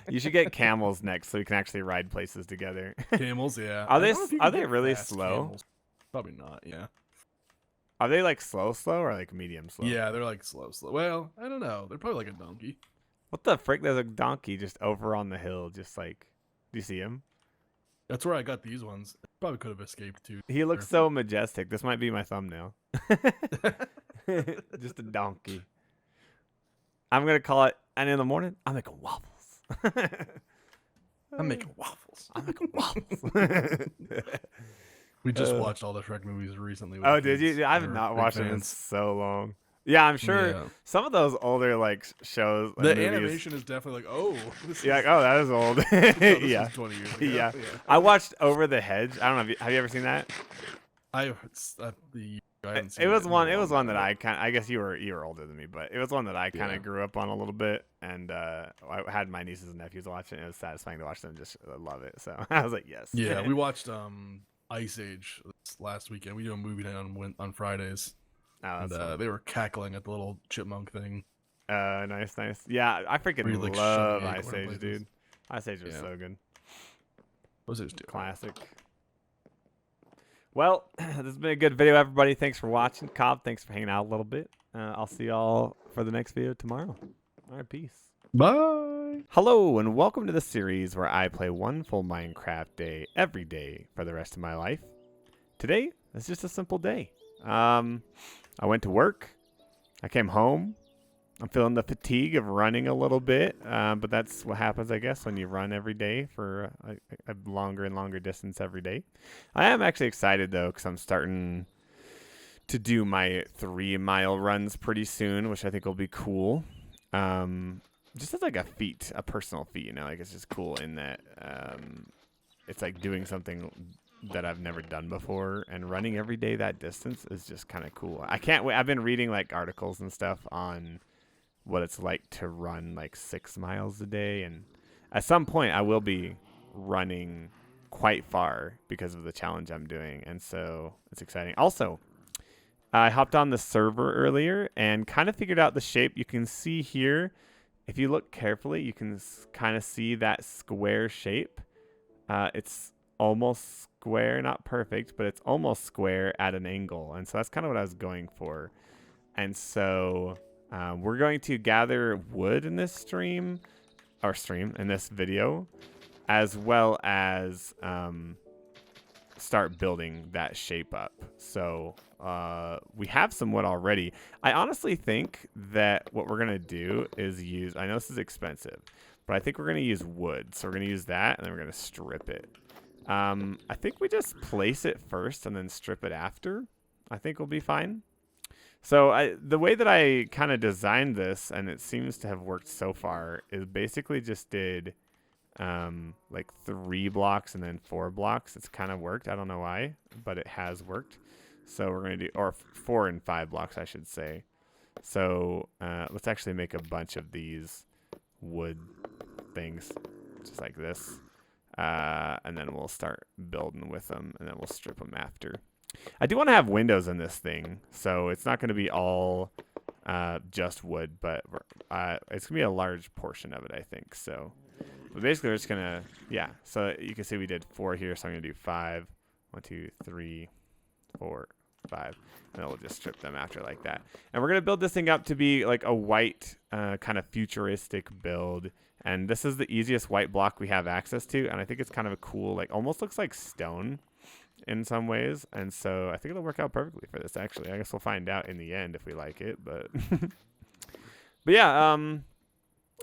You should get camels next, so we can actually ride places together. Camels, yeah. Are they really slow? Camels. Probably not. Yeah. Are they like slow or like medium slow? Yeah, they're like slow. Well, I don't know. They're probably like a donkey. What the frick? There's a donkey just over on the hill, just like. Do you see him? That's where I got these ones. Probably could have escaped too. He looks so majestic. This might be my thumbnail. Just a donkey. I'm gonna call it. And in the morning, I'm making waffles. I'm making waffles. I'm making waffles. We just watched all the Shrek movies recently. With Oh, the did kids. you? I've They're not big watched them in fans. so long. Yeah, I'm sure Yeah. some of those older like shows, The movies, animation is definitely like, oh, this you're is, like, oh, that is old. this Yeah, was 20 years ago. yeah. I watched Over the Hedge. I don't know. Have you ever seen that? I haven't seen It was in one. a It was long one that time. I kind. I guess you were older than me, but it was one that I kind of Yeah. grew up on a little bit, and I had my nieces and nephews watching it. It was satisfying to watch them just love it. So I was like, yes. Yeah, we watched Ice Age last weekend. We do a movie night on Fridays, Oh, and that's fun. they were cackling at the little chipmunk thing. Nice, nice. Yeah, I freaking Where he, like, love shoving Ice acorn Age, places. dude. Ice Age was Yeah. so good. What was it doing? Classic. Well, this has been a good video, everybody. Thanks for watching. Cobb, thanks for hanging out a little bit. I'll see y'all for the next video tomorrow. All right, peace. Bye. Hello, and welcome to the series where I play one full Minecraft day every day for the rest of my life. Today is just a simple day. I went to work. I came home. I'm feeling the fatigue of running a little bit, but that's what happens, I guess, when you run every day for a longer and longer distance every day. I am actually excited, though, because I'm starting to do my 3-mile runs pretty soon, which I think will be cool. Just as like a personal feat, you know, like it's just cool in that it's like doing something that I've never done before, and running every day that distance is just kind of cool. I can't wait. I've been reading like articles and stuff on what it's like to run like 6 miles a day, and at some point I will be running quite far because of the challenge I'm doing, and so it's exciting. Also, I hopped on the server earlier and kind of figured out the shape. You can see here, if you look carefully, you can kind of see that square shape. It's almost square, not perfect, but it's almost square at an angle, and so that's kind of what I was going for. And so we're going to gather wood in this in this video, as well as start building that shape up. So we have some wood already. I honestly think that what we're gonna do is use, I know this is expensive, but I think we're gonna use wood. So we're gonna use that, and then we're gonna strip it. I think we just place it first and then strip it after. I think we'll be fine. So the way that I kind of designed this, and it seems to have worked so far, is basically just did like 3 blocks and then 4 blocks. It's kind of worked. I don't know why, but it has worked. So we're going to do, or 4 and 5 blocks, I should say. So let's actually make a bunch of these wood things, just like this. And then we'll start building with them, and then we'll strip them after. I do want to have windows in this thing, so it's not going to be all just wood, but it's going to be a large portion of it, I think. So but basically, we're just going to, yeah. So you can see we did 4 here, so I'm going to do 5. 1, 2, 3, 4, 5. And then we'll just strip them after like that. And we're going to build this thing up to be like a white kind of futuristic build. And this is the easiest white block we have access to. And I think it's kind of a cool, like almost looks like stone in some ways. And so I think it'll work out perfectly for this, actually. I guess we'll find out in the end if we like it. But but yeah,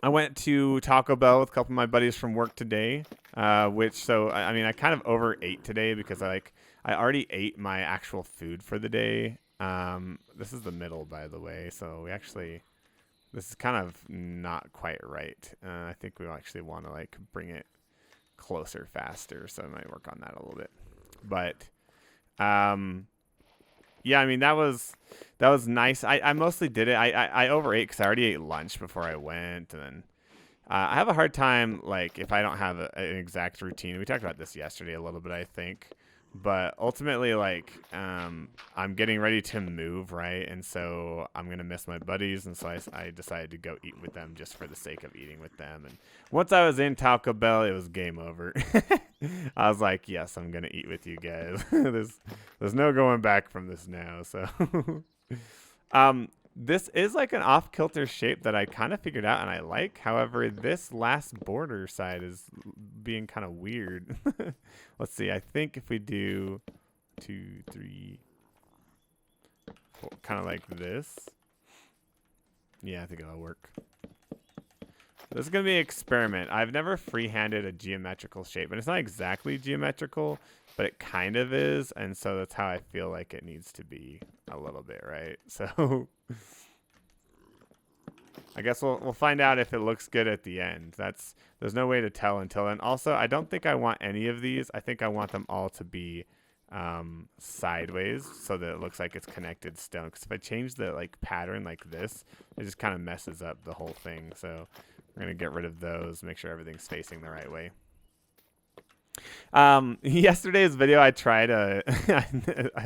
I went to Taco Bell with a couple of my buddies from work today, I mean, I kind of overate today because I already ate my actual food for the day. This is the middle, by the way, so this is kind of not quite right. I think we actually want to like bring it closer faster, so I might work on that a little bit. But yeah, I mean, that was nice. I mostly did it. I overate because I already ate lunch before I went, and then I have a hard time, like, if I don't have an exact routine. We talked about this yesterday a little bit, I think. But ultimately, like, I'm getting ready to move, right? And so I'm going to miss my buddies, and so I decided to go eat with them just for the sake of eating with them. And once I was in Taco Bell, it was game over. I was like, yes, I'm going to eat with you guys. There's no going back from this now, so... This is like an off-kilter shape that I kind of figured out and I like. However, this last border side is being kind of weird. Let's see. I think if we do 2, 3, kind of like this. Yeah, I think it'll work. This is going to be an experiment. I've never freehanded a geometrical shape, and it's not exactly geometrical, but it kind of is, and so that's how I feel like it needs to be a little bit, right? So I guess we'll find out if it looks good at the end. There's no way to tell until then. Also, I don't think I want any of these. I think I want them all to be sideways so that it looks like it's connected stone. Because if I change the like pattern like this, it just kind of messes up the whole thing. So we're gonna get rid of those, make sure everything's facing the right way. Yesterday's video, I tried a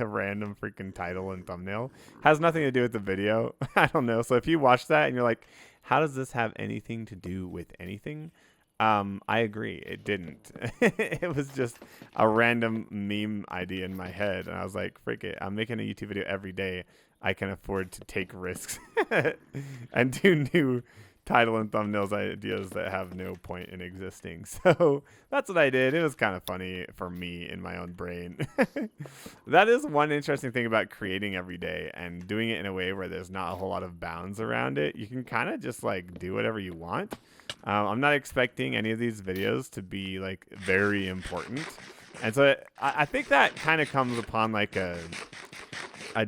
random freaking title and thumbnail. Has nothing to do with the video. I don't know. So if you watch that and you're like, how does this have anything to do with anything? I agree. It didn't. It was just a random meme idea in my head. And I was like, frick it. I'm making a YouTube video every day. I can afford to take risks and do new title and thumbnails ideas that have no point in existing. So that's what I did. It was kind of funny for me in my own brain. That is one interesting thing about creating every day and doing it in a way where there's not a whole lot of bounds around it. You can kind of just like do whatever you want. I'm not expecting any of these videos to be like very important. And so I think that kind of comes upon like a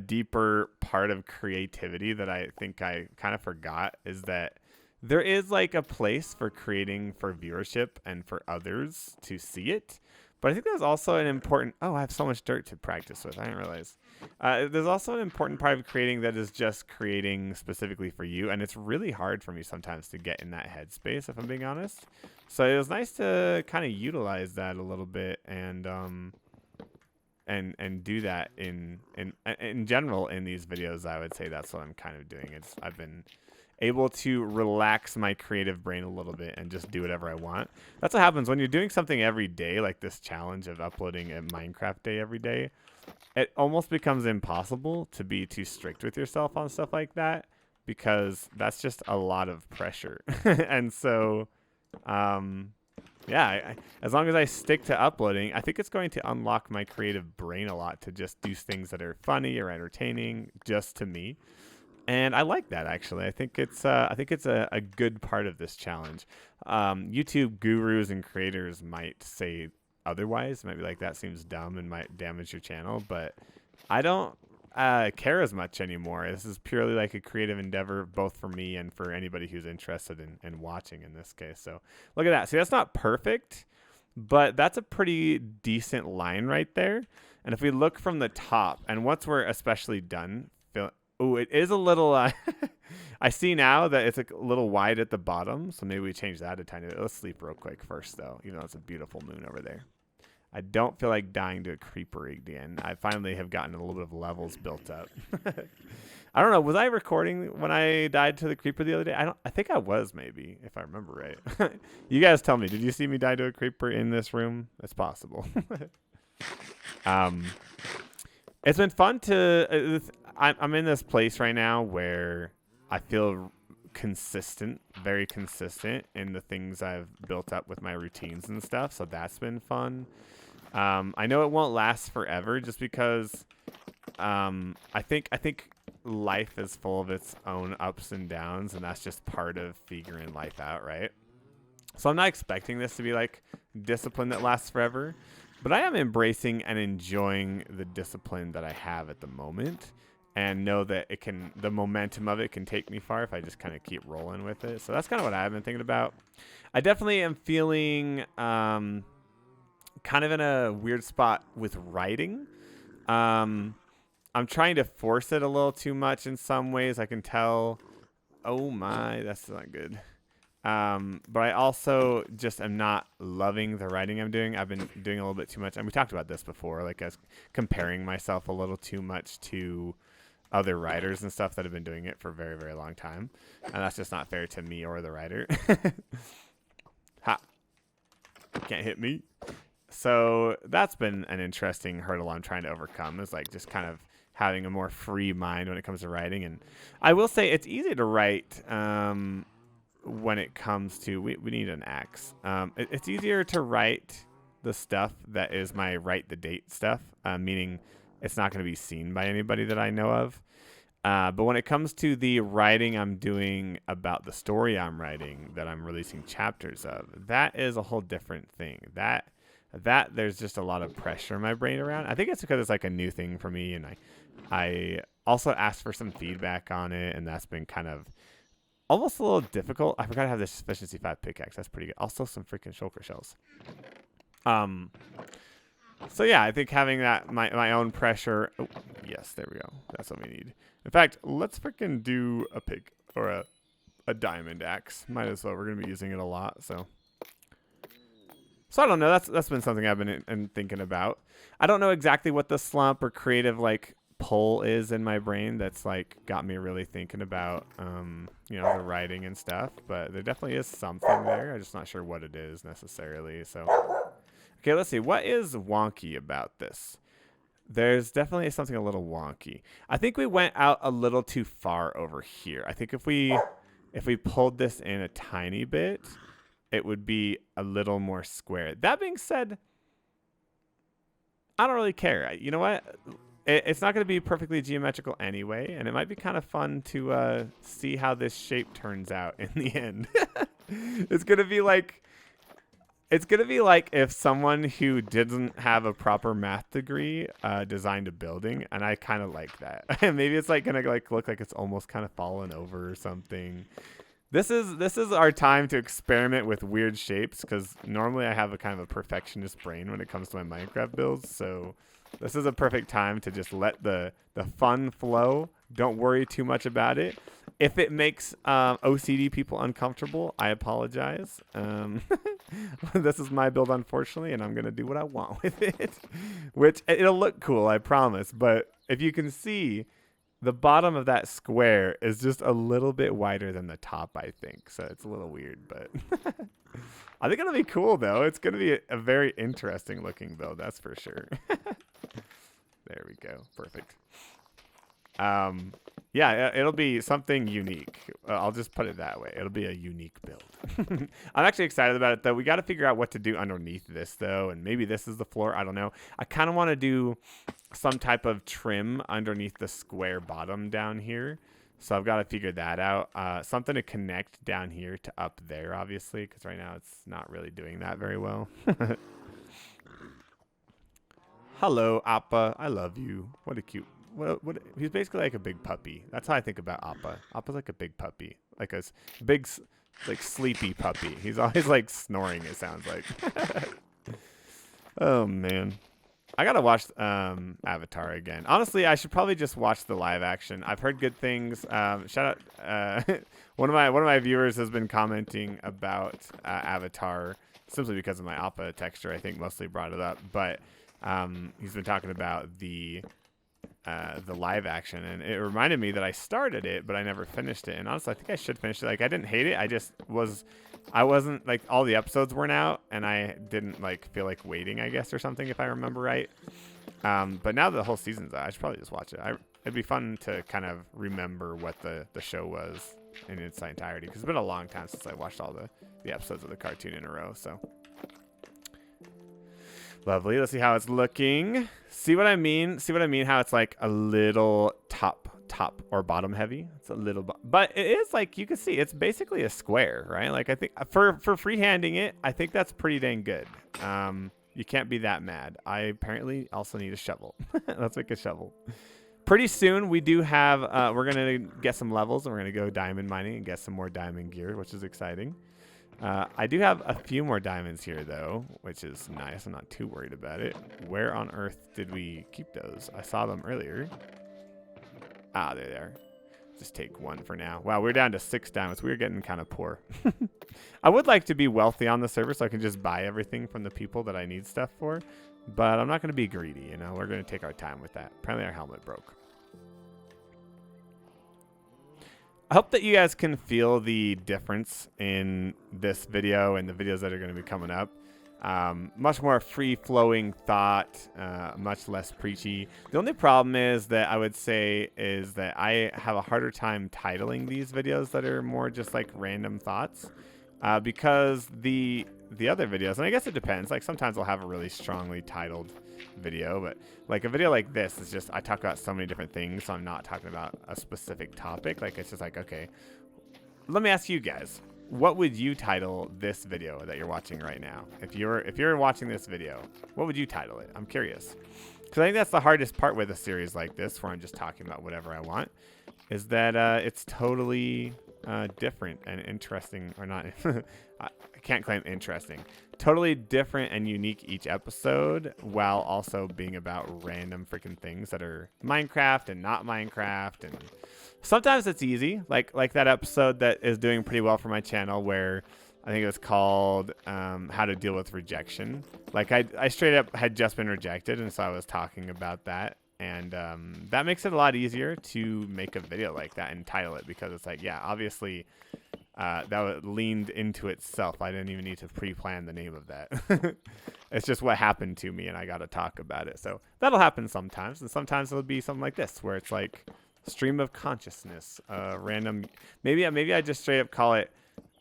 deeper part of creativity that I think I kind of forgot, is that there is like a place for creating for viewership and for others to see it. But I think there's also an important, oh, I have so much dirt to practice with. I didn't realize. There's also an important part of creating that is just creating specifically for you. And it's really hard for me sometimes to get in that headspace, if I'm being honest. So it was nice to kind of utilize that a little bit and do that in general in these videos. I would say that's what I'm kind of doing. I've been able to relax my creative brain a little bit and just do whatever I want. That's what happens when you're doing something every day, like this challenge of uploading a Minecraft day every day. It almost becomes impossible to be too strict with yourself on stuff like that, because that's just a lot of pressure. And so, yeah, as long as I stick to uploading, I think it's going to unlock my creative brain a lot to just do things that are funny or entertaining just to me. And I like that, actually. I think it's a good part of this challenge. YouTube gurus and creators might say otherwise. Might be like, that seems dumb and might damage your channel. But I don't care as much anymore. This is purely like a creative endeavor, both for me and for anybody who's interested in watching in this case. So look at that. See, that's not perfect, but that's a pretty decent line right there. And if we look from the top, and once we're especially done, oh, it is a little, I see now that it's a little wide at the bottom, so maybe we change that a tiny bit. Let's sleep real quick first, though, even though it's a beautiful moon over there. I don't feel like dying to a creeper again. I finally have gotten a little bit of levels built up. I don't know. Was I recording when I died to the creeper the other day? I think I was, maybe, if I remember right. You guys tell me. Did you see me die to a creeper in this room? It's possible. It's been fun to... I'm in this place right now where I feel consistent, very consistent in the things I've built up with my routines and stuff. So that's been fun. I know it won't last forever, just because I think life is full of its own ups and downs, and that's just part of figuring life out, right? So I'm not expecting this to be like discipline that lasts forever, but I am embracing and enjoying the discipline that I have at the moment, and know that the momentum of it can take me far if I just kind of keep rolling with it. So that's kind of what I've been thinking about. I definitely am feeling kind of in a weird spot with writing. I'm trying to force it a little too much in some ways. I can tell, oh my, that's not good. But I also just am not loving the writing I'm doing. I've been doing a little bit too much. And we talked about this before, like I was comparing myself a little too much to other writers and stuff that have been doing it for a very, very long time. And that's just not fair to me or the writer. Ha. Can't hit me. So that's been an interesting hurdle I'm trying to overcome, is like just kind of having a more free mind when it comes to writing. And I will say it's easy to write when it comes to, we need an axe. It's easier to write the stuff that is my write the date stuff, meaning it's not going to be seen by anybody that I know of. But when it comes to the writing I'm doing about the story I'm writing that I'm releasing chapters of, that is a whole different thing. That there's just a lot of pressure in my brain around. I think it's because it's like a new thing for me, and I also asked for some feedback on it, and that's been kind of almost a little difficult. I forgot to have this efficiency 5 pickaxe. That's pretty good. Also some freaking shulker shells. So yeah, I think having that my own pressure. Oh, yes, there we go. That's what we need. In fact, let's freaking do a pick or a diamond axe. Might as well. We're gonna be using it a lot, so. So I don't know. That's been something I've been thinking about. I don't know exactly what the slump or creative like pull is in my brain that's like got me really thinking about the writing and stuff. But there definitely is something there. I'm just not sure what it is necessarily. So okay, let's see. What is wonky about this? There's definitely something a little wonky. I think we went out a little too far over here. I think if we pulled this in a tiny bit, it would be a little more square. That being said, I don't really care. You know what? It's not going to be perfectly geometrical anyway, and it might be kind of fun to see how this shape turns out in the end. It's going to be like if someone who didn't have a proper math degree designed a building, and I kind of like that. Maybe it's like going to like look like it's almost kind of fallen over or something. This is our time to experiment with weird shapes, because normally I have a kind of a perfectionist brain when it comes to my Minecraft builds. So this is a perfect time to just let the fun flow. Don't worry too much about it. If it makes OCD people uncomfortable, I apologize. This is my build, unfortunately, and I'm going to do what I want with it. Which, it'll look cool, I promise. But if you can see, the bottom of that square is just a little bit wider than the top, I think. So it's a little weird, but I think it'll be cool, though. It's going to be a very interesting looking build, that's for sure. There we go. Perfect. Yeah, it'll be something unique. I'll just put it that way. It'll be a unique build. I'm actually excited about it, though. We got to figure out what to do underneath this, though, and maybe this is the floor. I don't know. I kind of want to do some type of trim underneath the square bottom down here. So I've got to figure that out. Something to connect down here to up there, obviously, because right now it's not really doing that very well. Hello, Appa. I love you. What a cute... What he's basically like a big puppy. That's how I think about Appa. Appa's like a big puppy, like a big, like sleepy puppy. He's always like snoring. It sounds like. Oh man, I gotta watch Avatar again. Honestly, I should probably just watch the live action. I've heard good things. Shout out, one of my viewers has been commenting about Avatar simply because of my Appa texture. I think mostly brought it up, but he's been talking about the live action, and it reminded me that I started it, but I never finished it. And honestly, I think I should finish it. Like, I didn't hate it. I wasn't like, all the episodes weren't out, and I didn't like feel like waiting, I guess, or something, if I remember right. But now that the whole season's out, I should probably just watch it. It'd be fun to kind of remember what the show was in its entirety, because it's been a long time since I watched all the episodes of the cartoon in a row. So lovely. Let's see how it's looking. See what I mean? See what I mean? How it's like a little top or bottom heavy. It's a little, but it is like, you can see it's basically a square, right? Like, I think for freehanding it, I think that's pretty dang good. You can't be that mad. I apparently also need a shovel. Let's make a shovel. Pretty soon we do have, we're going to get some levels, and we're going to go diamond mining and get some more diamond gear, which is exciting. I do have a few more diamonds here, though, which is nice. I'm not too worried about it. Where on earth did we keep those? I saw them earlier. Ah, they're there. Just take one for now. Wow, we're down to 6 diamonds. We're getting kind of poor. I would like to be wealthy on the server so I can just buy everything from the people that I need stuff for. But I'm not going to be greedy, you know? We're going to take our time with that. Apparently our helmet broke. I hope that you guys can feel the difference in this video and the videos that are going to be coming up. Much more free-flowing thought, much less preachy. The only problem is that I would say is that I have a harder time titling these videos that are more just like random thoughts. because the other videos, and I guess it depends. Like sometimes I'll have a really strongly titled video, but like a video like this is just I talk about so many different things, so I'm not talking about a specific topic. Like it's just like, okay, let me ask you guys, what would you title this video that you're watching right now? If you're watching this video, what would you title it? I'm curious. Because I think that's the hardest part with a series like this, where I'm just talking about whatever I want, is that it's totally different and interesting, or not. I can't claim interesting. Totally different and unique each episode, while also being about random freaking things that are Minecraft and not Minecraft. And sometimes it's easy, like that episode that is doing pretty well for my channel, where I think it was called How to Deal with Rejection. Like I straight up had just been rejected, and so I was talking about that. And that makes it a lot easier to make a video like that and title it, because it's like, yeah, obviously that leaned into itself. I didn't even need to pre-plan the name of that. It's just what happened to me, and I got to talk about it. So that'll happen sometimes, and sometimes it'll be something like this, where it's like stream of consciousness, random. Maybe I just straight up call it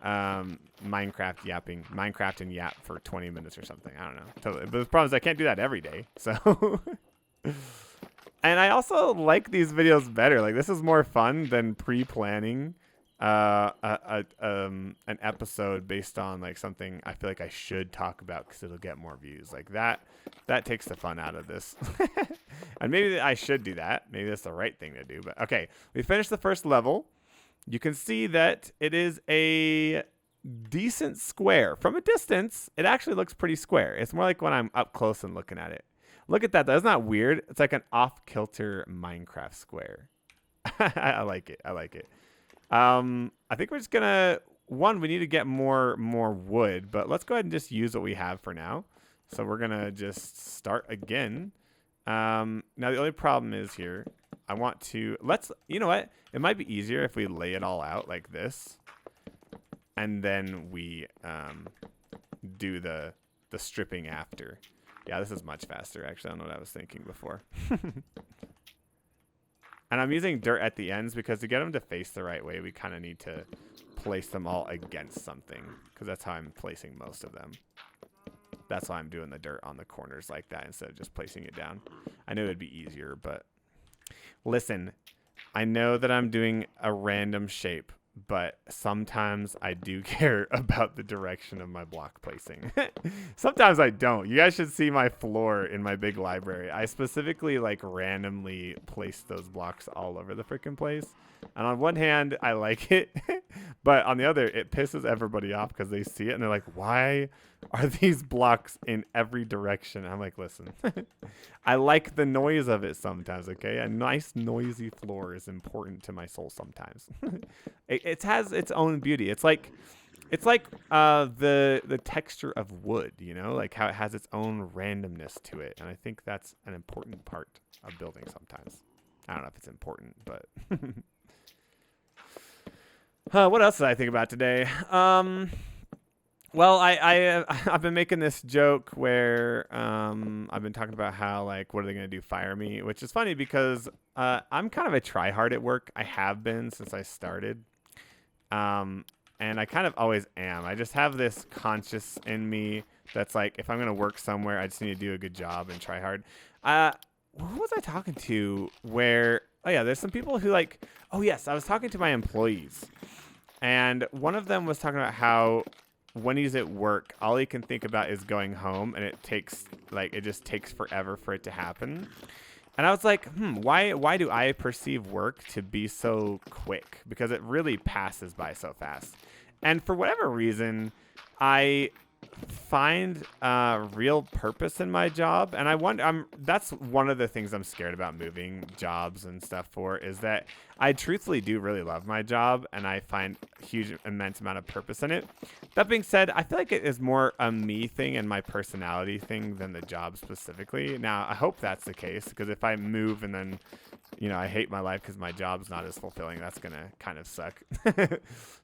Minecraft and yap for 20 minutes or something. I don't know. Totally. But the problem is I can't do that every day. So. And I also like these videos better. Like this is more fun than pre-planning an episode based on like something I feel like I should talk about because it'll get more views. Like that takes the fun out of this. And maybe I should do that. Maybe that's the right thing to do. But okay, we finished the first level. You can see that it is a decent square. From a distance, it actually looks pretty square. It's more like when I'm up close and looking at it. Look at that. That's not weird. It's like an off-kilter Minecraft square. I like it. I like it. I think we're just gonna we need to get more wood, but let's go ahead and just use what we have for now. So we're gonna just start again. Now the only problem is here. I want to you know what? It might be easier if we lay it all out like this, and then we do the stripping after. Yeah, this is much faster, actually. I don't know what I was thinking before. And I'm using dirt at the ends because to get them to face the right way, we kind of need to place them all against something, because that's how I'm placing most of them. That's why I'm doing the dirt on the corners like that instead of just placing it down. I knew it would be easier, but listen, I know that I'm doing a random shape, but sometimes I do care about the direction of my block placing. Sometimes I don't. You guys should see my floor in my big library. I specifically like randomly place those blocks all over the freaking place. And on one hand, I like it, but on the other, it pisses everybody off because they see it and they're like, why are these blocks in every direction? I'm like, listen, I like the noise of it sometimes, okay? A nice noisy floor is important to my soul sometimes. It has its own beauty. It's like the texture of wood, you know, like how it has its own randomness to it. And I think that's an important part of building sometimes. I don't know if it's important, but what else did I think about today? Well, I've been making this joke where I've been talking about how, like, what are they going to do, fire me? Which is funny because I'm kind of a tryhard at work. I have been since I started. And I kind of always am. I just have this conscious in me that's like, if I'm going to work somewhere, I just need to do a good job and try hard. Who was I talking to where, oh yeah, there's some people who like, oh yes, I was talking to my employees. And one of them was talking about how when he's at work, all he can think about is going home, and it just takes forever for it to happen. And I was like, why do I perceive work to be so quick? Because it really passes by so fast. And for whatever reason, I find real purpose in my job. And that's one of the things I'm scared about moving jobs and stuff for, is that I truthfully do really love my job and I find huge, immense amount of purpose in it. That being said, I feel like it is more a me thing and my personality thing than the job specifically. Now, I hope that's the case, because if I move and then, you know, I hate my life because my job's not as fulfilling, that's going to kind of suck.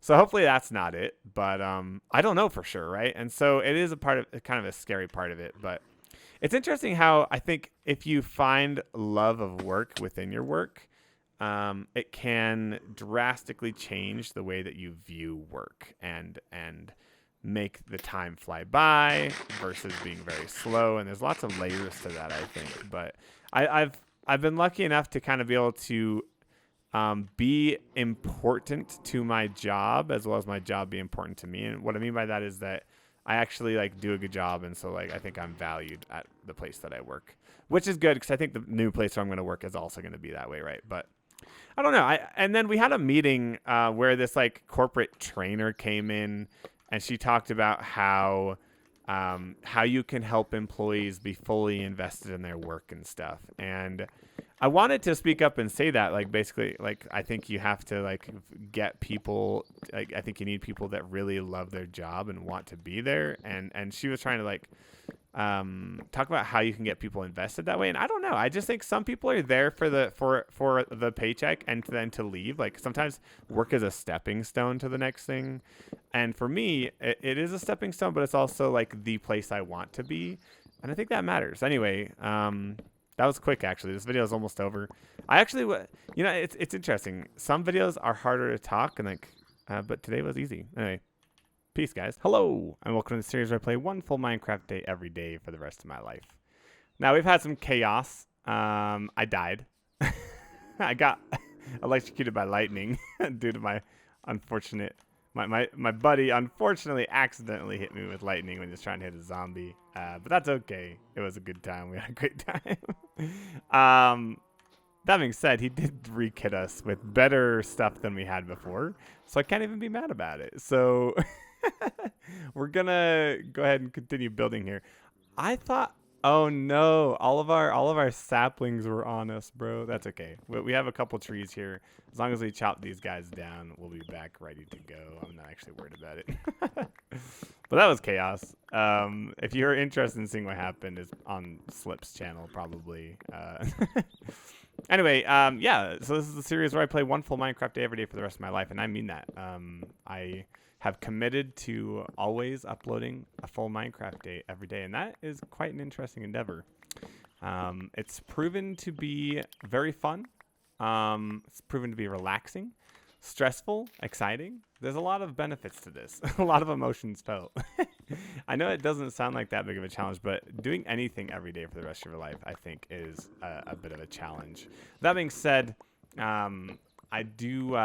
So hopefully that's not it, but I don't know for sure, right? And so it is kind of a scary part of it, but it's interesting how I think if you find love of work within your work, it can drastically change the way that you view work and make the time fly by versus being very slow. And there's lots of layers to that, I think. But I've been lucky enough to kind of be able to be important to my job as well as my job be important to me. And what I mean by that is that I actually like do a good job, and so like I think I'm valued at the place that I work, which is good because I think the new place where I'm going to work is also going to be that way, right? But I don't know. And then we had a meeting where this like corporate trainer came in, and she talked about how you can help employees be fully invested in their work and stuff. And I wanted to speak up and say that, like, basically, like, I think you have to like get people, like, I think you need people that really love their job and want to be there. And she was trying to like talk about how you can get people invested that way. And I don't know. I just think some people are there for the paycheck and then to leave. Like sometimes work is a stepping stone to the next thing. And for me, it is a stepping stone, but it's also like the place I want to be. And I think that matters. Anyway, that was quick, actually. This video is almost over. I actually, it's interesting. Some videos are harder to talk, and like, but today was easy. Anyway, peace, guys. Hello, and welcome to the series where I play one full Minecraft day every day for the rest of my life. Now, we've had some chaos. I died. I got electrocuted by lightning due to my unfortunate... My buddy unfortunately accidentally hit me with lightning when he was trying to hit a zombie. But that's okay. It was a good time. We had a great time. That being said, he did re-kit us with better stuff than we had before. So I can't even be mad about it. So we're going to go ahead and continue building here. I thought... Oh no, all of our saplings were on us, bro. That's okay. We have a couple trees here. As long as we chop these guys down, we'll be back ready to go. I'm not actually worried about it. But that was chaos. If you're interested in seeing what happened, it's on Slip's channel probably. Anyway, yeah, so this is the series where I play one full Minecraft day every day for the rest of my life, and I mean that. I have committed to always uploading a full Minecraft day every day, and that is quite an interesting endeavor. It's proven to be very fun. It's proven to be relaxing, stressful, exciting. There's a lot of benefits to this, a lot of emotions felt. I know it doesn't sound like that big of a challenge, but doing anything every day for the rest of your life, I think, is a bit of a challenge. That being said, I do...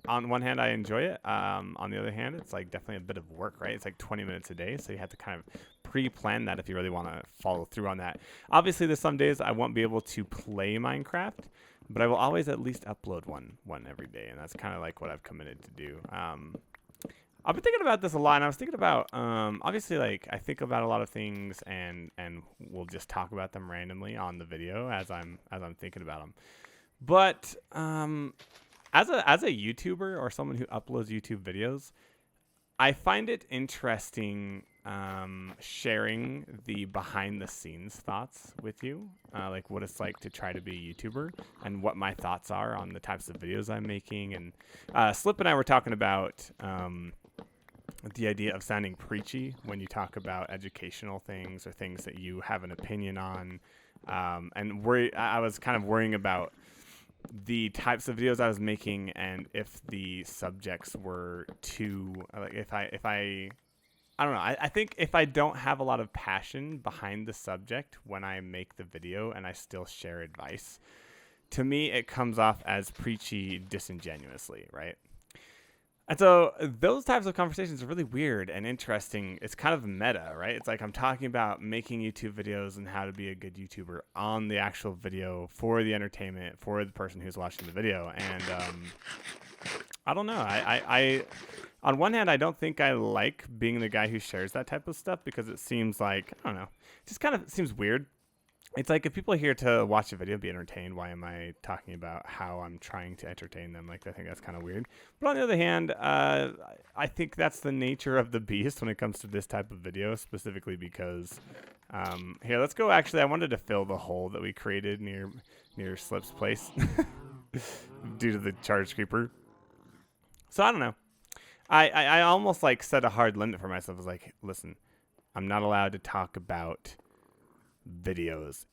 on one hand, I enjoy it. On the other hand, it's like definitely a bit of work, right? It's like 20 minutes a day, so you have to kind of pre-plan that if you really want to follow through on that. Obviously, there's some days I won't be able to play Minecraft, but I will always at least upload one every day, and that's kind of like what I've committed to do. I've been thinking about this a lot, and I was thinking about, obviously, like, I think about a lot of things, and we'll just talk about them randomly on the video as I'm thinking about them. But as a YouTuber or someone who uploads YouTube videos, I find it interesting sharing the behind-the-scenes thoughts with you, like what it's like to try to be a YouTuber and what my thoughts are on the types of videos I'm making. And Slip and I were talking about the idea of sounding preachy when you talk about educational things or things that you have an opinion on, and I was kind of worrying about the types of videos I was making and if the subjects were too like if I don't know. I think if I don't have a lot of passion behind the subject when I make the video and I still share advice, to me it comes off as preachy disingenuously, right? And so those types of conversations are really weird and interesting. It's kind of meta, right? It's like I'm talking about making YouTube videos and how to be a good YouTuber on the actual video for the entertainment, for the person who's watching the video. And I don't know. I on one hand, I don't think I like being the guy who shares that type of stuff because it seems like, I don't know, it just kind of seems weird. It's like if people are here to watch a video, be entertained, why am I talking about how I'm trying to entertain them? Like, I think that's kind of weird. But on the other hand, I think that's the nature of the beast when it comes to this type of video, specifically because, here, let's go. Actually, I wanted to fill the hole that we created near Slip's place due to the charge creeper. So I don't know. I almost like set a hard limit for myself. I was like, listen, I'm not allowed to talk about videos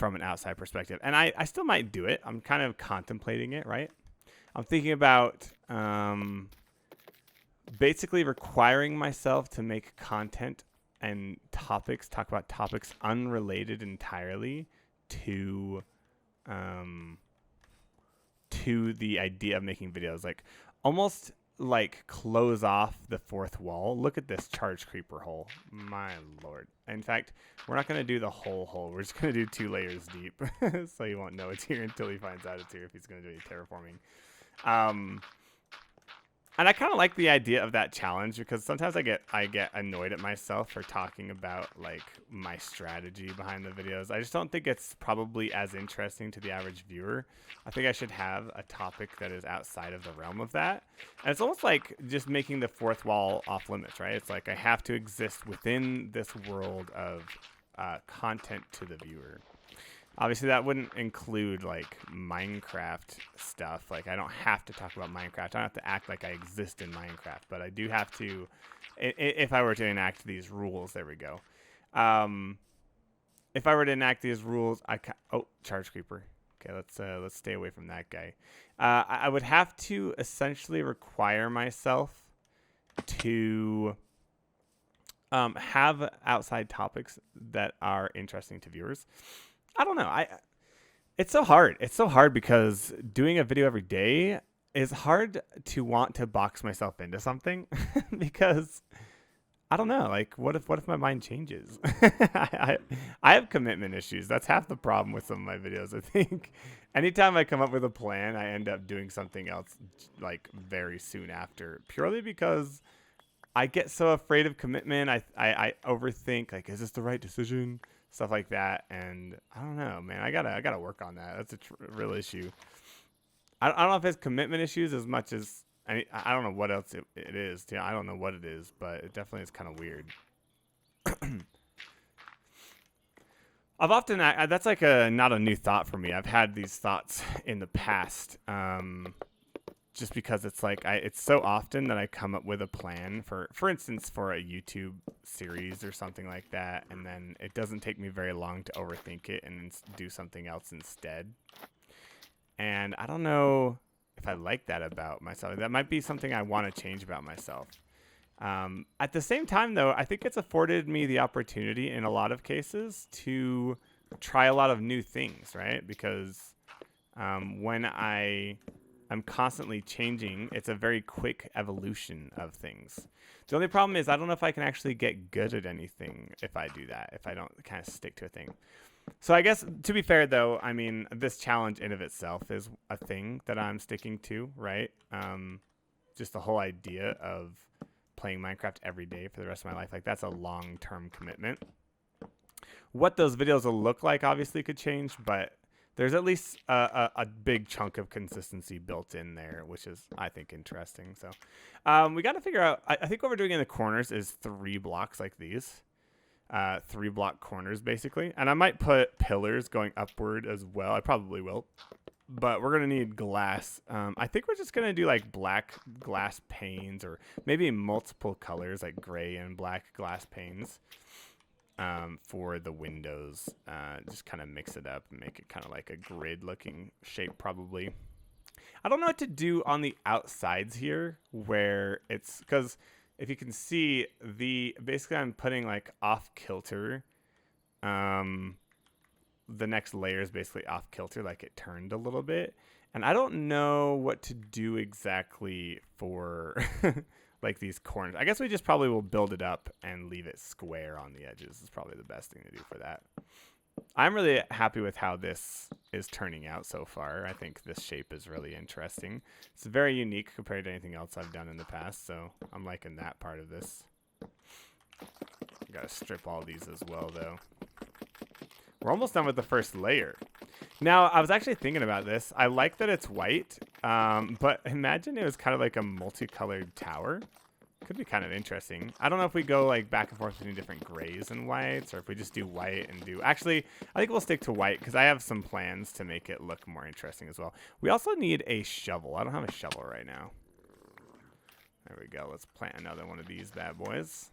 from an outside perspective. And I still might do it. I'm kind of contemplating it, right? I'm thinking about basically requiring myself to make content and talk about topics unrelated entirely to the idea of making videos. Like almost like close off the fourth wall. Look at this charge creeper hole. My lord. In fact, we're not going to do the whole hole. We're just going to do 2 layers deep. So you won't know it's here until he finds out it's here if he's going to do any terraforming. And I kind of like the idea of that challenge because sometimes I get annoyed at myself for talking about like my strategy behind the videos. I just don't think it's probably as interesting to the average viewer. I think I should have a topic that is outside of the realm of that. And it's almost like just making the fourth wall off limits, right? It's like I have to exist within this world of content to the viewer. Obviously, that wouldn't include, like, Minecraft stuff. Like, I don't have to talk about Minecraft. I don't have to act like I exist in Minecraft. But I do have to, if I were to enact these rules, there we go. If I were to enact these rules, oh, charge creeper. Okay, let's stay away from that guy. I would have to essentially require myself to have outside topics that are interesting to viewers. I don't know. It's so hard. It's so hard because doing a video every day is hard to want to box myself into something because I don't know. Like, what if my mind changes? I have commitment issues. That's half the problem with some of my videos. I think anytime I come up with a plan, I end up doing something else like very soon after, purely because I get so afraid of commitment. I overthink, like, is this the right decision? Stuff like that, and I don't know, man. I gotta work on that. That's a real issue. I don't know if it's commitment issues as much as I don't know what else it is. Yeah, I don't know what it is, but it definitely is kind of weird. I've often that's like not a new thought for me. I've had these thoughts in the past. Just because it's like it's so often that I come up with a plan for instance, for a YouTube series or something like that, and then it doesn't take me very long to overthink it and do something else instead. And I don't know if I like that about myself. That might be something I want to change about myself. At the same time, though, I think it's afforded me the opportunity in a lot of cases to try a lot of new things, right? Because when I'm constantly changing. It's a very quick evolution of things. The only problem is I don't know if I can actually get good at anything if I do that, if I don't kind of stick to a thing. So I guess, to be fair, though, I mean, this challenge in of itself is a thing that I'm sticking to, right? Just the whole idea of playing Minecraft every day for the rest of my life, like that's a long-term commitment. What those videos will look like obviously could change, but there's at least a big chunk of consistency built in there, which is, I think, interesting. So we got to figure out, I think what we're doing in the corners is 3 blocks like these. 3 block corners, basically. And I might put pillars going upward as well. I probably will. But we're going to need glass. I think we're just going to do like black glass panes or maybe multiple colors like gray and black glass panes. For the windows, just kind of mix it up and make it kind of like a grid looking shape probably. I don't know what to do on the outsides here where it's, because if you can see basically I'm putting like off kilter. The next layer is basically off kilter, like it turned a little bit. And I don't know what to do exactly for like these corners. I guess we just probably will build it up and leave it square on the edges is probably the best thing to do for that. I'm really happy with how this is turning out so far. I think this shape is really interesting. It's very unique compared to anything else I've done in the past, so I'm liking that part of this. Gotta strip all these as well, though. We're almost done with the first layer. Now, I was actually thinking about this. I like that it's white, but imagine it was kind of like a multicolored tower. Could be kind of interesting. I don't know if we go like back and forth between different grays and whites, or if we just do white and do... Actually, I think we'll stick to white because I have some plans to make it look more interesting as well. We also need a shovel. I don't have a shovel right now. There we go. Let's plant another one of these bad boys.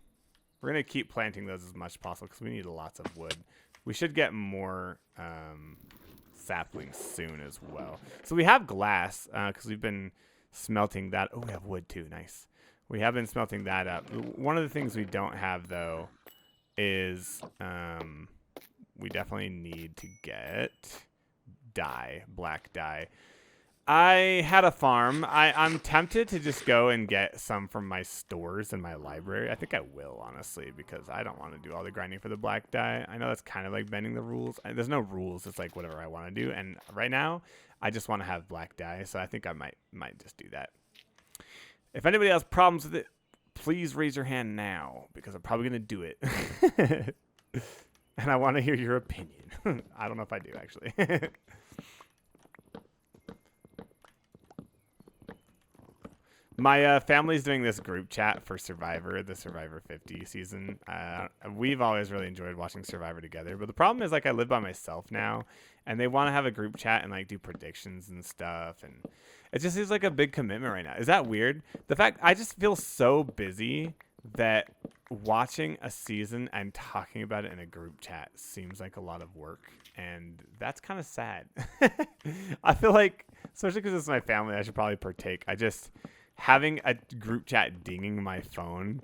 We're going to keep planting those as much as possible because we need lots of wood. We should get more saplings soon as well. So we have glass because we've been smelting that. Oh, we have wood too. Nice. We have been smelting that up. One of the things we don't have though is we definitely need to get dye, black dye. I had a farm. I'm tempted to just go and get some from my stores in my library. I think I will, honestly, because I don't want to do all the grinding for the black dye. I know that's kind of like bending the rules. There's no rules. It's like whatever I want to do. And right now, I just want to have black dye. So I think I might just do that. If anybody has problems with it, please raise your hand now, because I'm probably going to do it. And I want to hear your opinion. I don't know if I do, actually. My family's doing this group chat for Survivor, the Survivor 50 season. We've always really enjoyed watching Survivor together, but the problem is, like, I live by myself now, and they want to have a group chat and like do predictions and stuff, and it just seems like a big commitment right now. Is that weird? The fact I just feel so busy that watching a season and talking about it in a group chat seems like a lot of work, and that's kind of sad. I feel like, especially because it's my family, I should probably partake. Having a group chat dinging my phone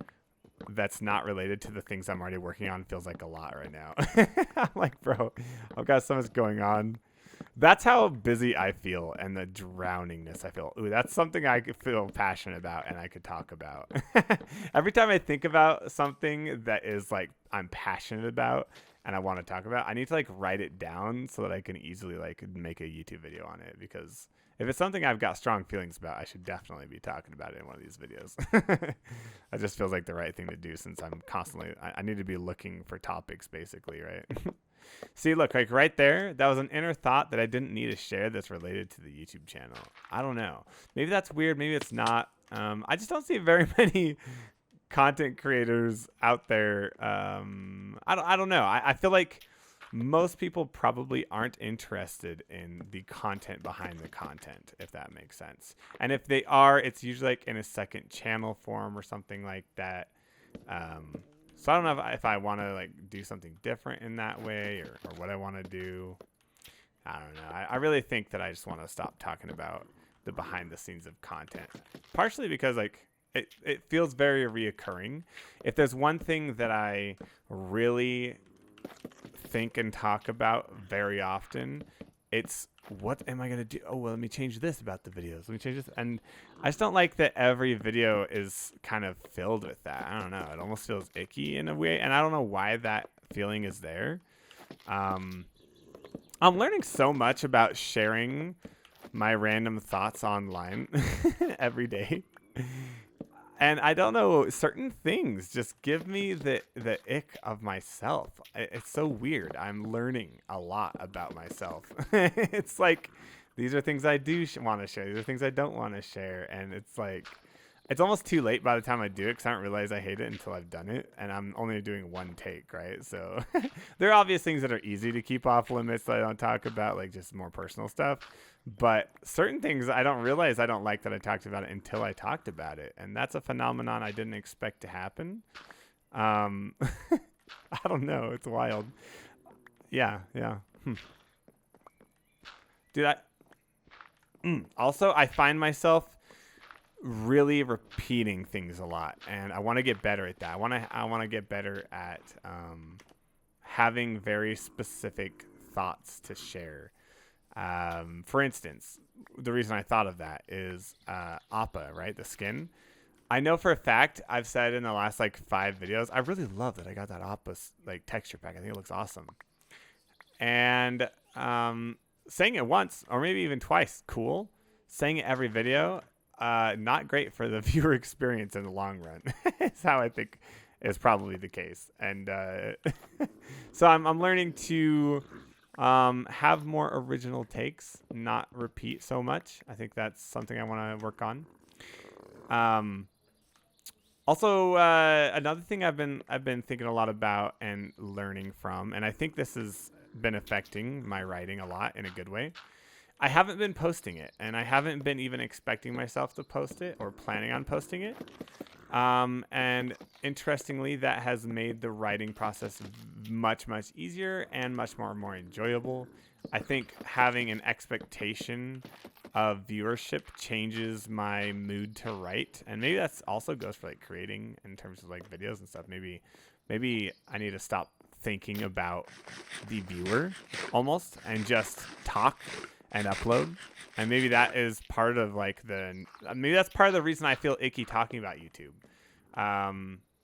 that's not related to the things I'm already working on feels like a lot right now. I'm like, bro, I've got so much going on. That's how busy I feel, and the drowningness I feel. Ooh, that's something I could feel passionate about and I could talk about. Every time I think about something that is like I'm passionate about and I want to talk about, I need to like write it down so that I can easily like make a YouTube video on it, because if it's something I've got strong feelings about, I should definitely be talking about it in one of these videos. That just feels like the right thing to do, since I'm constantly, I need to be looking for topics, basically, right? See, look, like right there, that was an inner thought that I didn't need to share that's related to the YouTube channel. I don't know. Maybe that's weird. Maybe it's not. I just don't see very many content creators out there. I don't know. I feel like most people probably aren't interested in the content behind the content, if that makes sense. And if they are, it's usually like in a second channel form or something like that. So I don't know if I want to like do something different in that way, or what I want to do. I don't know. I really think that I just want to stop talking about the behind the scenes of content, partially because like it feels very reoccurring. If there's one thing that I really think and talk about very often, it's what am I gonna do? Oh well, let me change this about the videos. Let me change this, and I just don't like that every video is kind of filled with that. I don't know. It almost feels icky in a way, and I don't know why that feeling is there. I'm learning so much about sharing my random thoughts online every day. And I don't know, certain things just give me the ick of myself. It's so weird. I'm learning a lot about myself. It's like, these are things I do want to share. These are things I don't want to share. And it's like, it's almost too late by the time I do it, because I don't realize I hate it until I've done it. And I'm only doing one take, right? So there are obvious things that are easy to keep off limits that I don't talk about, like just more personal stuff. But certain things I don't realize I don't like that I talked about it until I talked about it. And that's a phenomenon I didn't expect to happen. I don't know. It's wild. Yeah. Dude, also, I find myself really repeating things a lot, and I want to get better at that. I want to get better at having very specific thoughts to share. For instance, the reason I thought of that is Appa, right? The skin. I know for a fact, I've said in the last like 5 videos, I really love that I got that Appa like texture pack. I think it looks awesome. And saying it once or maybe even twice, cool. Saying it every video, not great for the viewer experience in the long run. It's how I think is probably the case. And so I'm learning to have more original takes, not repeat so much. I think that's something I want to work on. Also, another thing I've been thinking a lot about and learning from, and I think this has been affecting my writing a lot in a good way. I haven't been posting it, and I haven't been even expecting myself to post it or planning on posting it. And interestingly, that has made the writing process much, much easier and much more enjoyable. I think having an expectation of viewership changes my mood to write, and maybe that's also goes for like creating in terms of like videos and stuff. Maybe I need to stop thinking about the viewer almost and just talk and upload. And maybe that is part of like maybe that's part of the reason I feel icky talking about YouTube.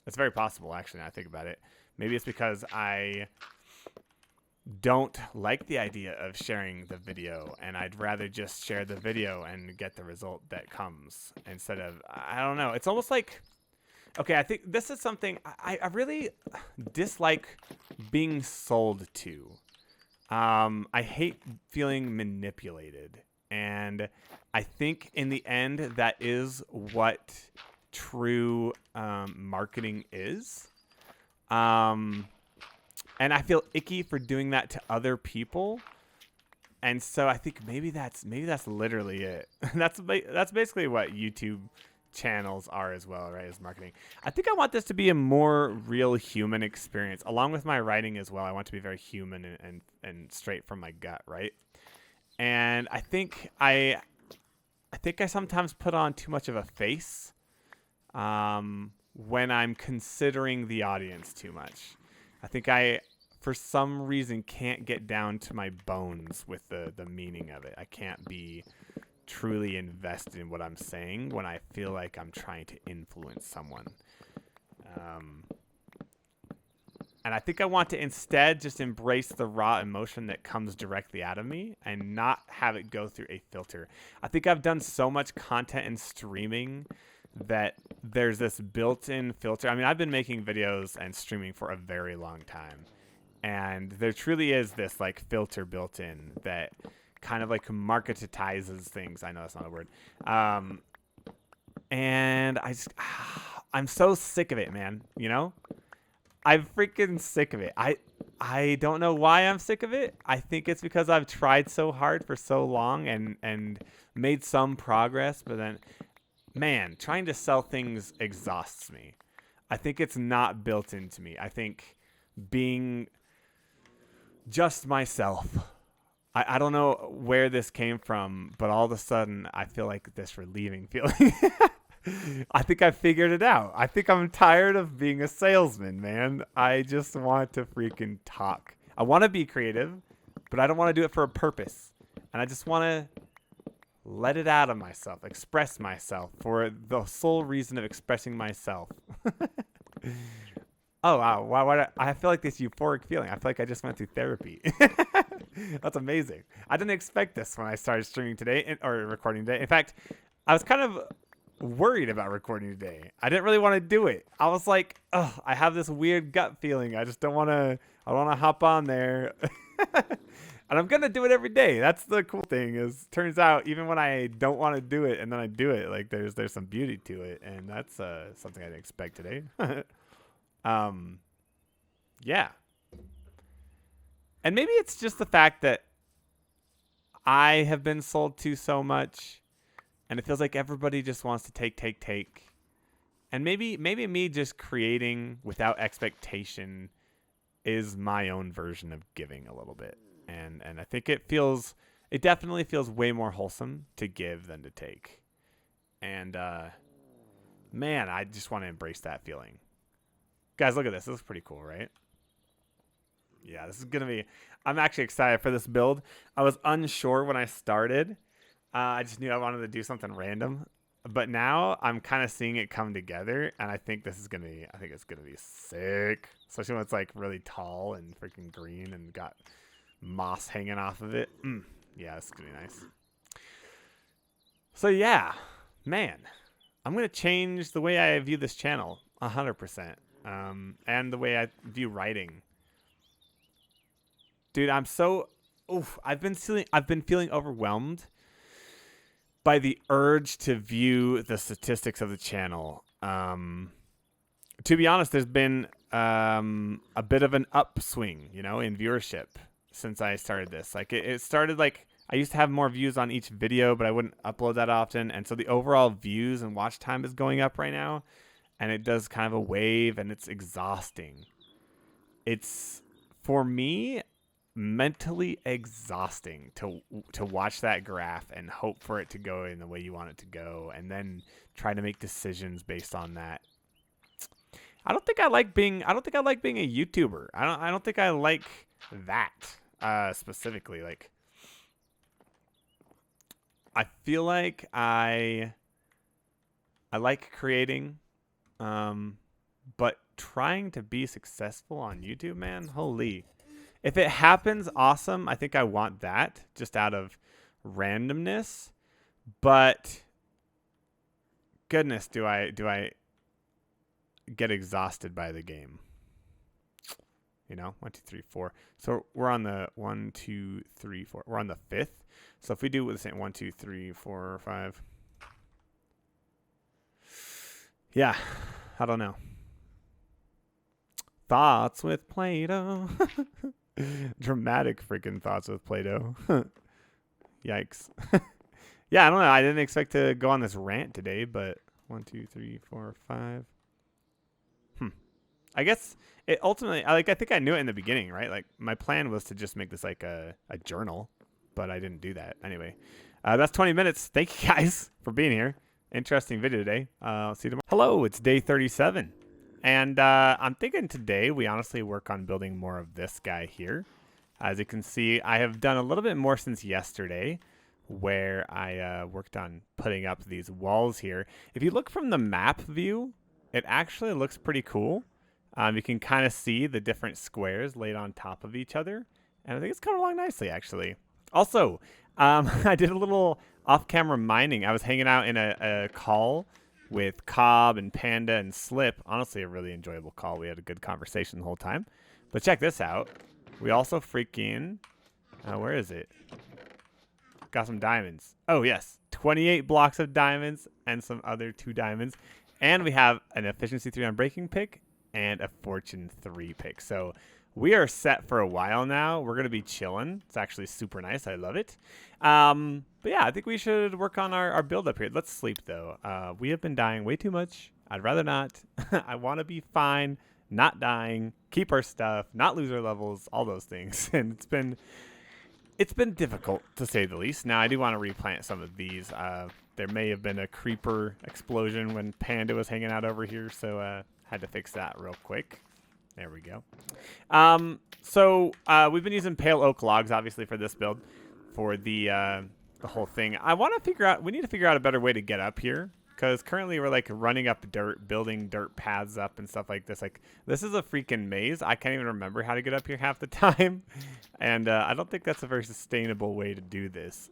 It's very possible, actually, now I think about it. Maybe it's because I don't like the idea of sharing the video, and I'd rather just share the video and get the result that comes instead of, I don't know. It's almost like, okay, I think this is something I really dislike being sold to. I hate feeling manipulated. And I think in the end, that is what true marketing is. And I feel icky for doing that to other people. And so I think maybe that's literally it. That's basically what YouTube channels are as well, right? As marketing. I think I want this to be a more real human experience, along with my writing as well. I want to be very human and straight from my gut, right? And I think I sometimes put on too much of a face when I'm considering the audience too much. I think I, for some reason, can't get down to my bones with the meaning of it. I can't be truly invested in what I'm saying when I feel like I'm trying to influence someone. And I think I want to instead just embrace the raw emotion that comes directly out of me and not have it go through a filter. I think I've done so much content and streaming that there's this built-in filter. I mean, I've been making videos and streaming for a very long time. And there truly is this like filter built in that kind of like marketizes things. I know that's not a word. And I'm so sick of it, man. You know? I'm freaking sick of it. I don't know why I'm sick of it. I think it's because I've tried so hard for so long and made some progress, but then, man, trying to sell things exhausts me. I think it's not built into me. I think being just myself. I don't know where this came from, but all of a sudden I feel like this relieving feeling. I think I figured it out. I think I'm tired of being a salesman, man. I just want to freaking talk. I want to be creative, but I don't want to do it for a purpose. And I just want to let it out of myself, express myself for the sole reason of expressing myself. Oh, wow. I feel like this euphoric feeling. I feel like I just went through therapy. That's amazing. I didn't expect this when I started streaming today or recording today. In fact, I was kind of worried about recording today. I didn't really want to do it. I was like, oh, I have this weird gut feeling. I just don't want to, I want to hop on there. And I'm going to do it every day. That's the cool thing is turns out even when I don't want to do it and then I do it, like there's some beauty to it. And that's something I didn't expect today. Yeah. And maybe it's just the fact that I have been sold to so much and it feels like everybody just wants to take. And maybe me just creating without expectation is my own version of giving a little bit. And I think it definitely feels way more wholesome to give than to take. And man, I just want to embrace that feeling. Guys, look at this. This is pretty cool, right? Yeah, this is going to be... I'm actually excited for this build. I was unsure when I started. I just knew I wanted to do something random. But now I'm kind of seeing it come together. And I think this is going to be... I think it's going to be sick. Especially when it's like really tall and freaking green and got moss hanging off of it. Yeah, this is going to be nice. So yeah, man. I'm going to change the way I view this channel 100%. And the way I view writing. Dude, I'm so... I've been feeling overwhelmed by the urge to view the statistics of the channel. To be honest, there's been a bit of an upswing, in viewership since I started this. Like, it started like... I used to have more views on each video, but I wouldn't upload that often. And so the overall views and watch time is going up right now. and it does kind of a wave, and it's exhausting. It's, for me, mentally exhausting to watch that graph and hope for it to go in the way you want it to go, and then try to make decisions based on that. I don't think I like being a YouTuber. I don't think I like that specifically. Like, I feel like I like creating, but trying to be successful on YouTube, man, holy. If it happens, awesome. I think I want that just out of randomness. But goodness, do I get exhausted by the game? You know, 1, 2, 3, 4. So we're on the 1, 2, 3, 4. We're on the 5th. So if we do the same 1, 2, 3, 4, 5. Yeah, I don't know. Thoughts with Plato. Dramatic freaking thoughts with Plato. Yikes. Yeah, I don't know. I didn't expect to go on this rant today, but 1, 2, 3, 4, 5. I guess it ultimately, I think I knew it in the beginning, right? Like, my plan was to just make this like a journal, but I didn't do that. Anyway, that's 20 minutes. Thank you guys for being here. Interesting video today. I'll see you tomorrow. Hello, it's day 37. And I'm thinking today we honestly work on building more of this guy here. As you can see, I have done a little bit more since yesterday, where I worked on putting up these walls here. If you look from the map view, it actually looks pretty cool. You can kind of see the different squares laid on top of each other. And I think it's coming along nicely, actually. Also, I did a little off-camera mining. I was hanging out in a call with Cobb and Panda and Slip. Honestly, a really enjoyable call. We had a good conversation the whole time. But check this out. We also freaking... where is it? Got some diamonds. Oh, yes. 28 blocks of diamonds and some other 2 diamonds. And we have an efficiency 3 on breaking pick and a fortune 3 pick. So we are set for a while now. We're going to be chilling. It's actually super nice. I love it. But yeah, I think we should work on our build up here. Let's sleep, though. We have been dying way too much. I'd rather not. I want to be fine, not dying, keep our stuff, not lose our levels, all those things. And it's been difficult, to say the least. Now, I do want to replant some of these. There may have been a creeper explosion when Panda was hanging out over here, so had to fix that real quick. There we go. So we've been using pale oak logs, obviously, for this build, for the whole thing. We need to figure out a better way to get up here, because currently we're like running up dirt, building dirt paths up and stuff like this. Like, this is a freaking maze. I can't even remember how to get up here half the time. And I don't think that's a very sustainable way to do this.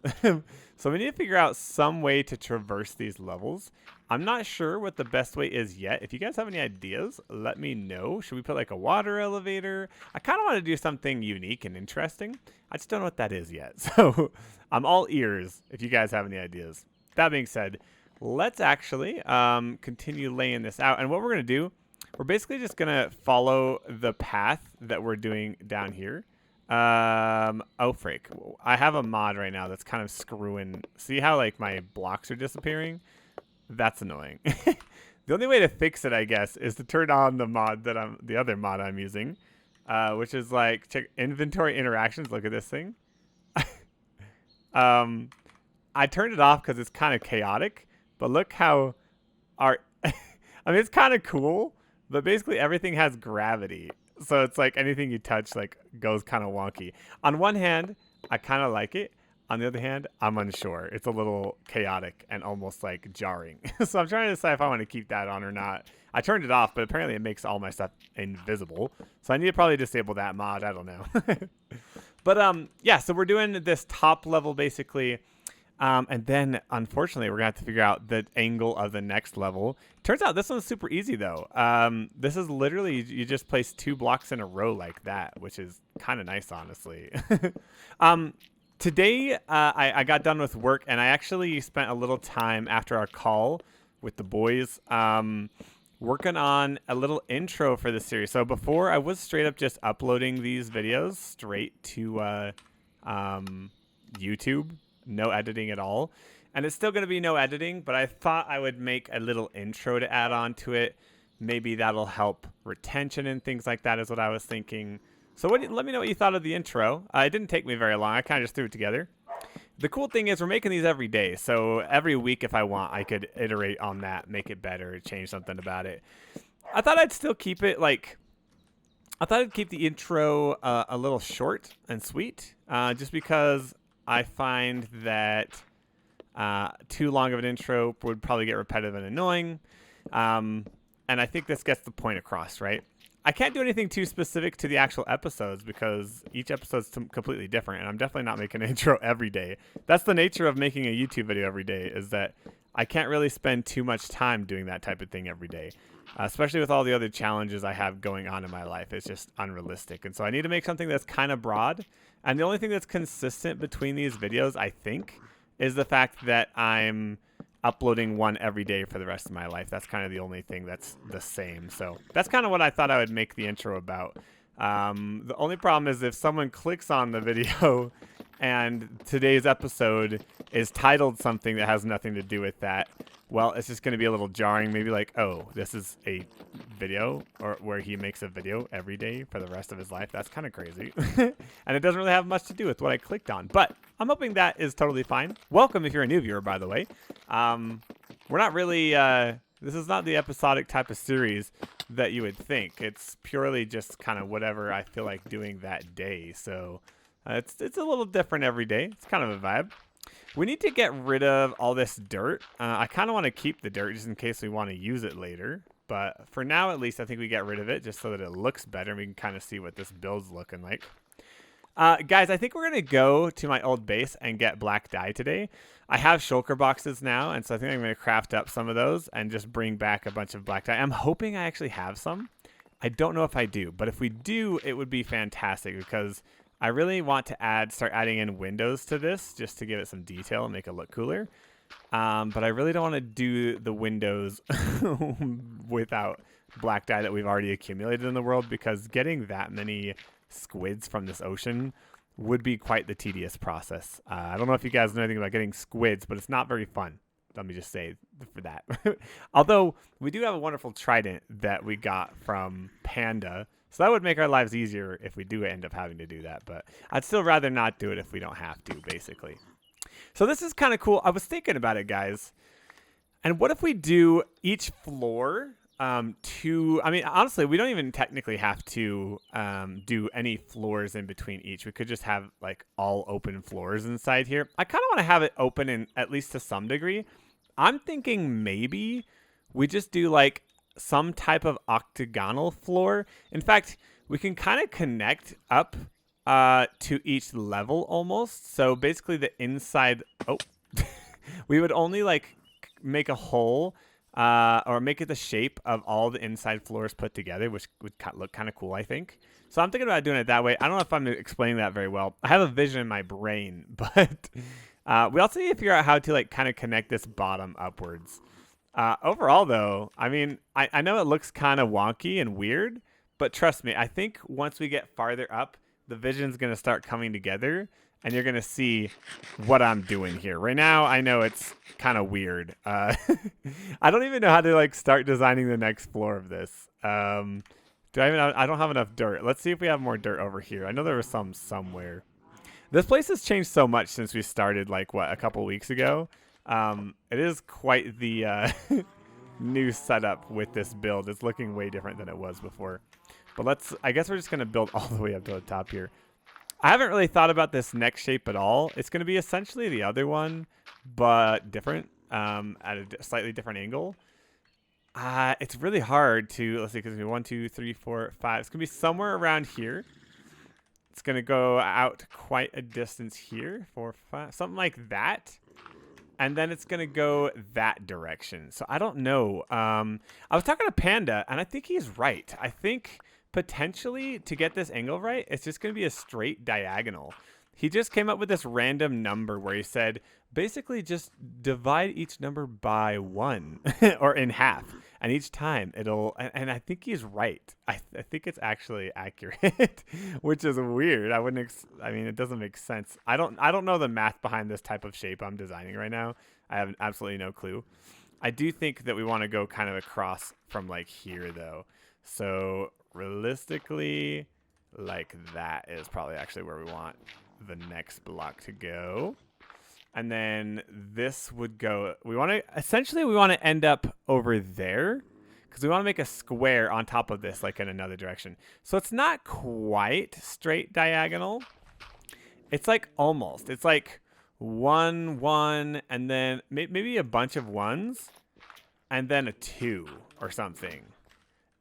So we need to figure out some way to traverse these levels. I'm not sure what the best way is yet. If you guys have any ideas, let me know. Should we put like a water elevator? I kind of want to do something unique and interesting. I just don't know what that is yet. So I'm all ears if you guys have any ideas. That being said, let's actually continue laying this out. And what we're going to do, we're basically just going to follow the path that we're doing down here. Oh, frick. I have a mod right now that's kind of screwing. See how like my blocks are disappearing? That's annoying. The only way to fix it, I guess, is to turn on the other mod I'm using, which is like check inventory interactions. Look at this thing. I turned it off because it's kind of chaotic, but look how I mean, it's kind of cool, but basically everything has gravity. So it's like anything you touch like goes kind of wonky. On one hand, I kind of like it. On the other hand, I'm unsure. It's a little chaotic and almost like jarring. So I'm trying to decide if I want to keep that on or not. I turned it off, but apparently it makes all my stuff invisible. So I need to probably disable that mod. I don't know. But yeah, so we're doing this top level basically. And then, unfortunately, we're going to have to figure out the angle of the next level. Turns out this one's super easy, though. This is literally, you just place 2 blocks in a row like that, which is kind of nice, honestly. Today, I got done with work, and I actually spent a little time after our call with the boys working on a little intro for the series. So before, I was straight up just uploading these videos straight to YouTube. No editing at all. And it's still going to be no editing, but I thought I would make a little intro to add on to it maybe that'll help retention and things like that is what I was thinking. So let me know what you thought of the intro. It didn't take me very long. I kind of just threw it together. The cool thing is we're making these every day. So every week if I want, I could iterate on that, make it better, change something about it. I thought I'd still keep it I thought I'd keep the intro a little short and sweet, just because I find that too long of an intro would probably get repetitive and annoying. And I think this gets the point across, right? I can't do anything too specific to the actual episodes because each episode's completely different, and I'm definitely not making an intro every day. That's the nature of making a YouTube video every day, is that I can't really spend too much time doing that type of thing every day, especially with all the other challenges I have going on in my life. It's just unrealistic, and so I need to make something that's kind of broad, and the only thing that's consistent between these videos, I think, is the fact that I'm uploading one every day for the rest of my life. That's kind of the only thing that's the same. So that's kind of what I thought I would make the intro about. The only problem is if someone clicks on the video and today's episode is titled something that has nothing to do with that, well, it's just going to be a little jarring. Maybe like, oh, this is a video or where he makes a video every day for the rest of his life. That's kind of crazy. And it doesn't really have much to do with what I clicked on, but I'm hoping that is totally fine. Welcome if you're a new viewer, by the way. We're not really, this is not the episodic type of series that you would think. It's purely just kind of whatever I feel like doing that day. So it's a little different every day. It's kind of a vibe. We need to get rid of all this dirt. I kind of want to keep the dirt just in case we want to use it later. But for now, at least, I think we get rid of it just so that it looks better and we can kind of see what this build's looking like. Guys, I think we're going to go to my old base and get black dye today. I have shulker boxes now, and so I think I'm going to craft up some of those and just bring back a bunch of black dye. I'm hoping I actually have some. I don't know if I do, but if we do, it would be fantastic because I really want to start adding in windows to this just to give it some detail and make it look cooler. But I really don't want to do the windows without black dye that we've already accumulated in the world, because getting that many squids from this ocean would be quite the tedious process. I don't know if you guys know anything about getting squids, but it's not very fun. Let me just say for that. Although we do have a wonderful trident that we got from Panda. So that would make our lives easier if we do end up having to do that. But I'd still rather not do it if we don't have to, basically. So this is kind of cool. I was thinking about it, guys. And what if we do each floor I mean, honestly, we don't even technically have to do any floors in between each. We could just have like all open floors inside here. I kind of want to have it open in at least to some degree. I'm thinking maybe we just do like some type of octagonal floor. In fact, we can kind of connect up to each level almost. So basically the inside, we would only like make a hole or make it the shape of all the inside floors put together, which would look kind of cool, I think. So I'm thinking about doing it that way. I don't know if I'm explaining that very well. I have a vision in my brain, but we also need to figure out how to like kind of connect this bottom upwards. Overall, though, I mean, I know it looks kind of wonky and weird, but trust me, I think once we get farther up, the vision's going to start coming together, and you're going to see what I'm doing here. Right now, I know it's kind of weird. I don't even know how to like start designing the next floor of this. I don't have enough dirt. Let's see if we have more dirt over here. I know there was some somewhere. This place has changed so much since we started, like, a couple weeks ago. It is quite the new setup with this build. It's looking way different than it was before. But I guess we're just going to build all the way up to the top here. I haven't really thought about this next shape at all. It's going to be essentially the other one, but different, at a slightly different angle. It's really hard to, let's see, because it's going to be 1, 2, 3, 4, 5. It's going to be somewhere around here. It's going to go out quite a distance here, 4, 5, something like that. And then it's going to go that direction. So I don't know. I was talking to Panda, and I think he's right. I think potentially to get this angle right, it's just going to be a straight diagonal. He just came up with this random number where he said, basically just divide each number by 1 or in half. And each time and I think he's right. I think it's actually accurate, which is weird. I mean, it doesn't make sense. I don't know the math behind this type of shape I'm designing right now. I have absolutely no clue. I do think that we want to go kind of across from like here though. So realistically, like that is probably actually where we want the next block to go. And then this would go, we want to end up over there because we want to make a square on top of this, like in another direction. So it's not quite straight diagonal. It's like almost, it's like 1, 1, and then maybe a bunch of 1s and then a 2 or something.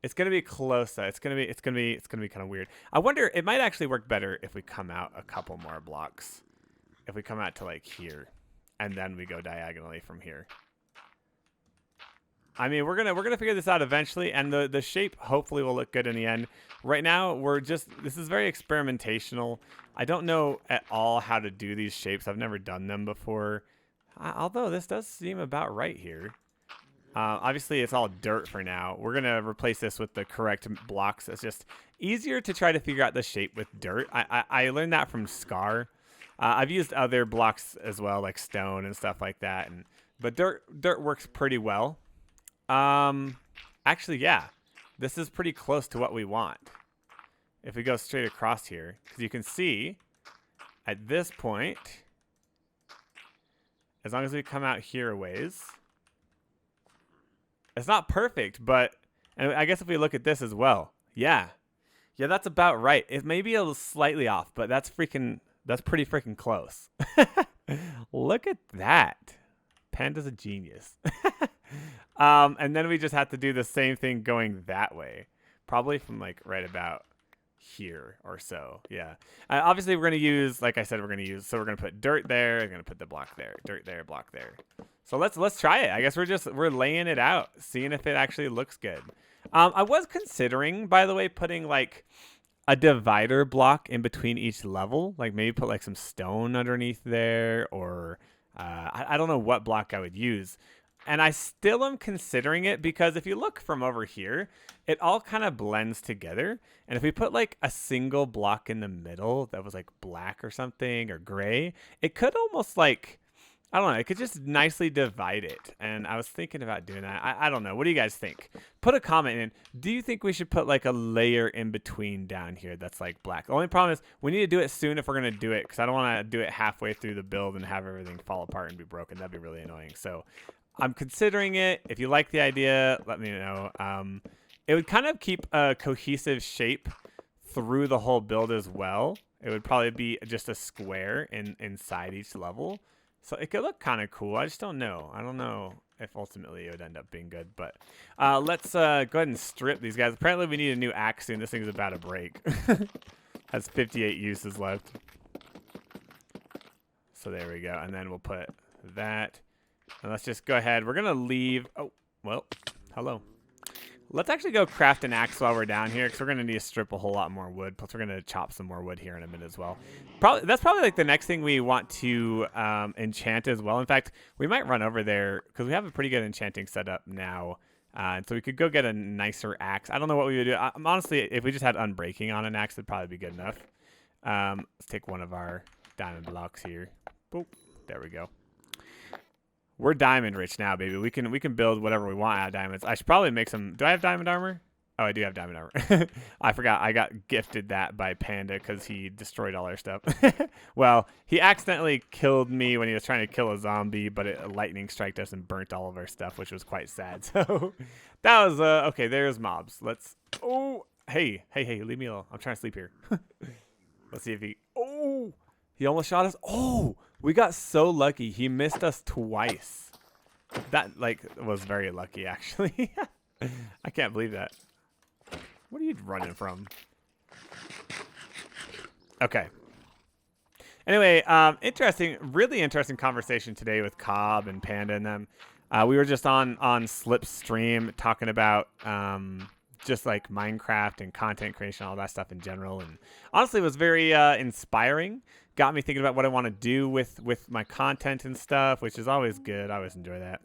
It's going to be close. It's going to be kind of weird. I wonder, it might actually work better if we come out a couple more blocks. If we come out to like here and then we go diagonally from here. I mean, we're gonna figure this out eventually, and the shape hopefully will look good in the end. Right now, this is very experimentational. I don't know at all how to do these shapes. I've never done them before. Although this does seem about right here. Obviously, it's all dirt for now. We're gonna replace this with the correct blocks. It's just easier to try to figure out the shape with dirt. I learned that from Scar. I've used other blocks as well, like stone and stuff like that, but dirt works pretty well. Actually, yeah, this is pretty close to what we want. If we go straight across here, because you can see at this point, as long as we come out here a ways, it's not perfect, but, and I guess if we look at this as well, yeah, that's about right. It may be a little slightly off, but that's pretty freaking close. Look at that. Panda's a genius. And then we just have to do the same thing going that way. Probably from like right about here or so. Yeah. Obviously, we're going to use, like I said, so we're going to put dirt there. We're going to put the block there. Dirt there, block there. So let's try it. I guess we're laying it out, seeing if it actually looks good. I was considering, by the way, putting like a divider block in between each level. Like maybe put like some stone underneath there, or I don't know what block I would use. And I still am considering it because if you look from over here, it all kind of blends together. And if we put like a single block in the middle that was like black or something or gray, it could almost like, I don't know, it could just nicely divide it. And I was thinking about doing that. I don't know. What do you guys think? Put a comment in. Do you think we should put like a layer in between down here that's like black? The only problem is we need to do it soon if we're going to do it, because I don't want to do it halfway through the build and have everything fall apart and be broken. That'd be really annoying. So I'm considering it. If you like the idea, let me know. It would kind of keep a cohesive shape through the whole build as well. It would probably be just a square inside each level. So it could look kind of cool. I just don't know. I don't know if ultimately it would end up being good. But let's go ahead and strip these guys. Apparently we need a new axe soon. This thing's about to break. Has 58 uses left. So there we go. And then we'll put that. And let's just go ahead. We're going to leave. Oh, well, hello. Let's actually go craft an axe while we're down here, because we're going to need to strip a whole lot more wood. Plus, we're going to chop some more wood here in a minute as well. That's probably like the next thing we want to enchant as well. In fact, we might run over there because we have a pretty good enchanting setup now. And so we could go get a nicer axe. I don't know what we would do. Honestly, if we just had unbreaking on an axe, it'd probably be good enough. Let's take one of our diamond blocks here. Boop. There we go. We're diamond rich now, baby. We can build whatever we want out of diamonds. I should probably make some. Do I have diamond armor? Oh, I do have diamond armor. I forgot. I got gifted that by Panda because he destroyed all our stuff. Well, he accidentally killed me when he was trying to kill a zombie, but a lightning striked us and burnt all of our stuff, which was quite sad. So that was okay. There's mobs. Let's. Oh, hey, leave me alone. I'm trying to sleep here. Let's see if he. Oh, he almost shot us. Oh. We got so lucky. He missed us twice. That, like, was very lucky, actually. I can't believe that. What are you running from? Okay. Anyway, really interesting conversation today with Cobb and Panda and them. We were just on Slip's stream talking about just like Minecraft and content creation, all that stuff in general. And honestly, it was very inspiring. Got me thinking about what I want to do with my content and stuff, which is always good. I always enjoy that.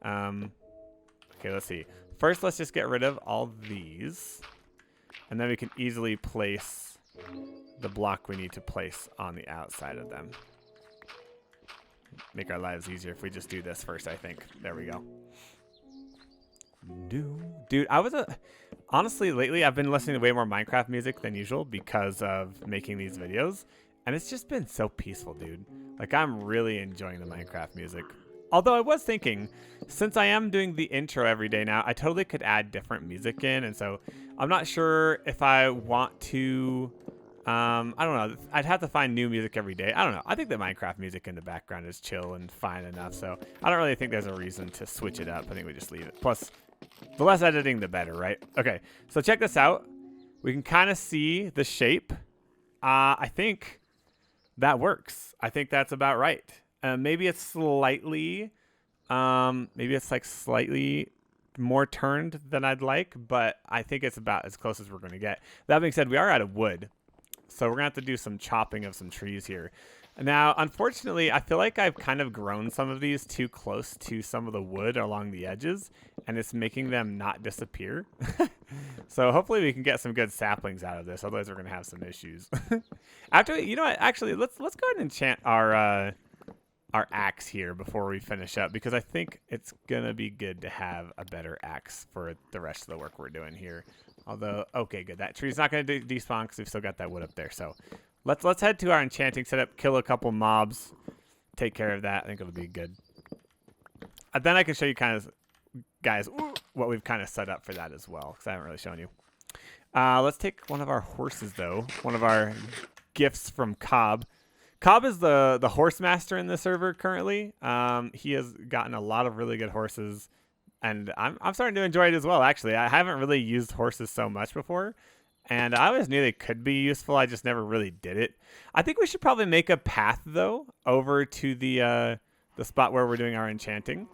Okay, let's see. First, let's just get rid of all these. And then we can easily place the block we need to place on the outside of them. Make our lives easier if we just do this first, I think. There we go. Dude, honestly, lately I've been listening to way more Minecraft music than usual because of making these videos, and it's just been so peaceful, dude. Like, I'm really enjoying the Minecraft music. Although I was thinking, since I am doing the intro every day now, I totally could add different music in, and so I'm not sure if I want to. I don't know. I'd have to find new music every day. I don't know. I think the Minecraft music in the background is chill and fine enough, so I don't really think there's a reason to switch it up. I think we just leave it. Plus, the less editing, the better, right? Okay, so check this out. We can kind of see the shape. I think that works. I think that's about right. Maybe it's slightly, maybe it's like slightly more turned than I'd like, but I think it's about as close as we're going to get. That being said, we are out of wood, so we're going to have to do some chopping of some trees here. Now, unfortunately, I feel like I've kind of grown some of these too close to some of the wood along the edges, and it's making them not disappear. So hopefully we can get some good saplings out of this, otherwise we're going to have some issues. You know what, actually, let's go ahead and enchant our axe here before we finish up, because I think it's going to be good to have a better axe for the rest of the work we're doing here. Although, okay, good. That tree's not going to despawn because we've still got that wood up there, so... Let's head to our enchanting setup, kill a couple mobs, take care of that. I think it'll be good. Then I can show you guys, what we've kind of set up for that as well, because I haven't really shown you. Let's take one of our horses, though. One of our gifts from Cobb. Cobb is the horse master in the server currently. He has gotten a lot of really good horses, and I'm starting to enjoy it as well, actually. I haven't really used horses so much before. And I always knew they could be useful. I just never really did it. I think we should probably make a path, though, over to the spot where we're doing our enchanting.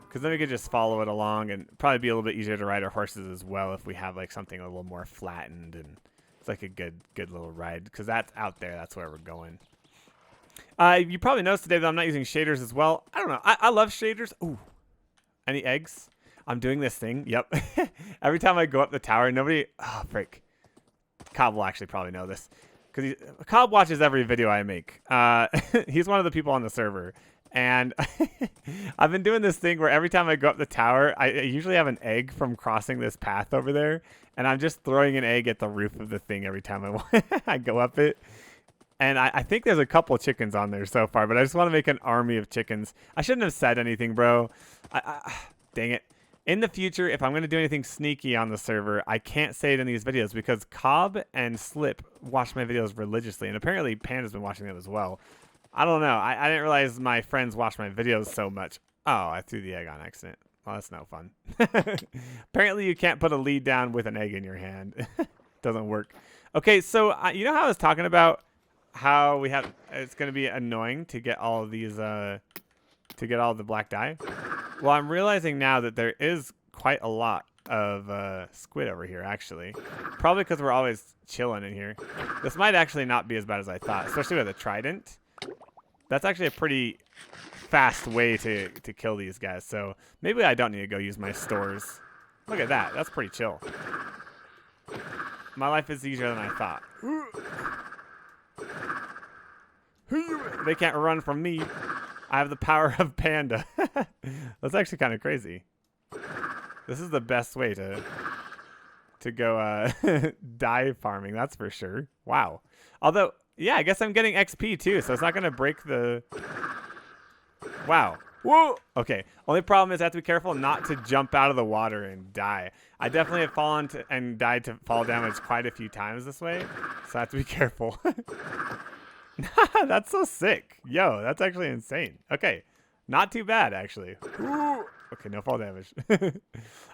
Because then we could just follow it along and probably be a little bit easier to ride our horses as well if we have like something a little more flattened. And it's like a good little ride. Because that's out there. That's where we're going. You probably noticed today that I'm not using shaders as well. I don't know. I love shaders. Ooh. Any eggs? I'm doing this thing. Yep. Every time I go up the tower, nobody... Oh, frick. Cobb will actually probably know this because Cobb watches every video I make. He's one of the people on the server, and I've been doing this thing where every time I go up the tower, I usually have an egg from crossing this path over there, and I'm just throwing an egg at the roof of the thing every time I go up it. And I think there's a couple chickens on there so far, but I just want to make an army of chickens. I shouldn't have said anything, bro. Dang it. In the future, if I'm going to do anything sneaky on the server, I can't say it in these videos because Cobb and Slip watch my videos religiously, and apparently Panda's been watching them as well. I don't know. I didn't realize my friends watch my videos so much. Oh, I threw the egg on accident. Well, that's no fun. Apparently, you can't put a lead down with an egg in your hand. Doesn't work. Okay, so you know how I was talking about how it's going to be annoying to get all of these... to get all the black dye? Well, I'm realizing now that there is quite a lot of squid over here, actually. Probably because we're always chilling in here. This might actually not be as bad as I thought, especially with a trident. That's actually a pretty fast way to kill these guys, so maybe I don't need to go use my stores. Look at that. That's pretty chill. My life is easier than I thought. They can't run from me. I have the power of Panda. That's actually kind of crazy. This is the best way to go dye farming, that's for sure. Wow. Although, yeah, I guess I'm getting XP too, so it's not going to break the... Wow. Whoa! Okay. Only problem is I have to be careful not to jump out of the water and die. I definitely have fallen and died to fall damage quite a few times this way, so I have to be careful. That's so sick. Yo, that's actually insane. Okay. Not too bad, actually. Ooh. Okay, no fall damage.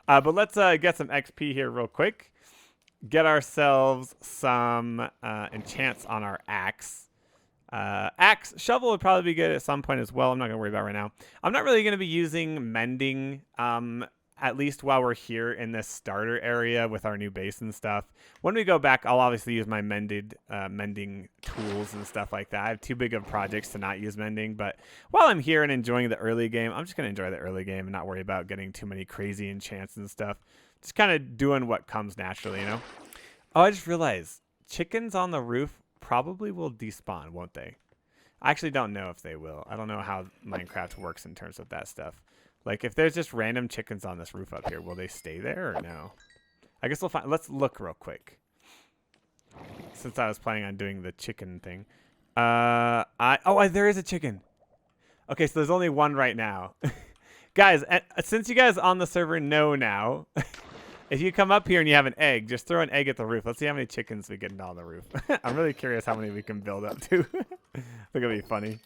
But let's get some XP here real quick. Get ourselves some enchants on our axe. Shovel would probably be good at some point as well. I'm not going to worry about it right now. I'm not really going to be using mending at least while we're here in this starter area with our new base and stuff. When we go back, I'll obviously use my mending tools and stuff like that. I have too big of projects to not use mending, but while I'm here and enjoying the early game, I'm just going to enjoy the early game and not worry about getting too many crazy enchants and stuff. Just kind of doing what comes naturally, you know? Oh, I just realized chickens on the roof probably will despawn, won't they? I actually don't know if they will. I don't know how Minecraft works in terms of that stuff. Like, if there's just random chickens on this roof up here, will they stay there or no? I guess we'll find. Let's look real quick. Since I was planning on doing the chicken thing. There is a chicken. Okay, so there's only one right now. Guys, since you guys on the server know now, if you come up here and you have an egg, just throw an egg at the roof. Let's see how many chickens we get on the roof. I'm really curious how many we can build up to. I think it'll be funny.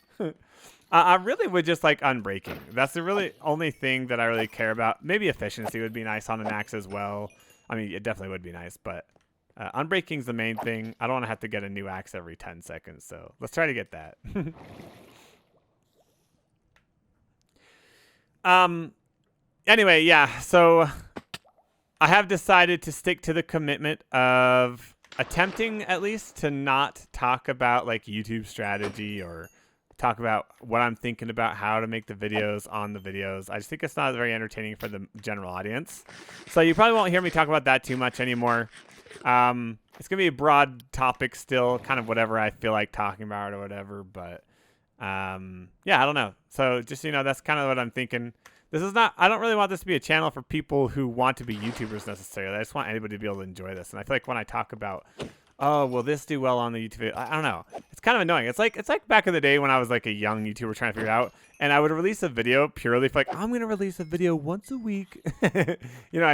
I really would just like unbreaking. That's the really only thing that I really care about. Maybe efficiency would be nice on an axe as well. I mean, it definitely would be nice, but unbreaking's the main thing. I don't want to have to get a new axe every 10 seconds, so let's try to get that. Anyway, yeah, so I have decided to stick to the commitment of attempting at least to not talk about like YouTube strategy or talk about what I'm thinking about how to make the videos on the videos. I just think it's not very entertaining for the general audience. So you probably won't hear me talk about that too much anymore. It's going to be a broad topic still, kind of whatever I feel like talking about or whatever. But yeah, I don't know. So just, you know, that's kind of what I'm thinking. This is not, I don't really want this to be a channel for people who want to be YouTubers necessarily. I just want anybody to be able to enjoy this. And I feel like when I talk about, oh, will this do well on the YouTube video? I don't know. It's kind of annoying. It's like back in the day when I was like a young YouTuber trying to figure it out. And I would release a video purely for like, I'm going to release a video once a week. You know,